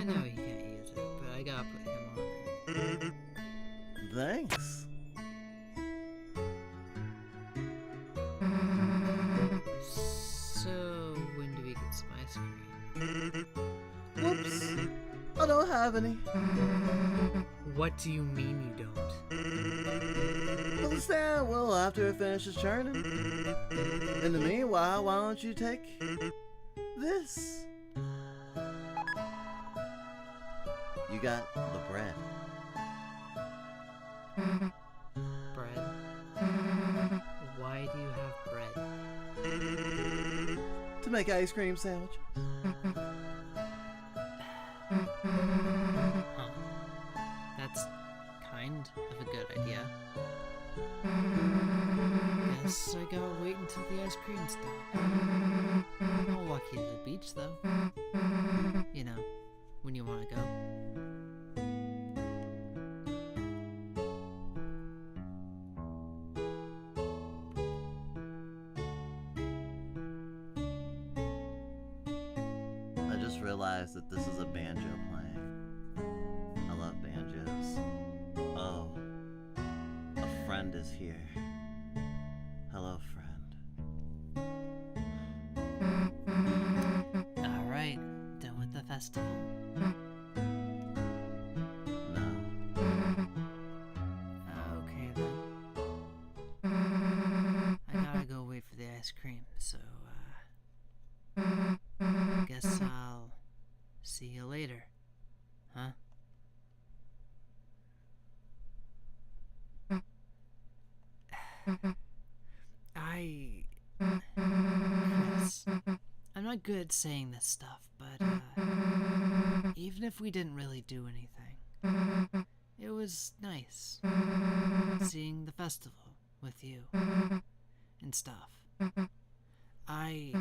know he can't use it, but I gotta put him on it. Thanks. So, when do we get some ice cream? Whoops. I don't have any. What do you mean you don't? Well, the stand will after it finishes churning. In the meanwhile, why don't you take this? You got the bread. Bread? Why do you have bread? To make ice cream sandwiches. Huh. That's kind of a good idea. Guess I gotta wait until the ice cream stops. I'll walk you to the beach though. You know, when you wanna go. I just realized that this is a banjo playing. I love banjos. Oh, a friend is here. Hello, friend. Alright, done with the festival. No. Okay then. I gotta go wait for the ice cream, so, guess I'll see you later. Huh? Chris, I'm not good at saying this stuff, but, even if we didn't really do anything, it was nice seeing the festival with you and stuff. I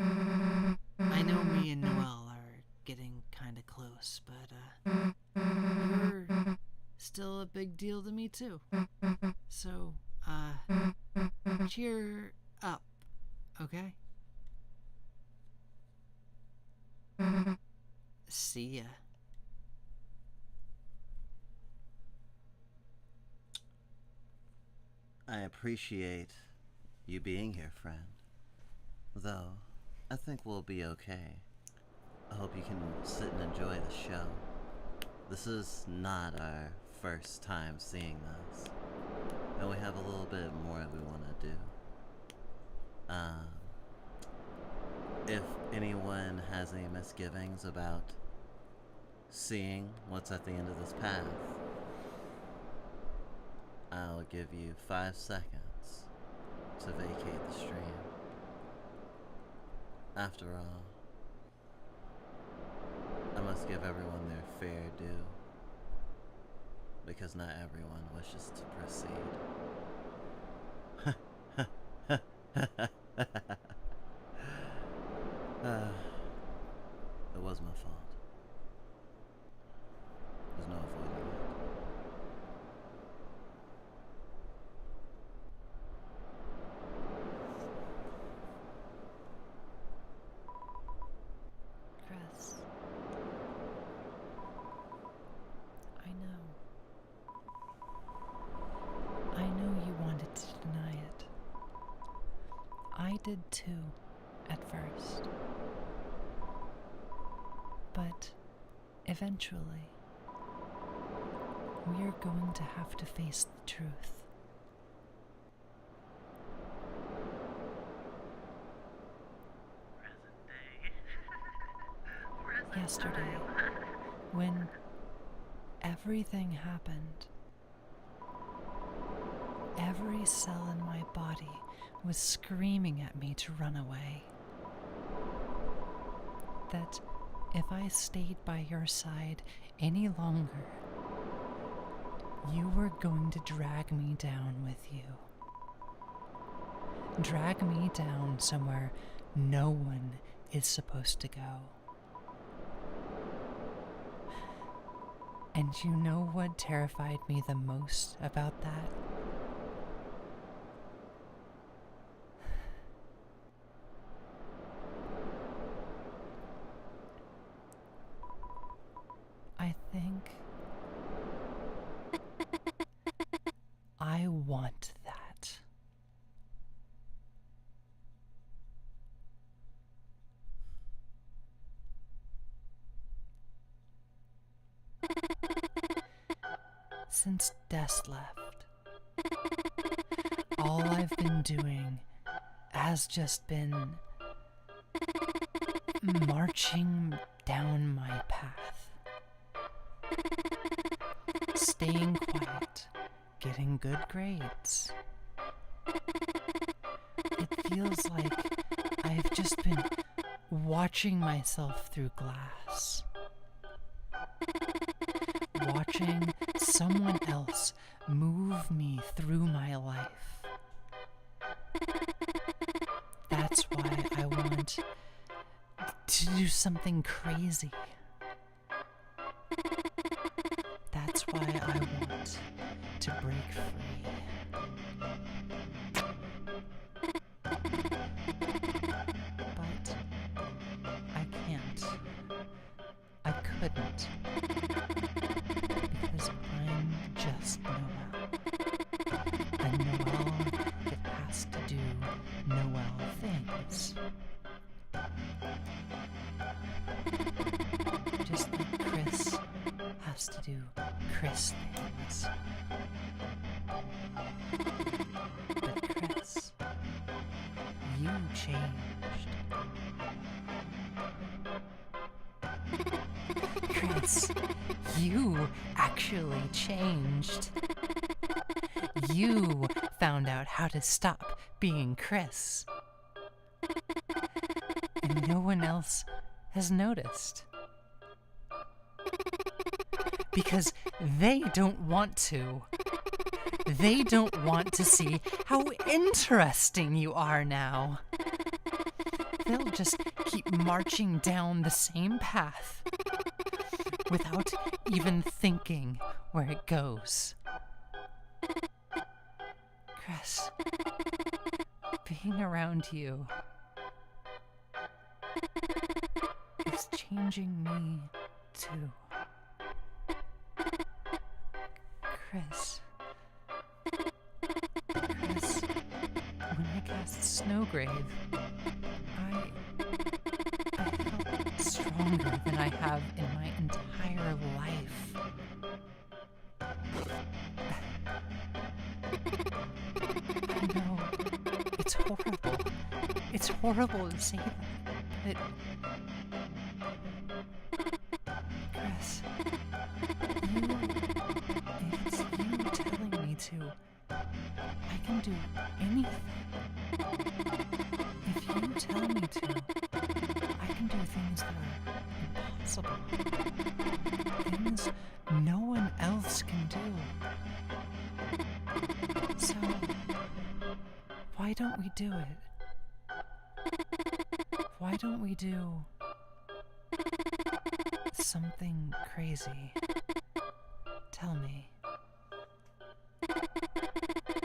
know me and Noelle are getting kind of close, but you're still a big deal to me too. So, cheer up, okay? See ya. I appreciate you being here, friend. Though, I think we'll be okay. I hope you can sit and enjoy the show. This is not our first time seeing this. And we have a little bit more that we want to do. If anyone has any misgivings about seeing what's at the end of this path, I'll give you 5 seconds to vacate the stream. After all, I must give everyone their fair due, because not everyone wishes to proceed. It was my fault. There's no avoiding it. Chris, I know you wanted to deny it. I did too, at first. But eventually, we are going to have to face the truth. Yesterday, when everything happened, every cell in my body was screaming at me to run away. That if I stayed by your side any longer, you were going to drag me down with you. Drag me down somewhere no one is supposed to go. And you know what terrified me the most about that? I think I want that. Since Des left, all I've been doing has just been marching down my path. Staying quiet, getting good grades. It feels like I've just been watching myself through glass. Watching someone else move me through my life. That's why I want to do something crazy. That's why I want to break free. But I can't. I couldn't. Because I'm just Noelle. A Noelle that has to do Noelle things. Just like Chris has to do Chris things. But Chris, you changed. Chris, you actually changed. You found out how to stop being Chris. And no one else has noticed. Because they don't want to. They don't want to see how interesting you are now. They'll just keep marching down the same path without even thinking where it goes. Chris, being around you is changing me too. Chris, when I cast Snowgrave, I felt stronger than I have in my entire life. I know, it's horrible. It's horrible to say that, Chris, it's you telling me to. I can do anything. If you tell me to, I can do things that are impossible. Things no one else can do. So, why don't we do it? Why don't we do something crazy? Tell me.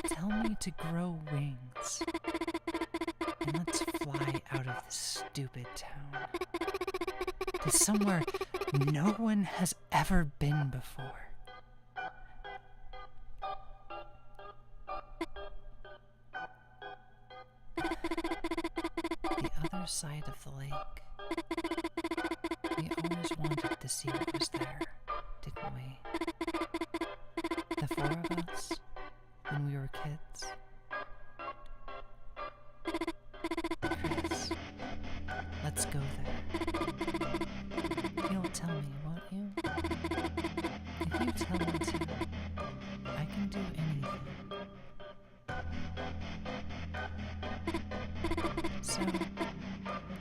Tell me to grow wings. And let's fly out of this stupid town. To somewhere no one has ever been before. The other side of the lake. We always wanted to see what was there, didn't we? The four of us, when we were kids. Chris, let's go there. You'll tell me, won't you? If you tell me to, I can do anything.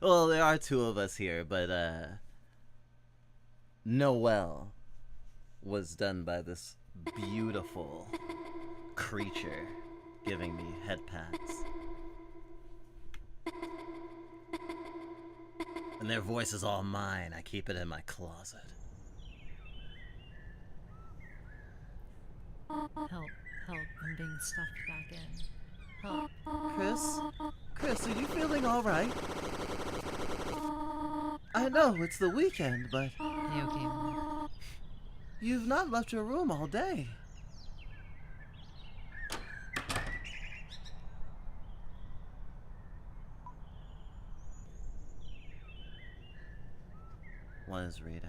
Well, there are two of us here, but Noelle was done by this beautiful creature giving me head pats. And their voice is all mine. I keep it in my closet. Help, I'm being stuffed back in. Help. Chris, are you feeling alright? I know, it's the weekend, but Hey, okay, Mom. you've not left your room all day. One is reading.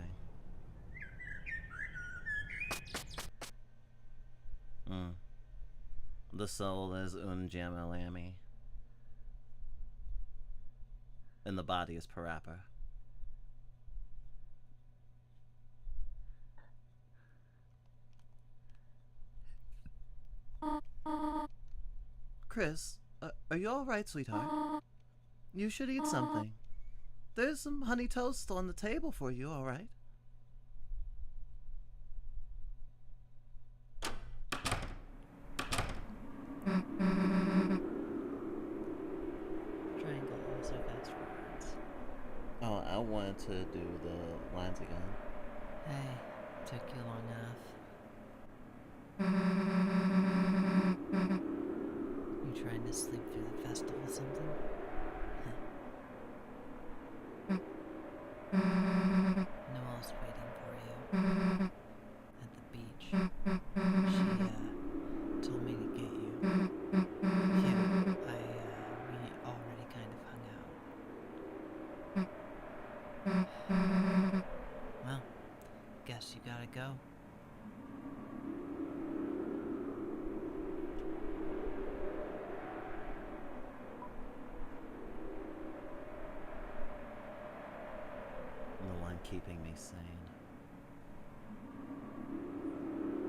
The soul is Unjamalami. And the body is Parappa. Chris, are you alright, sweetheart? You should eat something. There's some honey toast on the table for you, alright? Triangle also fast forwards. Oh, I wanted to do the lines again. Hey, took you long enough. You trying to sleep through the festival or something? Noelle's waiting for you at the beach. She told me to get you. Yeah, we already kind of hung out. Well, guess you gotta go. The one keeping me sane.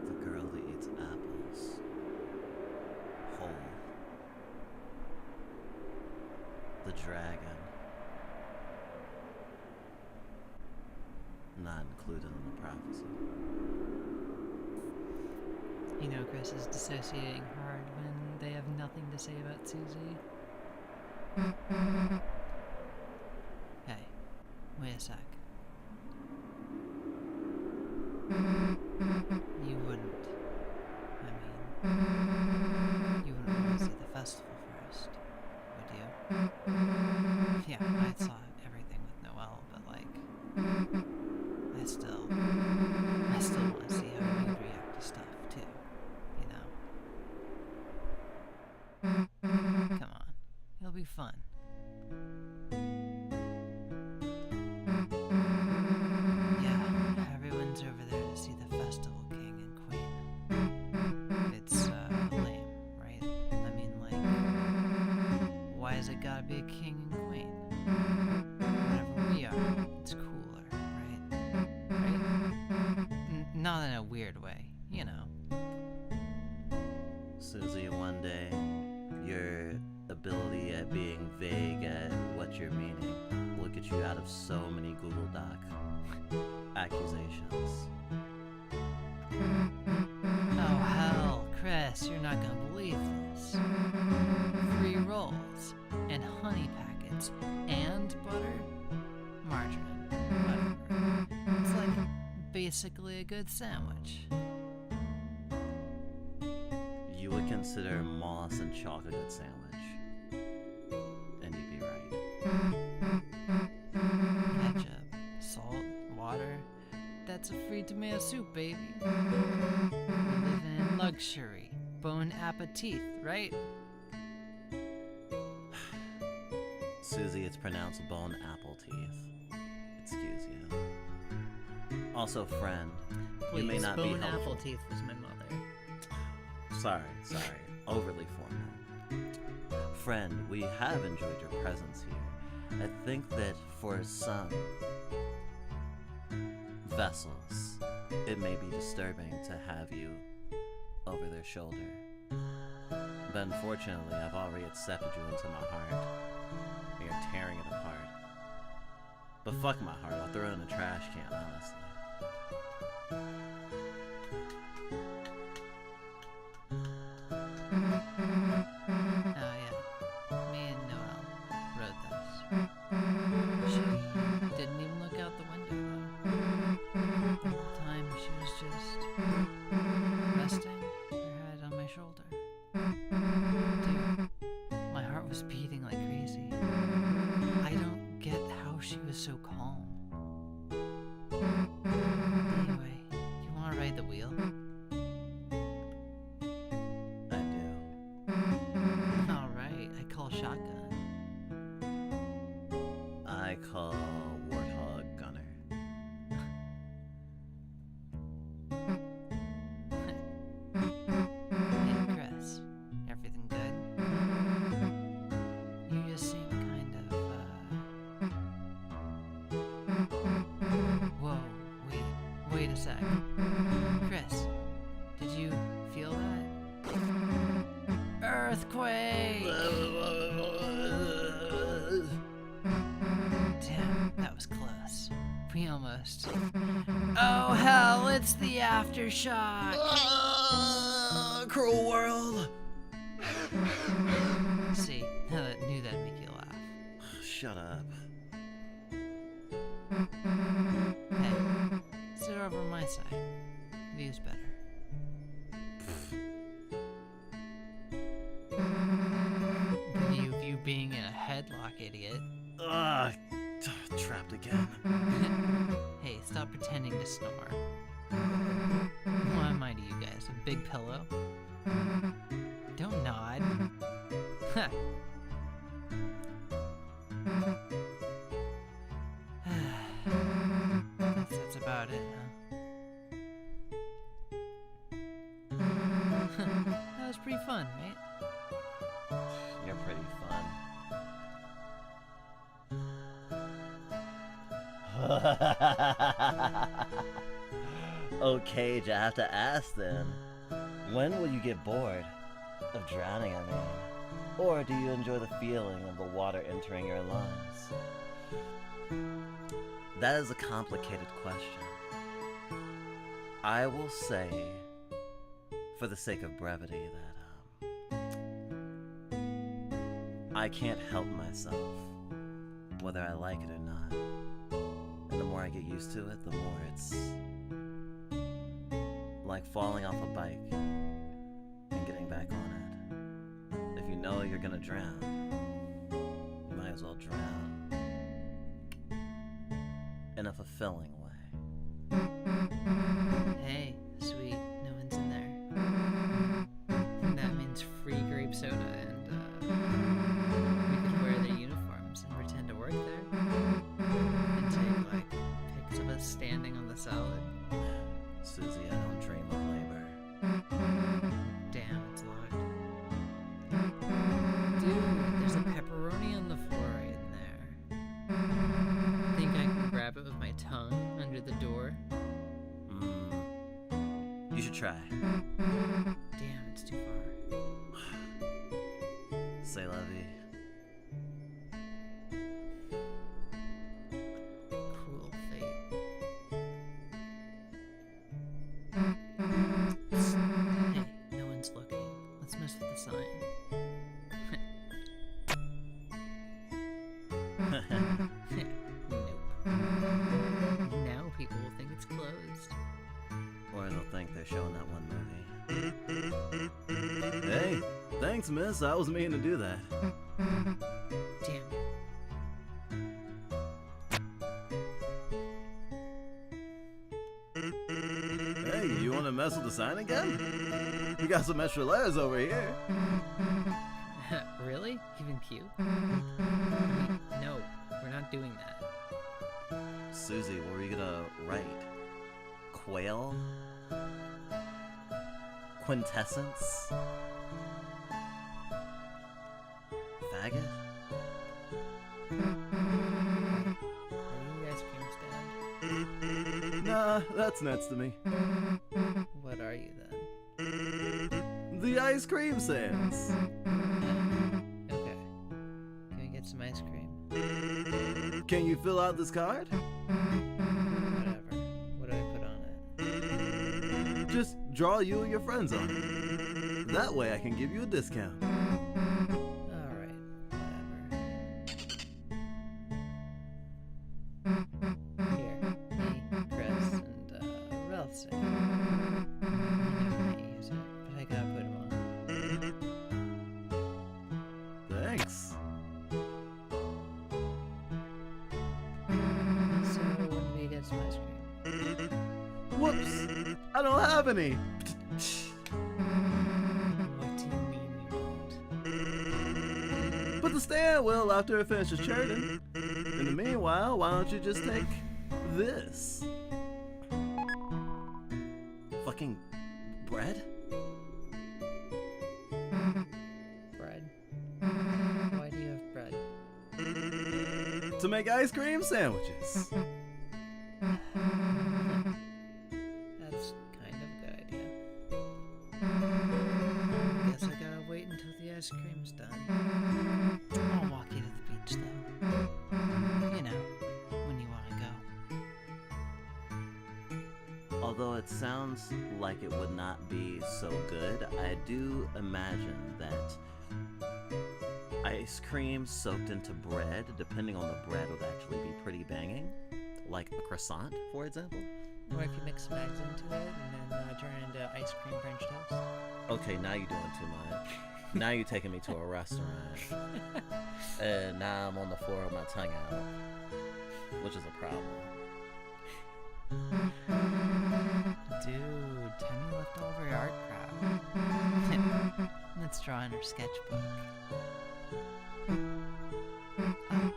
The girl that eats apples. Whole. The dragon. Not included in the prophecy. You know, Chris is dissociating hard when they have nothing to say about Susie. Hey, wait a sec. You wouldn't. I mean, you wouldn't want to see the festival first, would you? Yeah, I saw everything with Noelle, but like, I still want to see how you'd react to stuff too, you know? Come on, it'll be fun. Yeah, everyone's over there to see the festival king and queen. It's lame, right? I mean, like, why has it gotta be a king and queen? Whatever we are, it's cooler, right? Right? Not in a weird way, you know. Susie, one day, your ability at being vague at what you're meaning will get you out of so many Google Doc accusations. Oh hell, Chris, you're not gonna believe this. 3 rolls, and honey packets, and butter, margarine, whatever. It's like basically a good sandwich. You would consider moss and chalk a good sandwich. And you'd be right. Ketchup, salt, water. That's a free tomato soup, baby. Living in luxury. Bon appetit, right? Susie, it's pronounced bone apple teeth. Excuse you. Also, friend, you may Please, not be Bon helpful. Appleteeth was my mother. Sorry. Overly formal. Friend, we have enjoyed your presence here. I think that for some vessels, it may be disturbing to have you over their shoulder. But unfortunately, I've already accepted you into my heart. And you're tearing it apart. But fuck my heart, I'll throw it in the trash can, honestly. Oh yeah, me and Noelle wrote this. She didn't even look out the window though. The whole time she was just resting her head on my shoulder. Dude, my heart was beating like crazy. I don't get how she was so calm. Anyway, you wanna ride the wheel? I do. Alright, I call shotgun. I call Warthog Gunner. Hey Chris, everything good? You just seem kind of, Whoa, wait a sec. Chris, did you feel that? Earthquake! Damn, that was close. We almost... Oh hell, it's the aftershock! Cruel world! See, knew that'd make you laugh. Shut up. Hey, sit over on my side. View's better. You being in a headlock, idiot. Ugh, trapped again. Hey, stop pretending to snore. What am I to you guys, a big pillow? Don't nod. Ha. That's about it, huh? That was pretty fun, mate. You're pretty fun. Okay, I have to ask then. When will you get bored? Of drowning, I mean. Or do you enjoy the feeling of the water entering your lungs? That is a complicated question. I will say, for the sake of brevity, that I can't help myself, whether I like it or not. And the more I get used to it, the more it's like falling off a bike and getting back on it. If you know you're gonna drown, you might as well drown in a fulfilling way. Hey, sweet, no one's in there. That means free grape soda and, we could wear their uniforms and pretend to work there. And take, like, pics of us standing on the salad. Susie, I don't dream of labor. Damn, it's locked. Dude, there's a pepperoni on the floor right in there. Think I can grab it with my tongue under the door? You should try. Damn, it's too far. Say la vie. Cruel fate. Hey, no one's looking. Let's mess with the sign. Nope. Now people will think it's closed. Or they'll think they're showing that one movie. Hey, thanks, miss. I was meaning to do that. Damn it. Hey, you want to mess with the sign again? We got some extra letters over here. Really? Even cute? No, we're not doing that. Susie, what were you gonna write? Quail? Quintessence? Faggot? Are you ice cream stand? Nah, that's next to me. What are you then? The the ice cream stands. Okay. Can we get some ice cream? Can you fill out this card? Whatever. What do I put on it? Just draw you and your friends on it. That way I can give you a discount. Alright, whatever. Here, me, Chris, and Ralph say. I might use it, but I gotta put him on. Thanks. So, when do we get some ice cream? Whoops! I don't have any! What do you mean you don't? But the stand will after it finishes churning. In the meanwhile, why don't you just take this? Fucking bread? Bread? Why do you have bread? To make ice cream sandwiches. That's kind of a good idea. Guess I gotta wait until the ice cream's done. I'll walk you to the beach though. You know, when you wanna go. Although it sounds like it would not be so good, I do imagine that ice cream soaked into bread, depending on the bread, would actually be pretty banging. Like a croissant, for example. Or if you mix some eggs into it and then turn it into ice cream French toast. Okay, now you're doing too much. Now you're taking me to a restaurant. And now I'm on the floor with my tongue out. Which is a problem. Dude, Tammy left all of her art crap. Let's draw in her sketchbook. Oh, hey,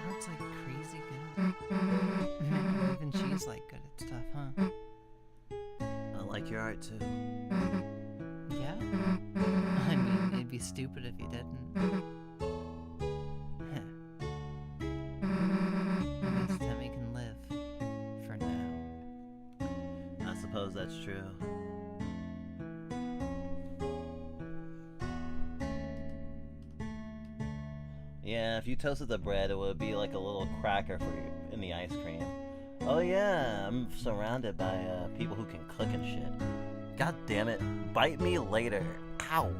art's like crazy good. Even she's like good at stuff, huh? I like your art too. Yeah? I mean, it'd be stupid if you didn't. At least Tammy can live. For now. I suppose that's true. Yeah, if you toasted the bread, it would be like a little cracker for you in the ice cream. Oh yeah, I'm surrounded by people who can cook and shit. God damn it, bite me later. Ow.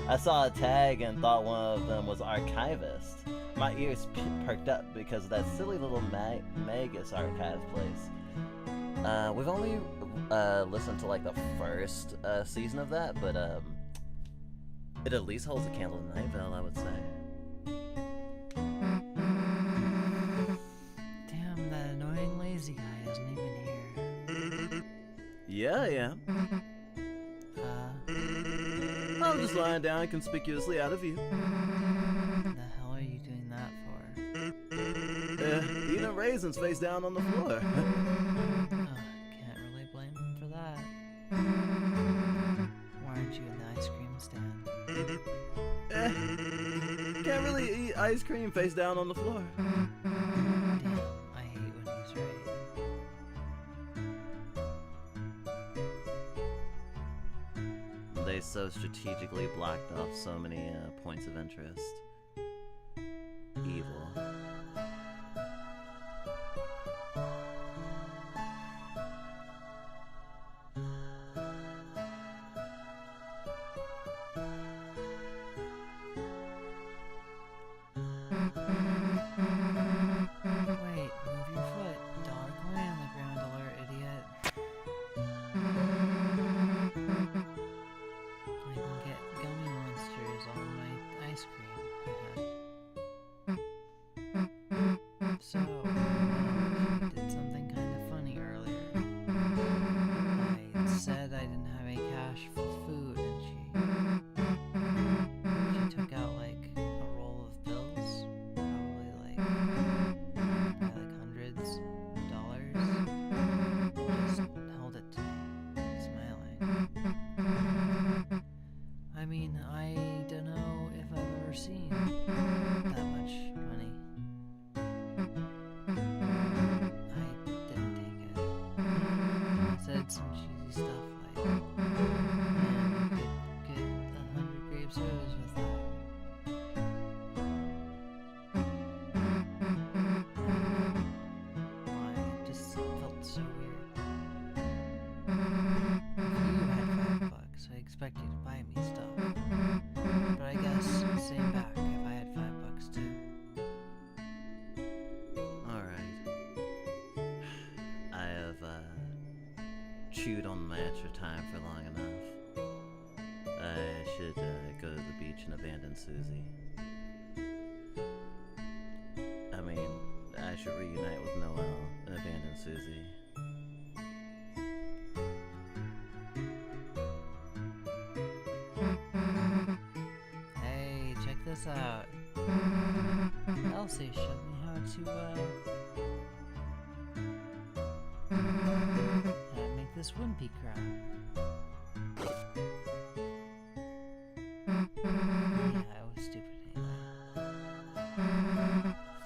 I saw a tag and thought one of them was Archivist. My ears perked up because of that silly little Magus archive place. We've only listened to like the first season of that, but it at least holds a candle to Night Vale, I would say. Damn, that annoying lazy guy isn't even here. Yeah, I am. I'm just lying down conspicuously out of view. The hell are you doing that for? Eating raisins face down on the floor. Can't really blame him for that. Why aren't you in the ice cream stand? Can't really eat ice cream face down on the floor. Damn, I hate when he's right. They so strategically blocked off so many points of interest. Evil. Wait, move your foot. Dollar coin on the ground alert, idiot. I can get gummy monsters on my ice cream. expect you to buy me stuff. But I guess, same back if I had $5 too. Alright. I have, chewed on my extra time for long enough. I should, go to the beach and abandon Susie. I mean, I should reunite with Noelle and abandon Susie. Hey, check this out. Elsie showed me how to make this wimpy cry. Yeah, I was stupid anyway.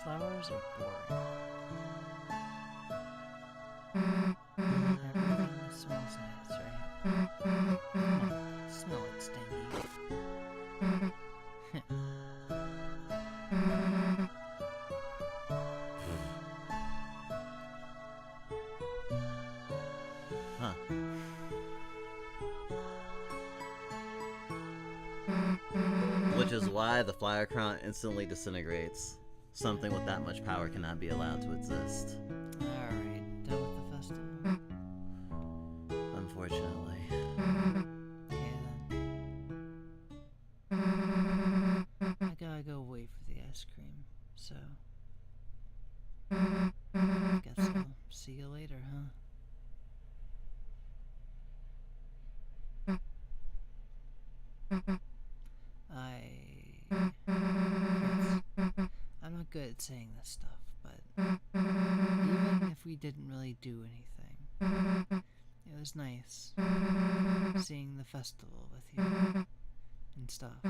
Flowers are boring. Everything smells nice, right? Come on, smell it, Stinky. Huh. Which is why the flyer crown instantly disintegrates. Something with that much power cannot be allowed to exist. Alright, done with the festival? Unfortunately. Okay then. I gotta go wait for the ice cream, so... Guess I'll see you later, huh? I'm not good at saying this stuff, but even if we didn't really do anything, it was nice seeing the festival with you and stuff.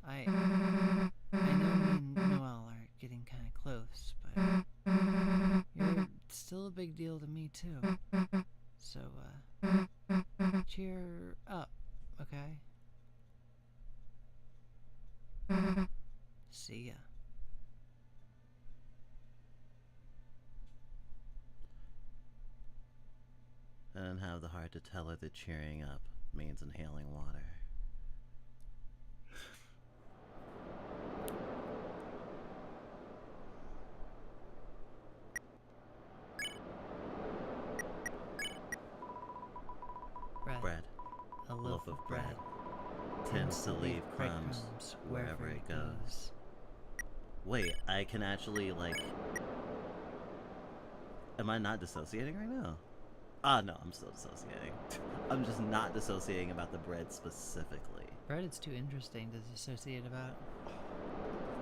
I know me and Noelle are getting kind of close, but you're still a big deal to me too. So, cheer up, okay? See ya. I don't have the heart to tell her that cheering up means inhaling water. Bread. A loaf of bread Tends to leave crumbs wherever it goes. Wait, I can actually, like... Am I not dissociating right now? Ah, no, I'm still dissociating. I'm just not dissociating about the bread specifically. Bread is too interesting to dissociate about.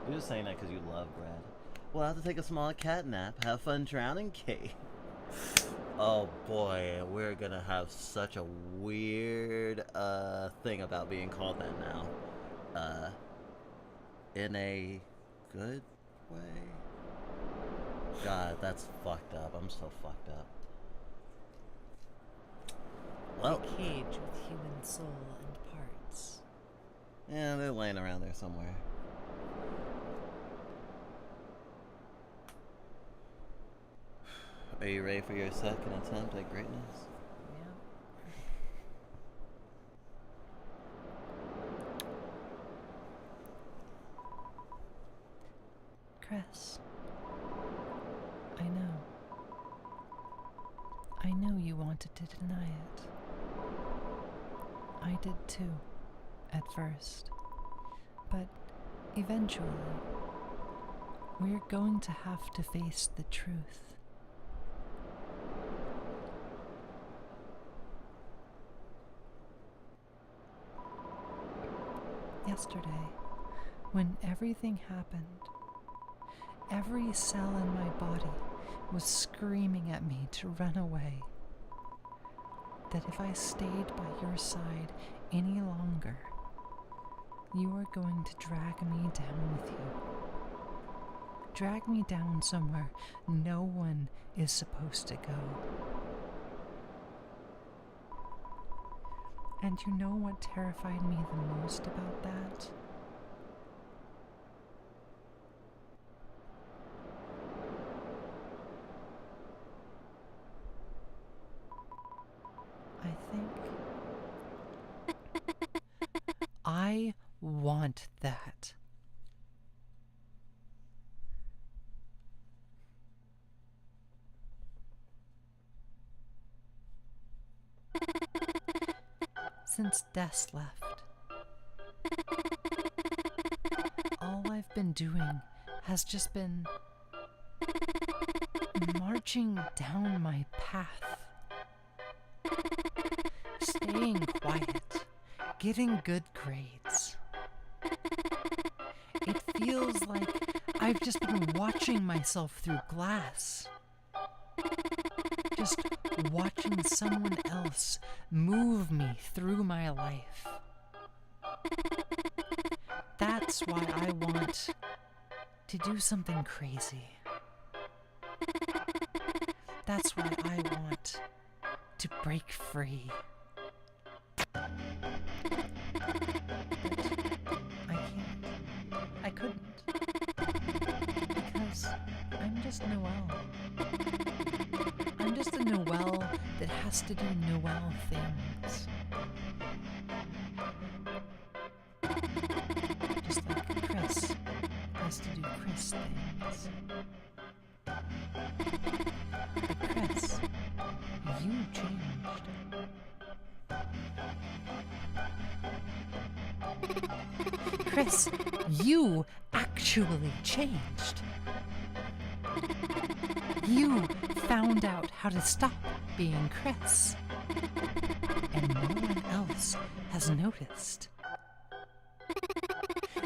You're just saying that because you love bread. We'll have to take a small cat nap. Have fun drowning, Kate. Oh boy, we're gonna have such a weird thing about being called that now. In a good way? God, that's fucked up. I'm so fucked up. Well, A cage with human soul and parts. yeah, they're laying around there somewhere. Are you ready for your second attempt at greatness? Yeah. Chris, I know. I know you wanted to deny it. I did too, at first. But eventually, we're going to have to face the truth. Yesterday, when everything happened, every cell in my body was screaming at me to run away. That if I stayed by your side any longer, you were going to drag me down with you. Drag me down somewhere no one is supposed to go. And you know what terrified me the most about that? I think want that. Since Des left, all I've been doing has just been marching down my path, staying quiet, getting good grades. It feels like I've just been watching myself through glass. Just watching someone else move me through my life. That's why I want to do something crazy. That's why I want to break free. But I can't. I couldn't. Because I'm just Noelle. I'm just a Noelle that has to do Noelle things. Just like Chris has to do Chris things. But Chris, you changed. Chris, you actually changed. You found out how to stop being Chris. And no one else has noticed.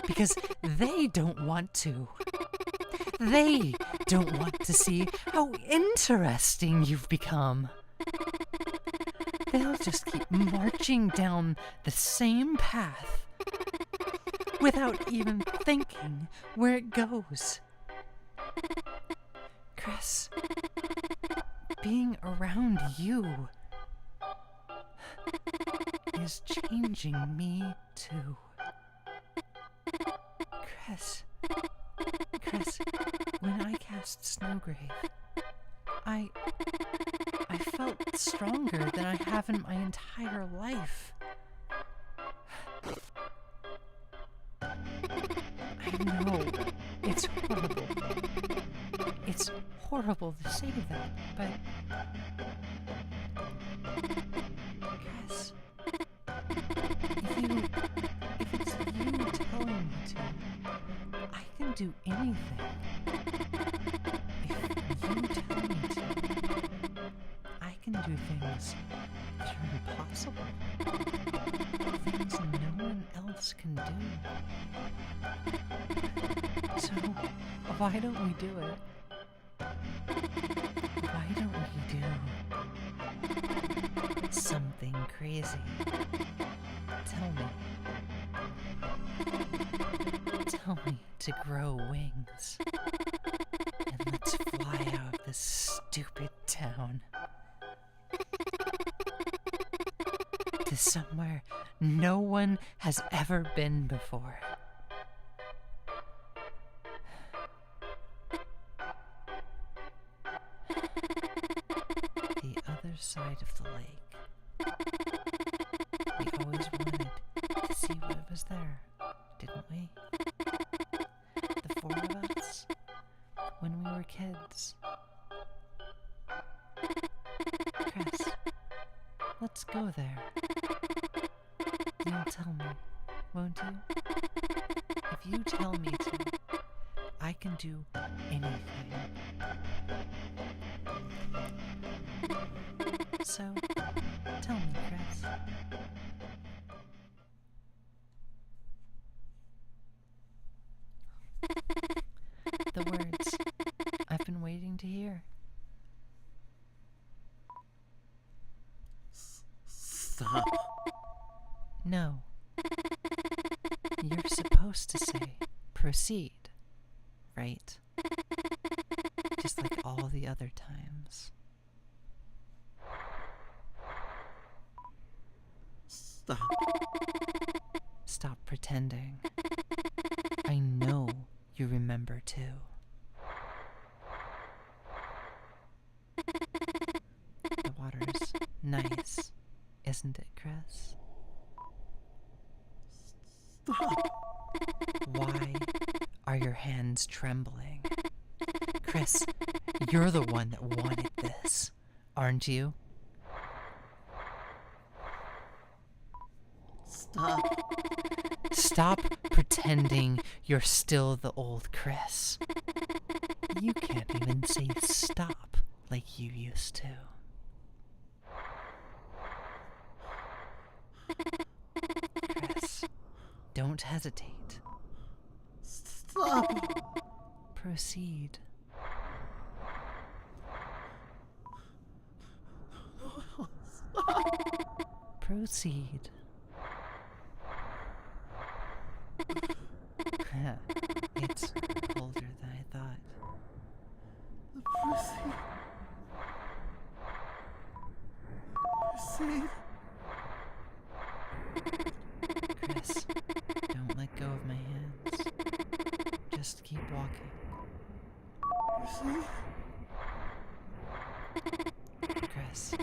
Because they don't want to. They don't want to see how interesting you've become. They'll just keep marching down the same path without even thinking where it goes. Chris, being around you is changing me too. Chris, when I cast Snowgrave, I felt stronger than I have in my entire life. I know, it's horrible. It's horrible to say that, but Chris, if it's you telling me to, I can do anything. If you tell me to, I can do things that are impossible. Things no one else can do. So, why don't we do it? Why don't we do something crazy? Tell me to grow wings, and let's fly out of this stupid town to somewhere no one has ever been before. The other side of the lake. We always wanted to see what was there, didn't we? The four of us, when we were kids. Chris, let's go there. You'll tell me, won't you? If you tell me to, I can do anything. So, tell me, Chris. The words I've been waiting to hear. Stop. No. You're supposed to say, proceed, right? Just like all the other times. Stop. Stop pretending. I know you remember too. The water's nice, isn't it, Chris? Stop. Why are your hands trembling? Chris, you're the one that wanted this, aren't you? Stop. Stop pretending you're still the old Chris. You can't even say stop like you used to. Chris, don't hesitate. Stop. Proceed. Proceed. It's colder than I thought. Proceed. Chris, don't let go of my hands. Just keep walking. Proceed. Chris,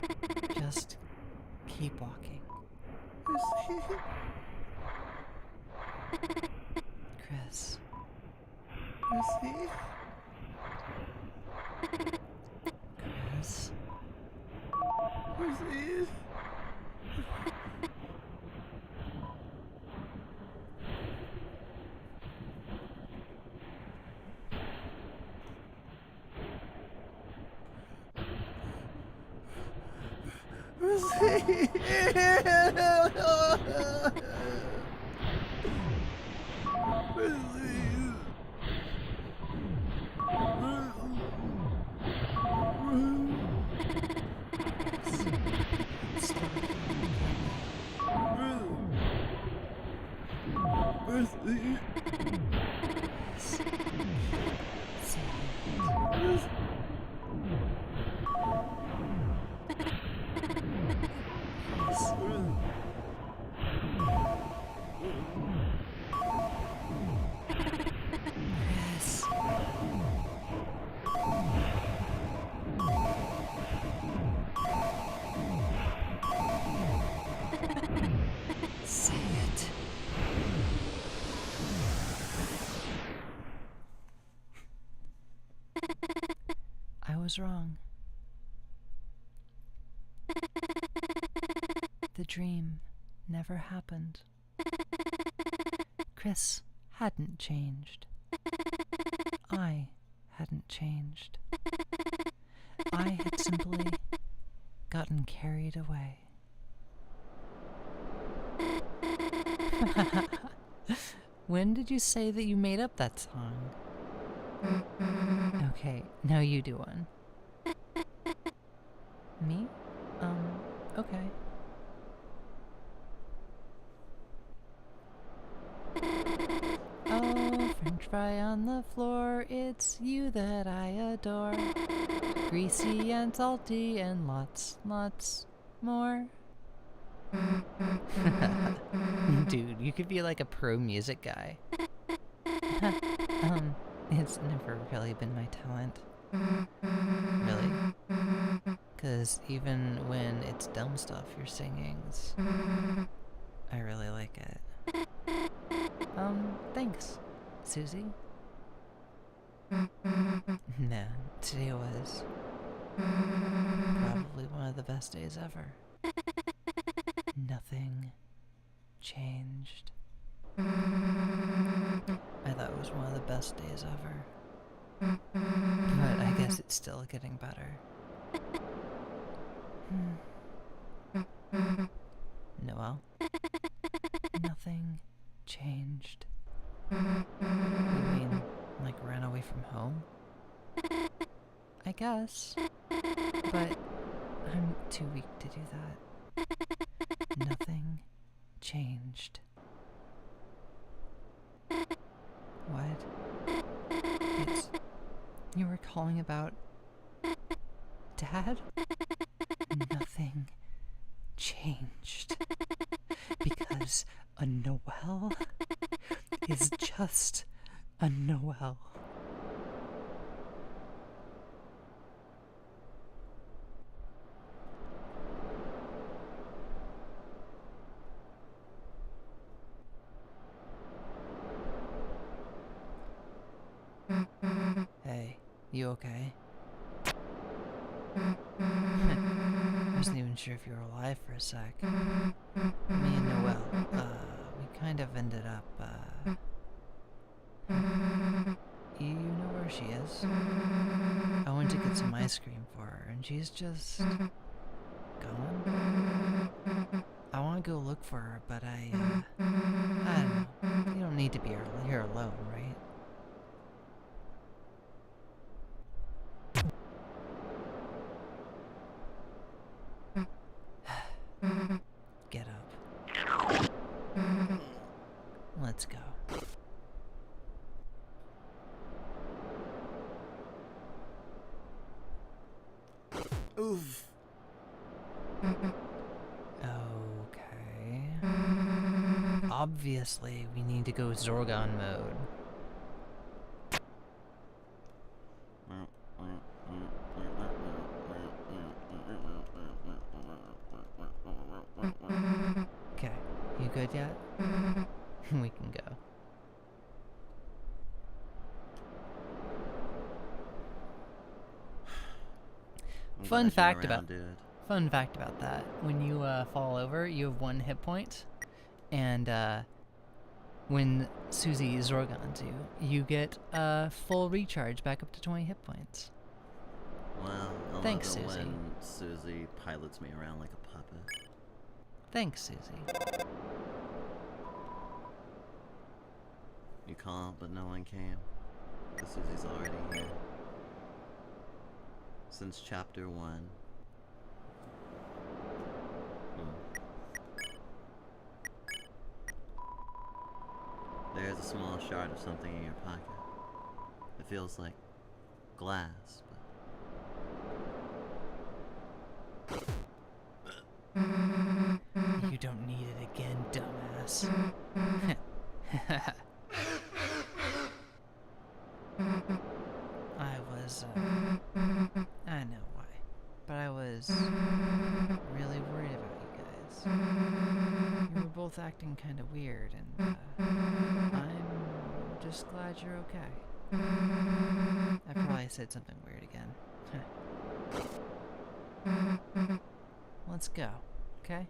just keep walking. Proceed. Chris, Proceed. Chris, Proceed. Chris. Say it. I was wrong. The dream never happened. Chris hadn't changed. I hadn't changed. I had simply gotten carried away. When did you say that you made up that song? Okay, now you do one. Me? Okay. Oh, French fry on the floor, it's you that I adore. Greasy and salty and lots more. Dude, you could be like a pro music guy. It's never really been my talent. Really. 'Cause even when it's dumb stuff you're singing, I really like it. Thanks, Susie. Man, today was probably one of the best days ever. Nothing changed. I thought it was one of the best days ever. But I guess it's still getting better. Noel? Nothing changed. You mean, like, ran away from home? I guess. But I'm too weak to do that. Nothing changed. What? It's... You were calling about... Dad? Nothing changed. Because a Noel is just a Noel. okay? I wasn't even sure if you were alive for a sec. Me and Noelle, we kind of ended up, you know where she is? I went to get some ice cream for her, and she's just gone. I want to go look for her, but I don't know. You don't need to be here alone, right? Get up. Let's go. Oof. Okay. Obviously, we need to go Zorgon mode. Okay, you good yet? We can go. Fun fact about that: when you fall over, you have 1 hit point, and when Susie Zorgons you, you get a full recharge back up to 20 hit points. Well, I Thanks, love it Susie. when Susie pilots me around like a puppet. Thanks, Susie. You called, but no one came. 'Cause Susie's already here. Since chapter 1. There's a small shard of something in your pocket. It feels like glass, but You don't need it again, dumbass. I was, I know why, but I was really worried about you guys. You were both acting kind of weird, and I'm just glad you're okay. I probably said something weird again. Let's go, okay?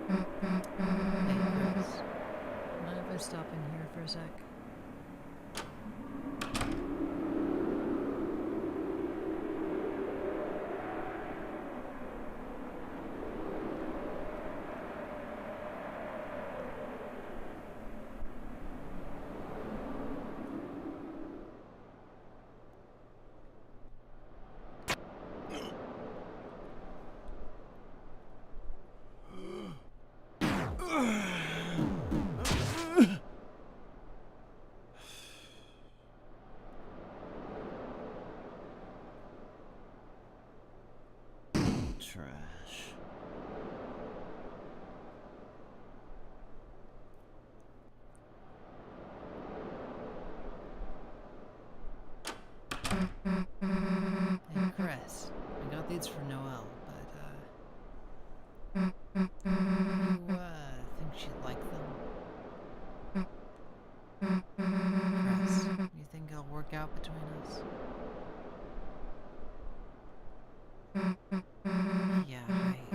Hey, Chris. Mind if I stop in here for a sec? trash. Hey, Chris. I got these for Noelle, but, you, think she'd like them? Chris, you think it'll work out between us? Yeah, right.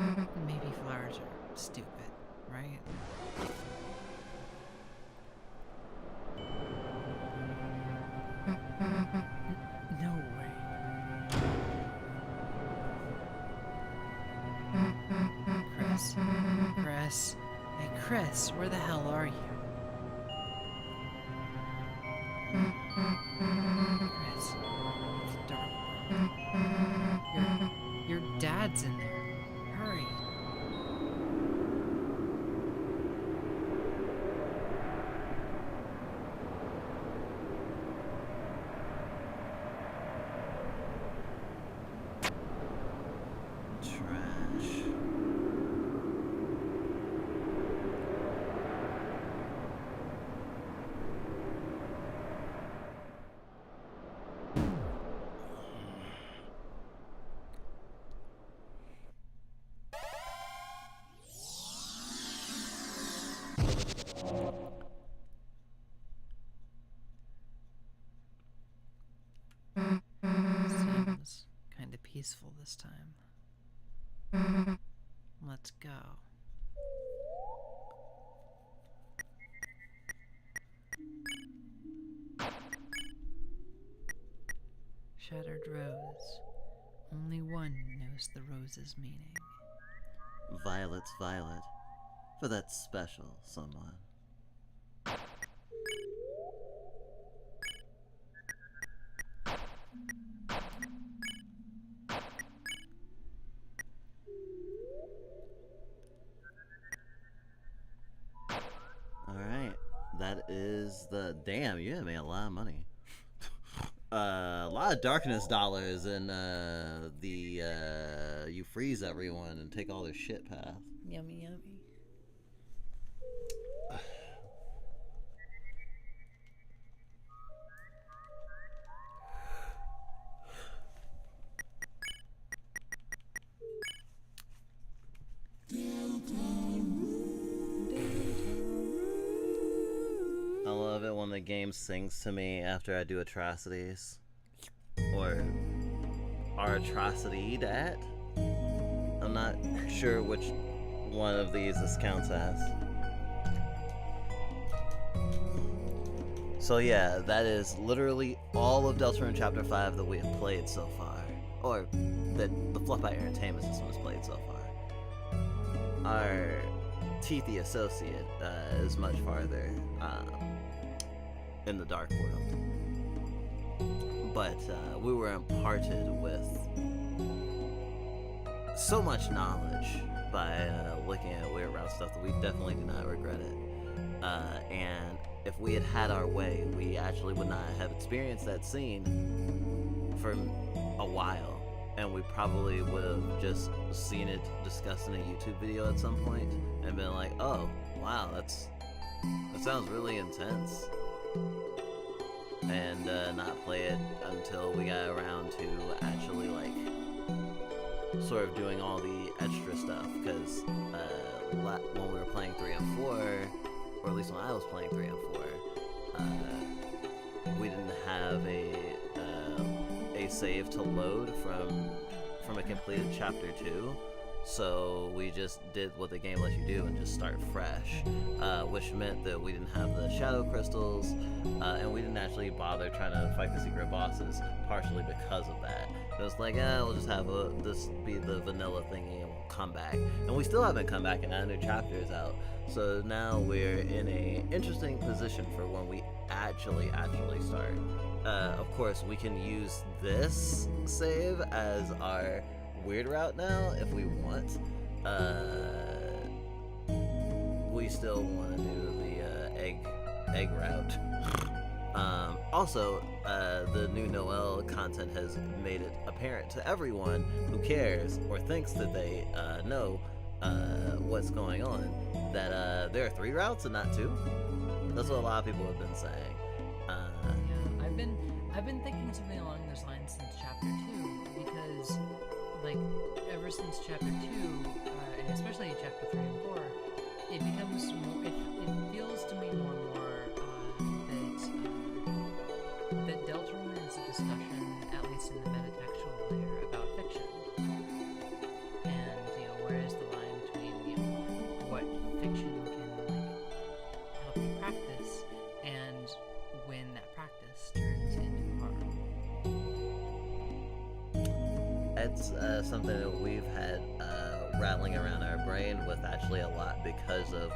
Maybe flowers are stupid, right? No way. Chris. Chris. Hey, Chris, where the hell are you? Chris. It's dark. Your dad's in there. Hurry. Trash. peaceful this time. Let's go. Shattered rose. Only one knows the rose's meaning. Violet's violet. For that special someone. Alright. That is the... Damn, you have made a lot of money. A lot of darkness dollars and you freeze everyone and take all their shit path. Yummy, yummy. I love it when the game sings to me after I do atrocities. Or are atrocity'd at? I'm not sure which one of these this counts as. So yeah, that is literally all of Deltarune Chapter 5 that we have played so far. Or that the Fluffbite Entertainment System has played so far. Our Teethy associate is much farther in the Dark World. But we were imparted with so much knowledge by looking at Weird Route stuff that we definitely do not regret it. And if we had had our way, we actually would not have experienced that scene for a while. And we probably would have just seen it discussed in a YouTube video at some point and been like, oh, wow, that sounds really intense. And not play it until we got around to actually, like, sort of doing all the extra stuff. Because when we were playing 3 and 4, or at least when I was playing 3 and 4, we didn't have a save to load from a completed chapter 2, so we just did what the game lets you do and just start fresh, which meant that we didn't have the shadow crystals, and we didn't actually bother trying to fight the secret bosses, partially because of that. It was like, we'll just have this be the vanilla thingy and we'll come back, and we still haven't come back, and now new chapter is out. So now we're in a interesting position for when we actually start. Of course, we can use this save as our weird route now if we want. We still want to do the egg route. Also, the new Noel content has made it apparent to everyone who cares or thinks that they know what's going on that there are 3 routes and not 2. That's what a lot of people have been saying. I've been thinking something along those lines since chapter 2, because, like, ever since chapter 2, and especially chapter 3 and 4, it becomes more, it feels to me more and more that Deltarune is a discussion, at least in the metatextual layer, about fiction. And, where is the line between, what fiction can, help you practice, and when that practice turns into harm. It's something that we've had rattling around our brain with actually a lot because of,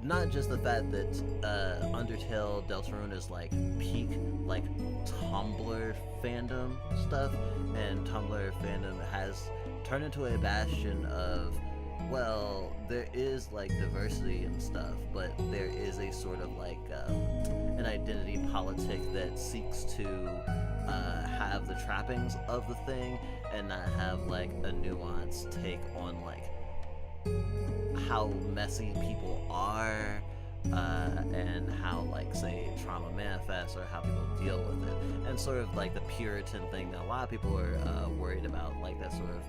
not just the fact that Undertale Deltarune is like peak like Tumblr fandom stuff, and Tumblr fandom has turned into a bastion of, there is like diversity and stuff, but there is a sort of like an identity politic that seeks to have the trappings of the thing and not have like a nuanced take on like how messy people are, and how, like, say, trauma manifests or how people deal with it, and sort of like the Puritan thing that a lot of people are worried about, like that sort of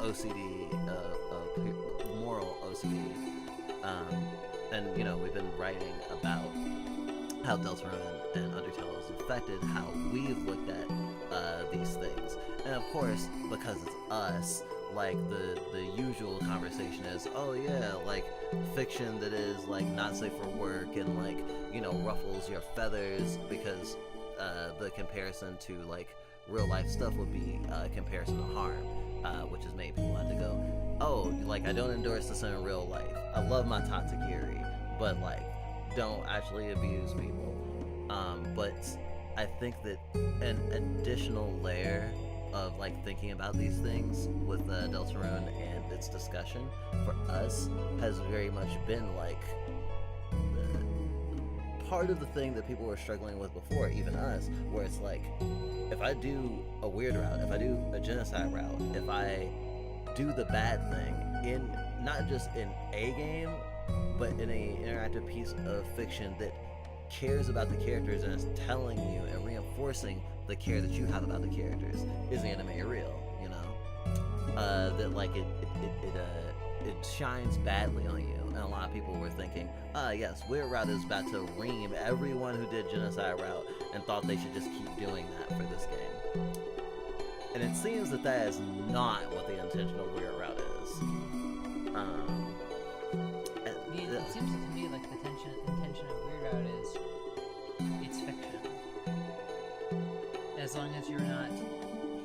OCD, moral OCD, and we've been writing about how Deltarune and Undertale has affected how we've looked at these things. And of course, because it's us, like the usual conversation is, oh yeah, like fiction that is like not safe for work and like, you know, ruffles your feathers, because the comparison to like real life stuff would be a comparison to harm, which has made people have to go, oh, like I don't endorse this in real life. I love my Tatsugiri, but like don't actually abuse people. But I think that an additional layer of like thinking about these things with Deltarune and its discussion for us has very much been like part of the thing that people were struggling with before, even us, where it's like, if I do a weird route, if I do a genocide route, if I do the bad thing in not just in a game, but in an interactive piece of fiction that cares about the characters and is telling you and reinforcing the care that you have about the characters, is the anime real? You know, that like it shines badly on you. And a lot of people were thinking, yes, Weird Route is about to ream everyone who did Genocide Route and thought they should just keep doing that for this game. And it seems that that is not what the intention of Weird Route is. It seems to me like the intention of Weird Route is it's fiction. As long as you're not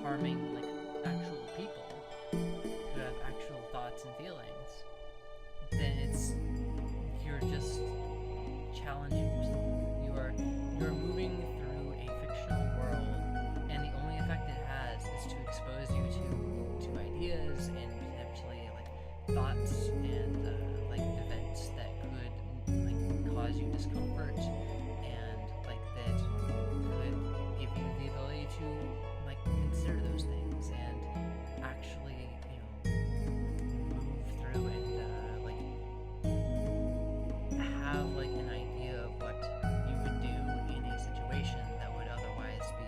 harming like actual people who have actual thoughts and feelings, then you're just challenging yourself. You're moving through a fictional world, and the only effect it has is to expose you to ideas and potentially like thoughts and like events that could like cause you discomfort, and like that could give you the ability to like consider those things and actually, you know, move through and have like an idea of what you would do in a situation that would otherwise be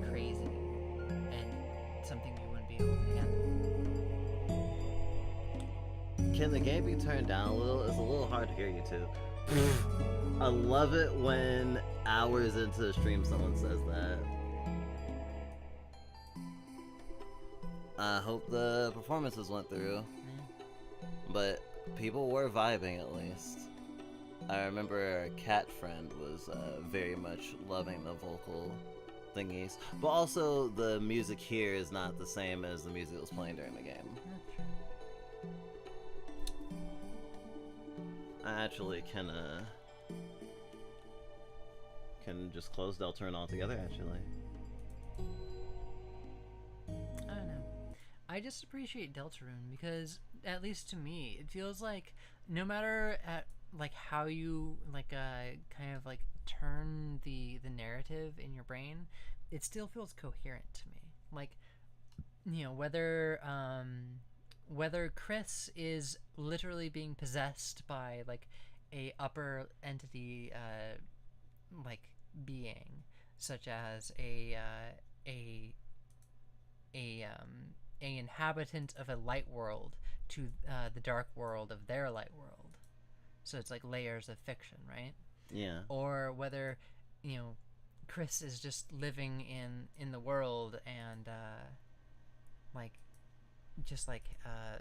crazy and something you wouldn't be able to handle. Can the game be turned down a little? It's a little hard to hear you too. I love it when hours into the stream someone says that. I hope the performances went through, but people were vibing at least. I remember a cat friend was very much loving the vocal thingies, but also the music here is not the same as the music that was playing during the game. I actually can just close Deltarune altogether, actually. I don't know. I just appreciate Deltarune because, at least to me, it feels like no matter at like how you like kind of like turn the narrative in your brain, it still feels coherent to me. Like, you know, whether Chris is literally being possessed by like a upper entity like being, such as a inhabitant of a light world to the dark world of their light world. So it's like layers of fiction, right? Yeah. Or whether, you know, Chris is just living in the world and like just like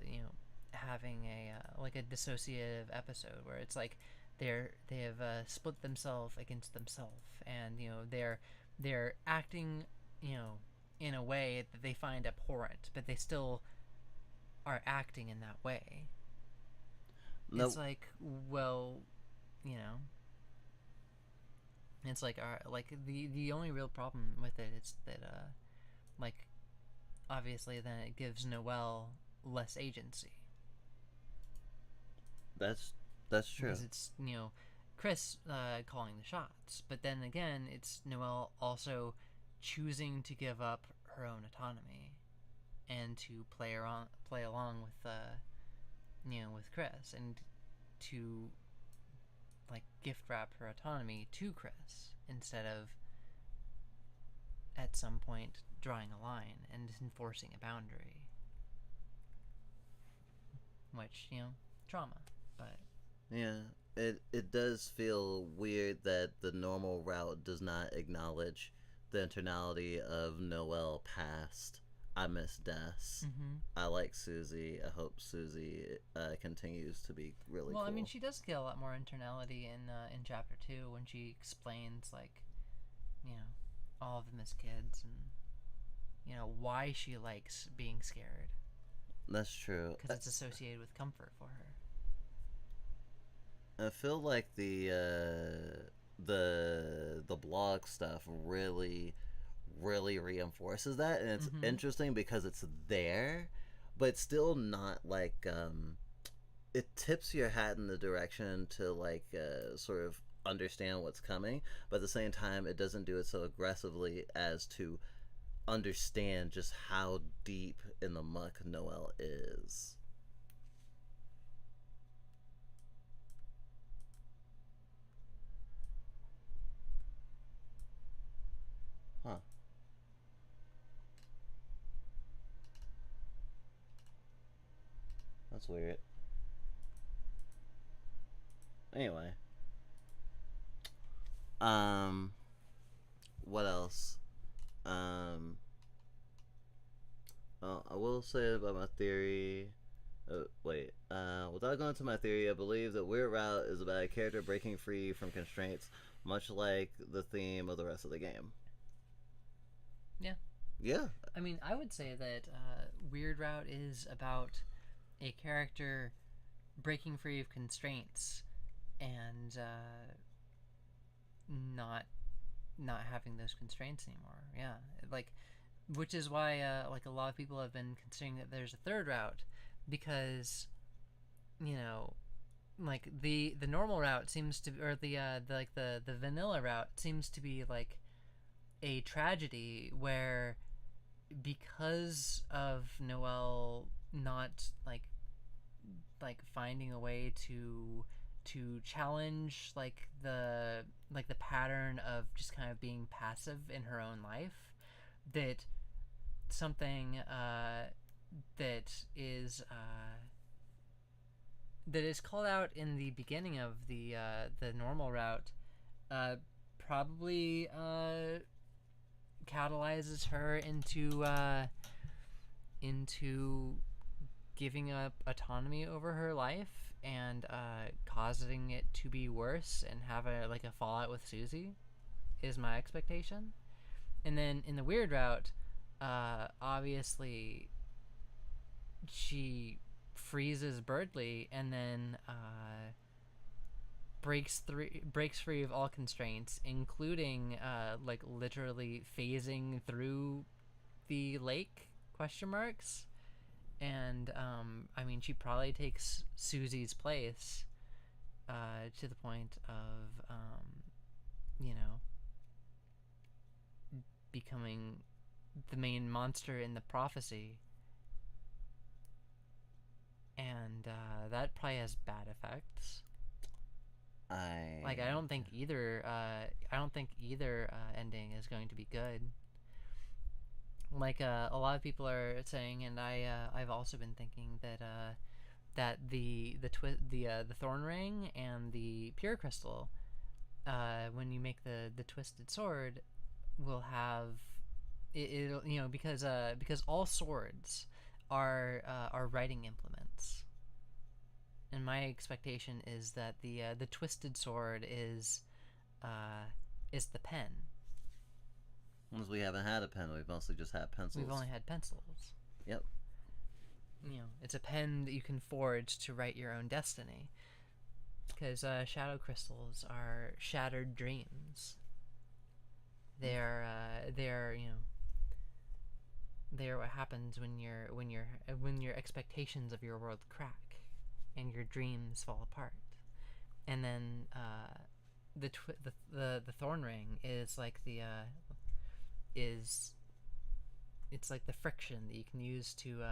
you know, having a like a dissociative episode where it's like they have split themselves against themselves, and you know they're acting, you know, in a way that they find abhorrent, but they still are acting in that way. Nope. It's like, well, you know, it's like like the only real problem with it is that like obviously then it gives Noelle less agency. That's true. Because it's, you know, Chris calling the shots, but then again it's Noelle also choosing to give up her own autonomy and to play along with you know, with Chris, and to like gift wrap her autonomy to Chris instead of at some point drawing a line and enforcing a boundary, which, you know, trauma. But yeah, It does feel weird that the normal route does not acknowledge the internality of Noelle past. I miss Des. I like Susie. I hope Susie continues to be really Well, cool. I mean, she does get a lot more internality in chapter 2 when she explains, like, you know, all of them as kids and, you know, why she likes being scared. That's true. Because it's associated with comfort for her. I feel like the blog stuff really reinforces that, and it's interesting because it's there, but it's still not like it tips your hat in the direction to like sort of understand what's coming, but at the same time it doesn't do it so aggressively as to understand just how deep in the muck Noelle is. Huh. That's weird. Anyway. What else? I will say about my theory. Without going to my theory, I believe that Weird Route is about a character breaking free from constraints, much like the theme of the rest of the game. Yeah. Yeah. I mean, I would say that Weird Route is about a character breaking free of constraints and not having those constraints anymore. Yeah, like, which is why like a lot of people have been considering that there's a third route, because, you know, like the normal route seems to, or the vanilla route seems to be like a tragedy where, because of Noelle not like finding a way to challenge like the pattern of just kind of being passive in her own life, that something that is called out in the beginning of the normal route probably catalyzes her into giving up autonomy over her life and causing it to be worse and have a fallout with Susie, is my expectation. And then in the Weird Route, obviously she freezes Birdley and then breaks free of all constraints, including like literally phasing through the lake ? And I mean, she probably takes Susie's place to the point of you know, becoming the main monster in the prophecy, and that probably has bad effects. I don't think either ending is going to be good. Like a lot of people are saying, and I've also been thinking that the thorn ring and the pure crystal, when you make the twisted sword, will have it'll, you know, because all swords are writing implements. And my expectation is that the twisted sword is the pen. Once we haven't had a pen, we've mostly just had pencils. We've only had pencils. Yep. You know, it's a pen that you can forge to write your own destiny. Because shadow crystals are shattered dreams. They're you know, they're what happens when your expectations of your world crack and your dreams fall apart. And then the thorn ring is like it's like the friction that you can use to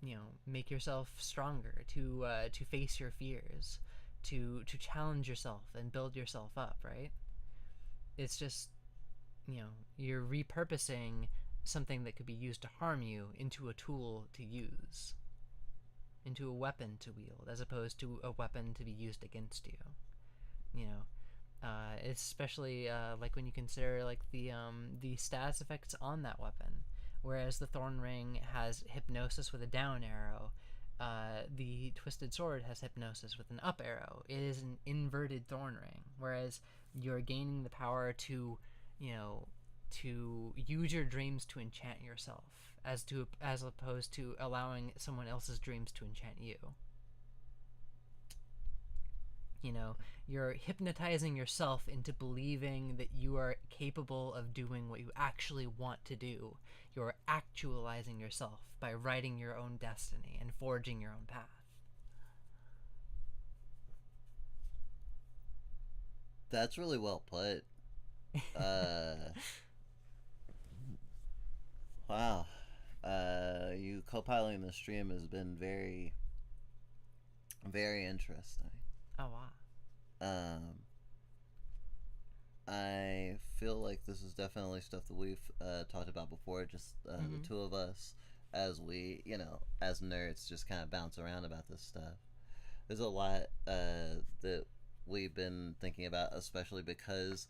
you know, make yourself stronger, to face your fears, to challenge yourself and build yourself up, right? It's just, you know, you're repurposing something that could be used to harm you into a tool to use. into a weapon to wield, as opposed to a weapon to be used against you. You know, especially like when you consider like the status effects on that weapon. Whereas the Thorn Ring has hypnosis with a down arrow, the Twisted Sword has hypnosis with an up arrow. It is an inverted Thorn Ring, whereas you're gaining the power to, you know, to use your dreams to enchant yourself, as opposed to allowing someone else's dreams to enchant you. You know, you're hypnotizing yourself into believing that you are capable of doing what you actually want to do. You're actualizing yourself by writing your own destiny and forging your own path. That's really well put. Wow. You co-piloting the stream has been very, very interesting. Oh, wow. I feel like this is definitely stuff that we've talked about before, just the two of us, as we, you know, as nerds, just kind of bounce around about this stuff. There's a lot that we've been thinking about, especially because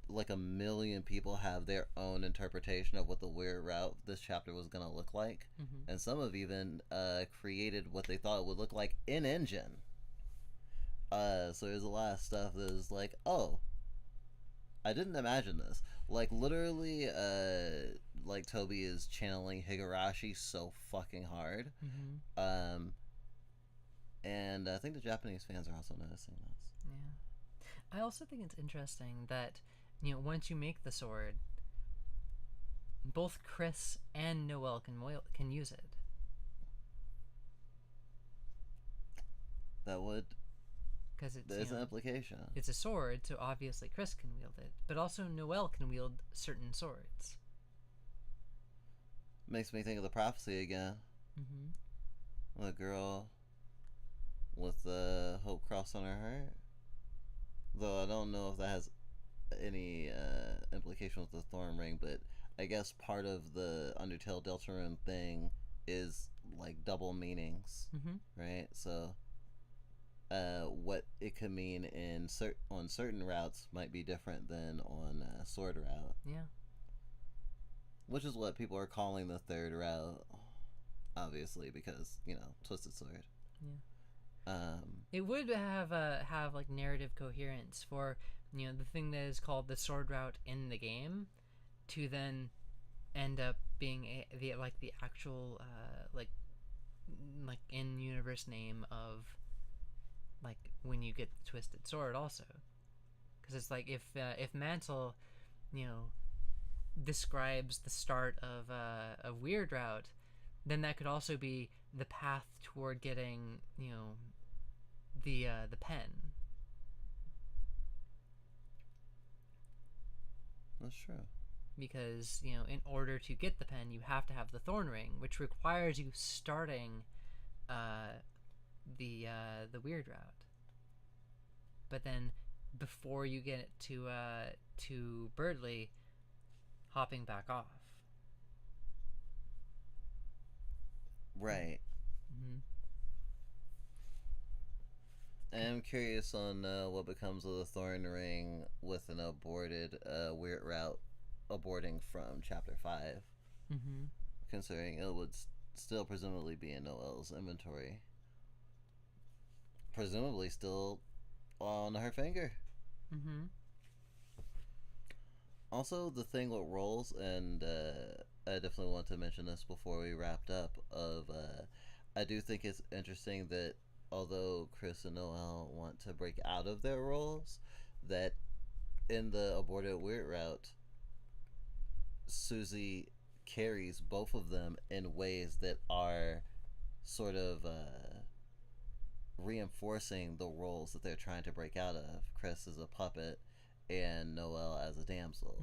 like a million people have their own interpretation of what the weird route this chapter was going to look like. And some have even created what they thought it would look like in engine. So there's a lot of stuff that is like, oh, I didn't imagine this. Like, literally, like, Toby is channeling Higurashi so fucking hard. And I think the Japanese fans are also noticing this. Yeah. I also think it's interesting that, you know, once you make the sword, both Chris and Noelle can use it. That would... Because there's an implication. It's a sword, so obviously Chris can wield it. But also Noelle can wield certain swords. Makes me think of the prophecy again. The girl with the Hope Cross on her heart. Though I don't know if that has any implication with the Thorn Ring, but I guess part of the Undertale Deltarune thing is like double meanings, right? So what it could mean on certain routes might be different than on a sword route. Yeah. Which is what people are calling the third route, obviously, because, you know, Twisted Sword. Yeah. It would have like narrative coherence for, you know, the thing that is called the sword route in the game to then end up being the actual like in universe name of like when you get the Twisted Sword also, because it's like if Mantle, you know, describes the start of a weird route, then that could also be the path toward getting, you know, the pen. That's true. Because, you know, in order to get the pen, you have to have the Thorn Ring, which requires you starting the weird route. But then before you get to Birdley, hopping back off. Right. I'm curious on what becomes of the Thorn Ring with an aborted weird route aborting from Chapter 5. Considering it would still presumably be in Noelle's inventory. Presumably still on her finger. Also, the thing with rolls, and I definitely want to mention this before we wrapped up, I do think it's interesting that although Chris and Noelle want to break out of their roles, that in the aborted weird route, Susie carries both of them in ways that are sort of reinforcing the roles that they're trying to break out of. Chris as a puppet and Noelle as a damsel.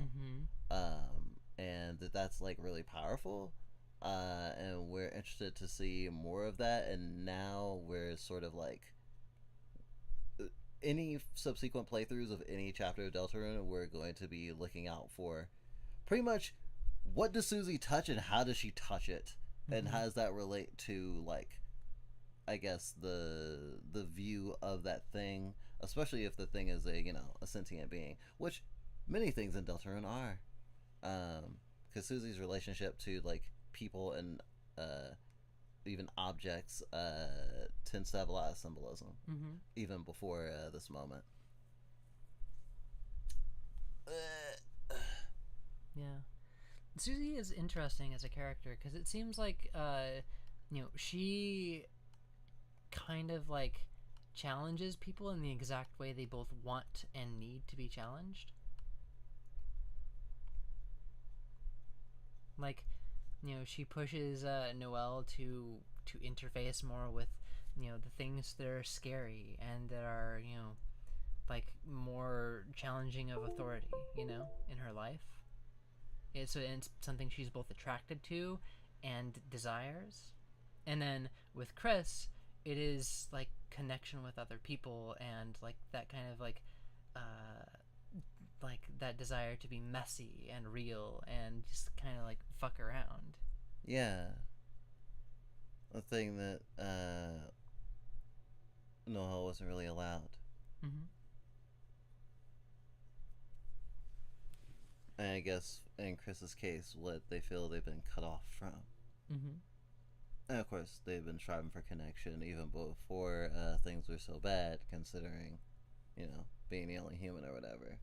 And that's like really powerful. And we're interested to see more of that, and now we're sort of like any subsequent playthroughs of any chapter of Deltarune, we're going to be looking out for pretty much what does Susie touch and how does she touch it, and how does that relate to like I guess the view of that thing, especially if the thing is a sentient being, which many things in Deltarune are. Because Susie's relationship to like people and even objects tends to have a lot of symbolism, even before this moment. Yeah. Susie is interesting as a character because it seems like she kind of like challenges people in the exact way they both want and need to be challenged. Like, she pushes Noelle to interface more with the things that are scary and that are like more challenging of authority in her life. It's something she's both attracted to and desires. And then with Chris, it is like connection with other people and like that kind of like that desire to be messy and real and just kind of like fuck around. Yeah. A thing that Noelle wasn't really allowed. And I guess in Chris's case, what they feel they've been cut off from. And of course, they've been striving for connection even before things were so bad, considering, being the only human or whatever.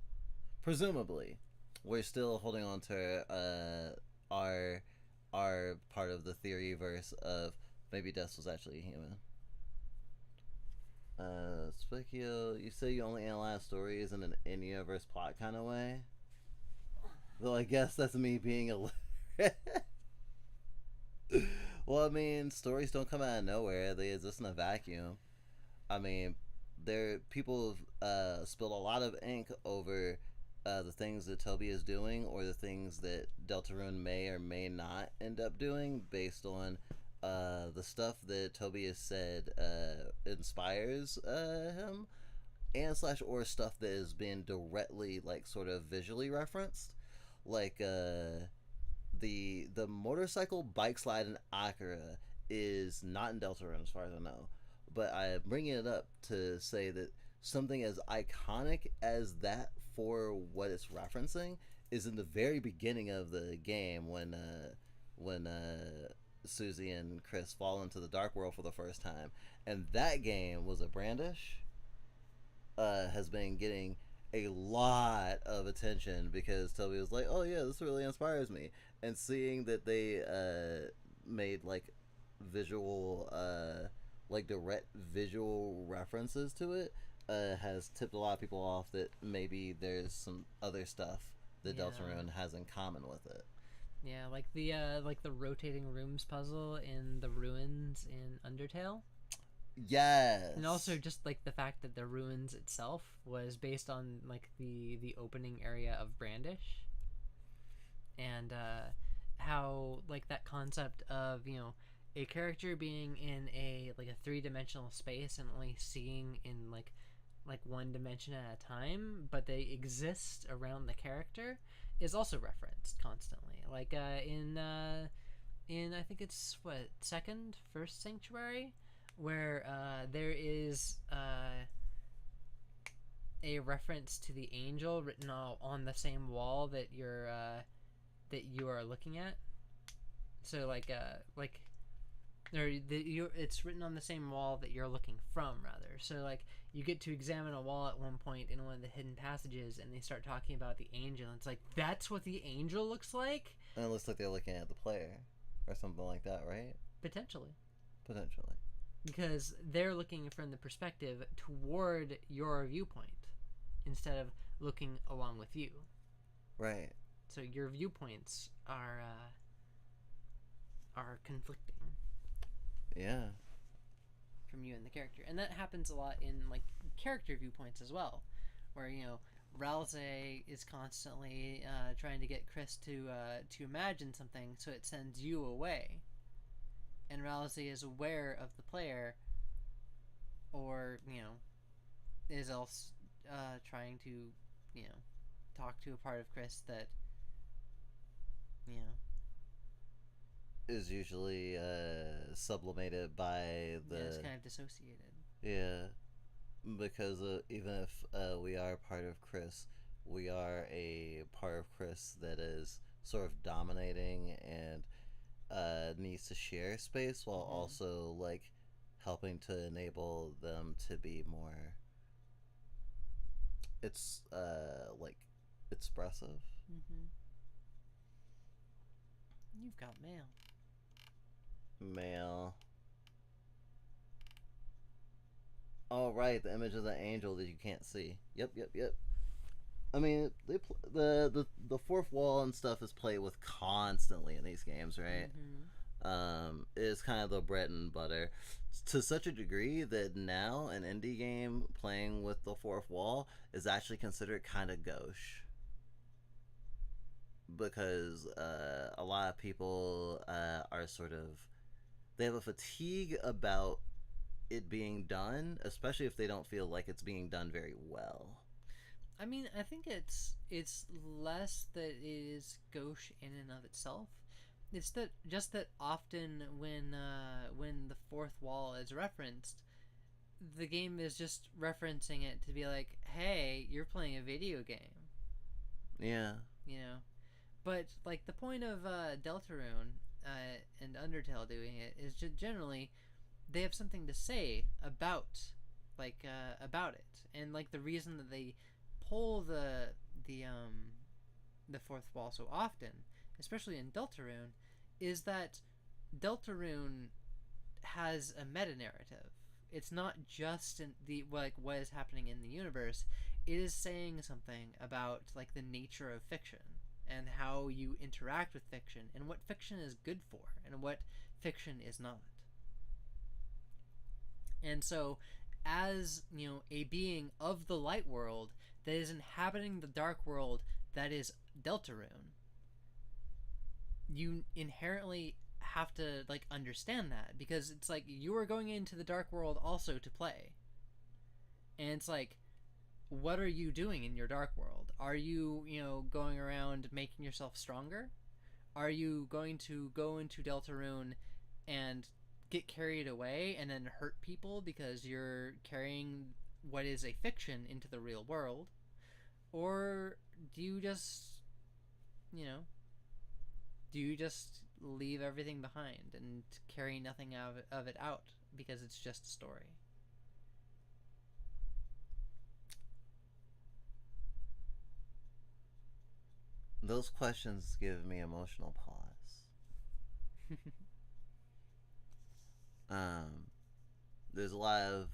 Presumably, we're still holding on to our part of the theory verse of maybe Des was actually a human. Spikio, you say you only analyze stories in an in-universe plot kind of way? Though I guess that's me being a... Well, I mean, stories don't come out of nowhere. They exist in a vacuum. I mean, people have spilled a lot of ink over the things that Toby is doing or the things that Deltarune may or may not end up doing based on the stuff that Toby has said inspires him and / or stuff that has been directly like sort of visually referenced, like the motorcycle bike slide in Akira is not in Deltarune as far as I know, but I'm bringing it up to say that something as iconic as that for what it's referencing is in the very beginning of the game when Susie and Chris fall into the Dark World for the first time, and that game was a Brandish. Has been getting a lot of attention because Toby was like, "Oh yeah, this really inspires me," and seeing that they made like visual, like direct visual references to it has tipped a lot of people off that maybe there's some other stuff that Deltarune has in common with it. Yeah, like the rotating rooms puzzle in the ruins in Undertale. Yes. And also just like the fact that the ruins itself was based on like the opening area of Brandish. And how like that concept of, a character being in a like a three-dimensional space and only seeing in like one dimension at a time, but they exist around the character is also referenced constantly. Like in I think it's first Sanctuary, where there is a reference to the angel written on the same wall that you are looking at. So it's written on the same wall that you're looking from, rather. So like you get to examine a wall at one point in one of the hidden passages, and they start talking about the angel. And it's like, that's what the angel looks like. And it looks like they're looking at the player, or something like that, right? Potentially. Because they're looking from the perspective toward your viewpoint instead of looking along with you. Right. So your viewpoints are conflicting. Yeah. From you and the character. And that happens a lot in like character viewpoints as well, where Ralsei is constantly trying to get Chris to imagine something, so it sends you away. And Ralsei is aware of the player, or is else trying to talk to a part of Chris that is usually sublimated by Yeah, it's the kind of dissociated. yeah, because even if we are part of Chris, we are a part of Chris that is sort of dominating and needs to share space while also like helping to enable them to be more. It's like expressive. Mm-hmm. You've got mail. Male. Oh right, the image of the angel that you can't see. Yep. I mean, the fourth wall and stuff is played with constantly in these games, right? Is kind of the bread and butter to such a degree that now an indie game playing with the fourth wall is actually considered kind of gauche because a lot of people are sort of they have a fatigue about it being done, especially if they don't feel like it's being done very well. I mean, I think it's less that it is gauche in and of itself. It's that just that often when the fourth wall is referenced, the game is just referencing it to be like, "Hey, you're playing a video game." Yeah. You know, but like the point of Deltarune and Undertale doing it is just generally they have something to say about about it, and like the reason that they pull the fourth wall so often, especially in Deltarune, is that Deltarune has a meta narrative. It's not just in the like what is happening in the universe. It is saying something about like the nature of fiction and how you interact with fiction and what fiction is good for and what fiction is not. And so, as a being of the light world that is inhabiting the dark world that is Deltarune, you inherently have to like understand that, because it's like you are going into the dark world also to play. And it's like, what are you doing in your dark world? Are you, going around making yourself stronger? Are you going to go into Deltarune and get carried away and then hurt people because you're carrying what is a fiction into the real world? Or do you just leave everything behind and carry nothing of it out because it's just a story? Those questions give me emotional pause. There's a lot of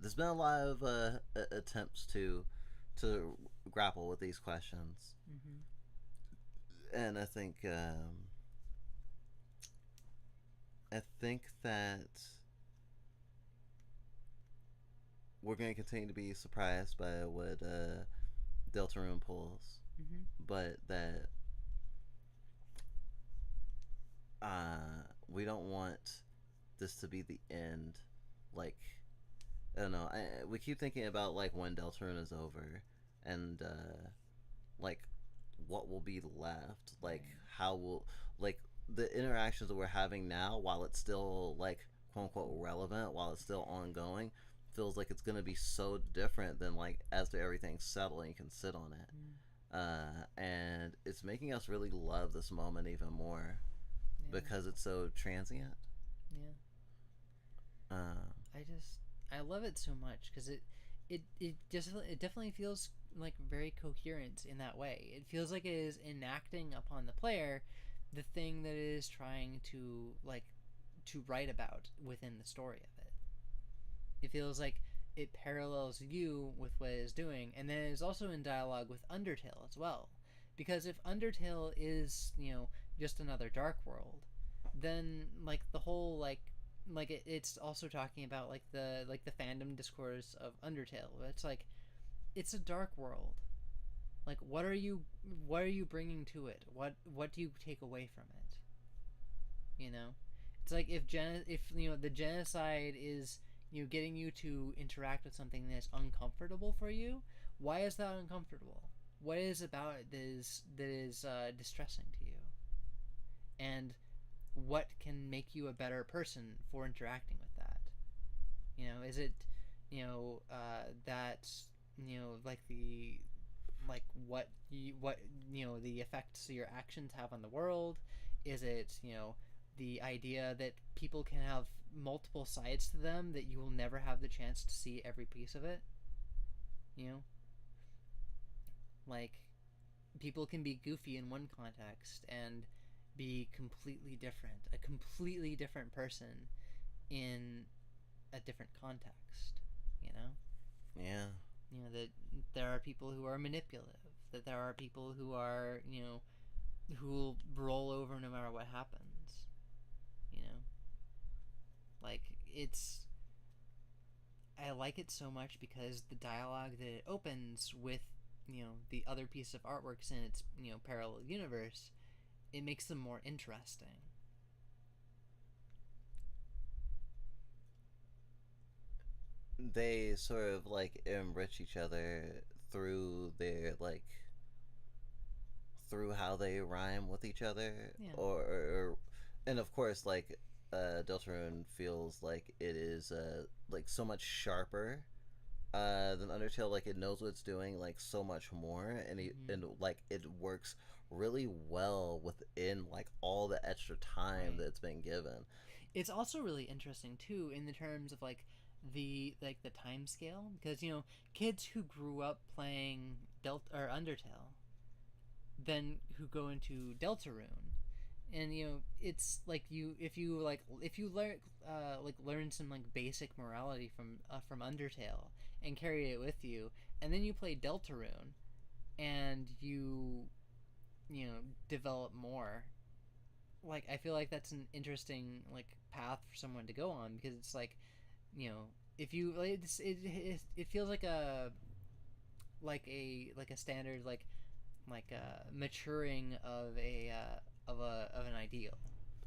there's been a lot of attempts to grapple with these questions, and I think that we're going to continue to be surprised by what Deltarune pulls, but that we don't want this to be the end. Like, I don't know. We keep thinking about like when Deltarune is over, and like what will be left. Like how will like the interactions that we're having now, while it's still like quote unquote relevant, while it's still ongoing, feels like it's gonna be so different than like as everything's settled and you can sit on it. And it's making us really love this moment even more because it's so transient. Yeah. I love it so much because it definitely feels like very coherent in that way. It feels like it is enacting upon the player the thing that it is trying to write about within the story of it. It feels like it parallels you with what it is doing, and then it is also in dialogue with Undertale as well. Because if Undertale is, just another dark world, then like the whole it's also talking about like the fandom discourse of Undertale. It's like it's a dark world. Like what are you bringing to it? What do you take away from it? It's like if the genocide is getting you to interact with something that's uncomfortable for you, why is that uncomfortable? What is about it that is distressing to you? And what can make you a better person for interacting with that? Is it, that, like the effects your actions have on the world? Is it, the idea that people can have multiple sides to them, that you will never have the chance to see every piece of it? Like, people can be goofy in one context and be a completely different person in a different context, Yeah. That there are people who are manipulative, that there are people who are, who will roll over no matter what happens, like, I like it so much because the dialogue that it opens with, the other piece of artworks in its, parallel universe, it makes them more interesting. They sort of like enrich each other through their like through how they rhyme with each other, Yeah. or and of course like Deltarune feels like it is like so much sharper than Undertale. Like it knows what it's doing like so much more, and like it works really well within like all the extra time Right. that it's been given. It's also really interesting too in the terms of like the time scale, because kids who grew up playing Undertale, then who go into Deltarune, and it's like if you learn some like basic morality from Undertale and carry it with you, and then you play Deltarune and you develop more. Like, I feel like that's an interesting like path for someone to go on, because it's like, if you it feels like a standard maturing of an ideal,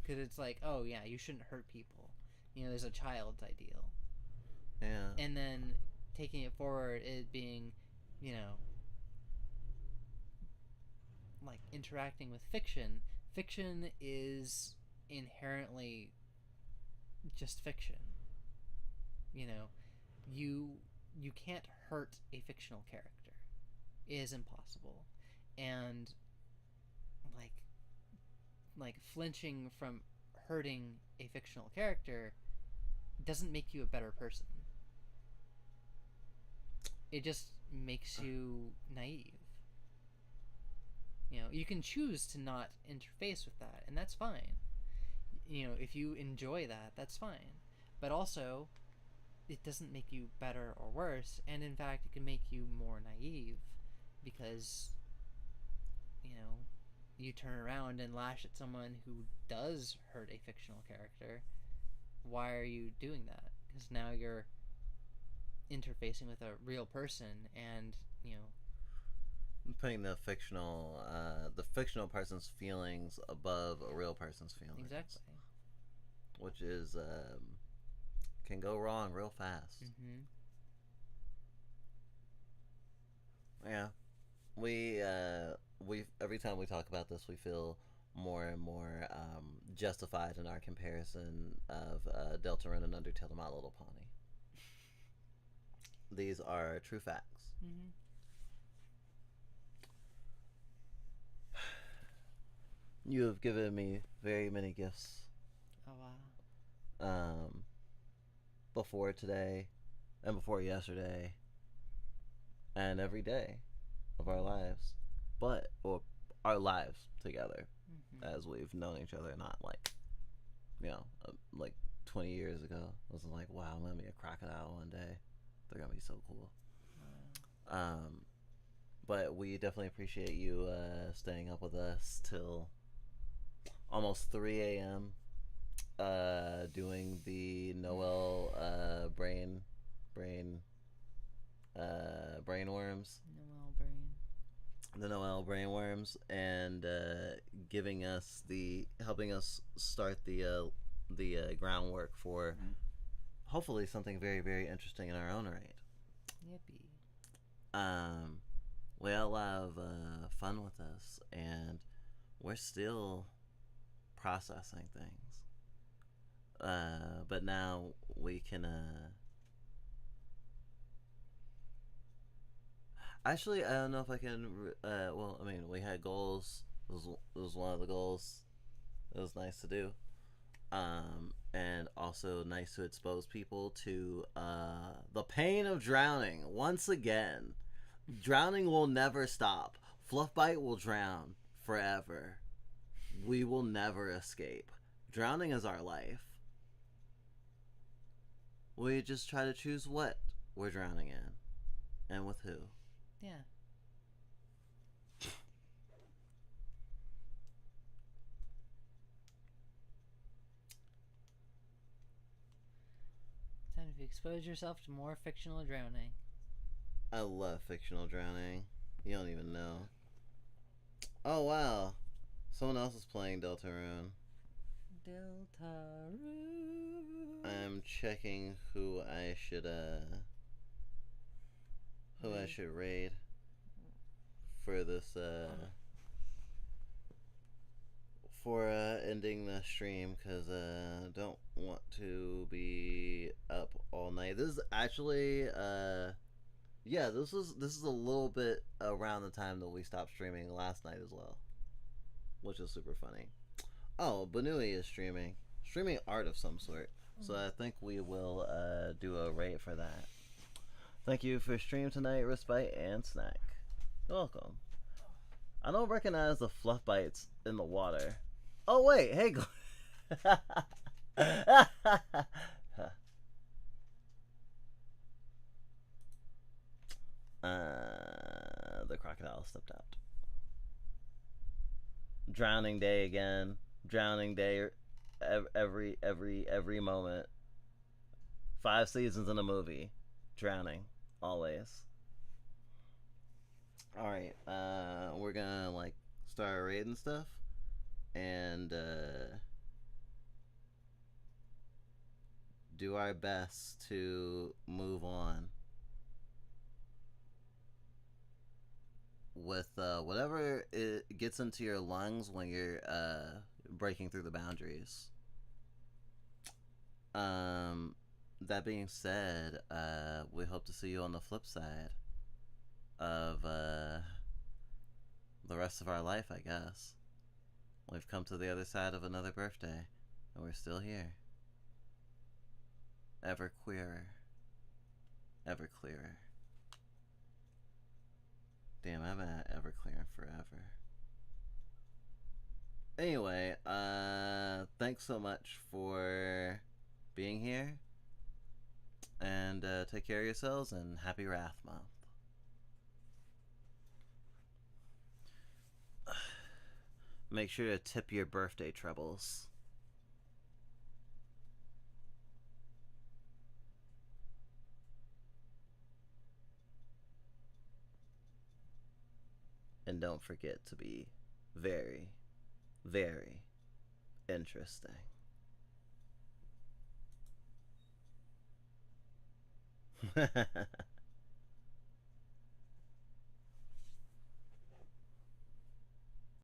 because it's like, oh yeah, you shouldn't hurt people, there's a child's ideal, Yeah. and then taking it forward, it being, like interacting with fiction. Fiction is inherently just fiction. You can't hurt a fictional character. It is impossible. And like flinching from hurting a fictional character doesn't make you a better person. It just makes you naive. You can choose to not interface with that, and that's fine. If you enjoy that, that's fine. But also, it doesn't make you better or worse, and in fact, it can make you more naive, because, you turn around and lash at someone who does hurt a fictional character. Why are you doing that? Because now you're interfacing with a real person, and, putting the fictional person's feelings above a real person's feelings. Exactly. Which is can go wrong real fast. Yeah, we every time we talk about this, we feel more and more justified in our comparison of Deltarune and Undertale to My Little Pony. These are true facts. You have given me very many gifts. Oh wow. Before today, and before yesterday, and every day of our lives, or our lives together, as we've known each other, not like, like 20 years ago. I was like, wow, I'm gonna be a crocodile one day. They're gonna be so cool. But we definitely appreciate you staying up with us till almost 3 a.m. Doing the Noel brainworms. Noel brain. The Noel brainworms, and helping us start the groundwork for hopefully something very, very interesting in our own right. Yippee. We all have fun with us, and we're still processing things. But now we can. Actually, I don't know if I can. Well, I mean, we had goals. It was one of the goals. It was nice to do. And also nice to expose people to the pain of drowning. Once again, drowning will never stop. Fluffbite will drown forever. We will never escape. Drowning is our life. We just try to choose what we're drowning in and with who. Yeah. Time to expose yourself to more fictional drowning. I love fictional drowning. You don't even know. Oh wow, someone else is playing Deltarune. Deltarune. I'm checking who I should raid for this for ending the stream, because don't want to be up all night. This is actually yeah, this is a little bit around the time that we stopped streaming last night as well, which is super funny. Oh, Banui is streaming art of some sort, so I think we will do a raid for that. Thank you for stream tonight, Respite and Snack. You're welcome. I don't recognize the fluff bites in the water. Oh wait, hey. The crocodile stepped out. Drowning day again. Drowning day every moment. 5 seasons in a movie. Drowning. Always. Alright, we're gonna like start a raid and stuff. And do our best to move on with whatever it gets into your lungs when you're breaking through the boundaries. That being said, we hope to see you on the flip side of the rest of our life, I guess. We've come to the other side of another birthday, and we're still here. Ever queerer. Ever clearer. Damn, I've been at Everclear forever. Anyway, thanks so much for being here. And take care of yourselves, and happy Wrath Month. Make sure to tip your birthday troubles. And don't forget to be very, very interesting.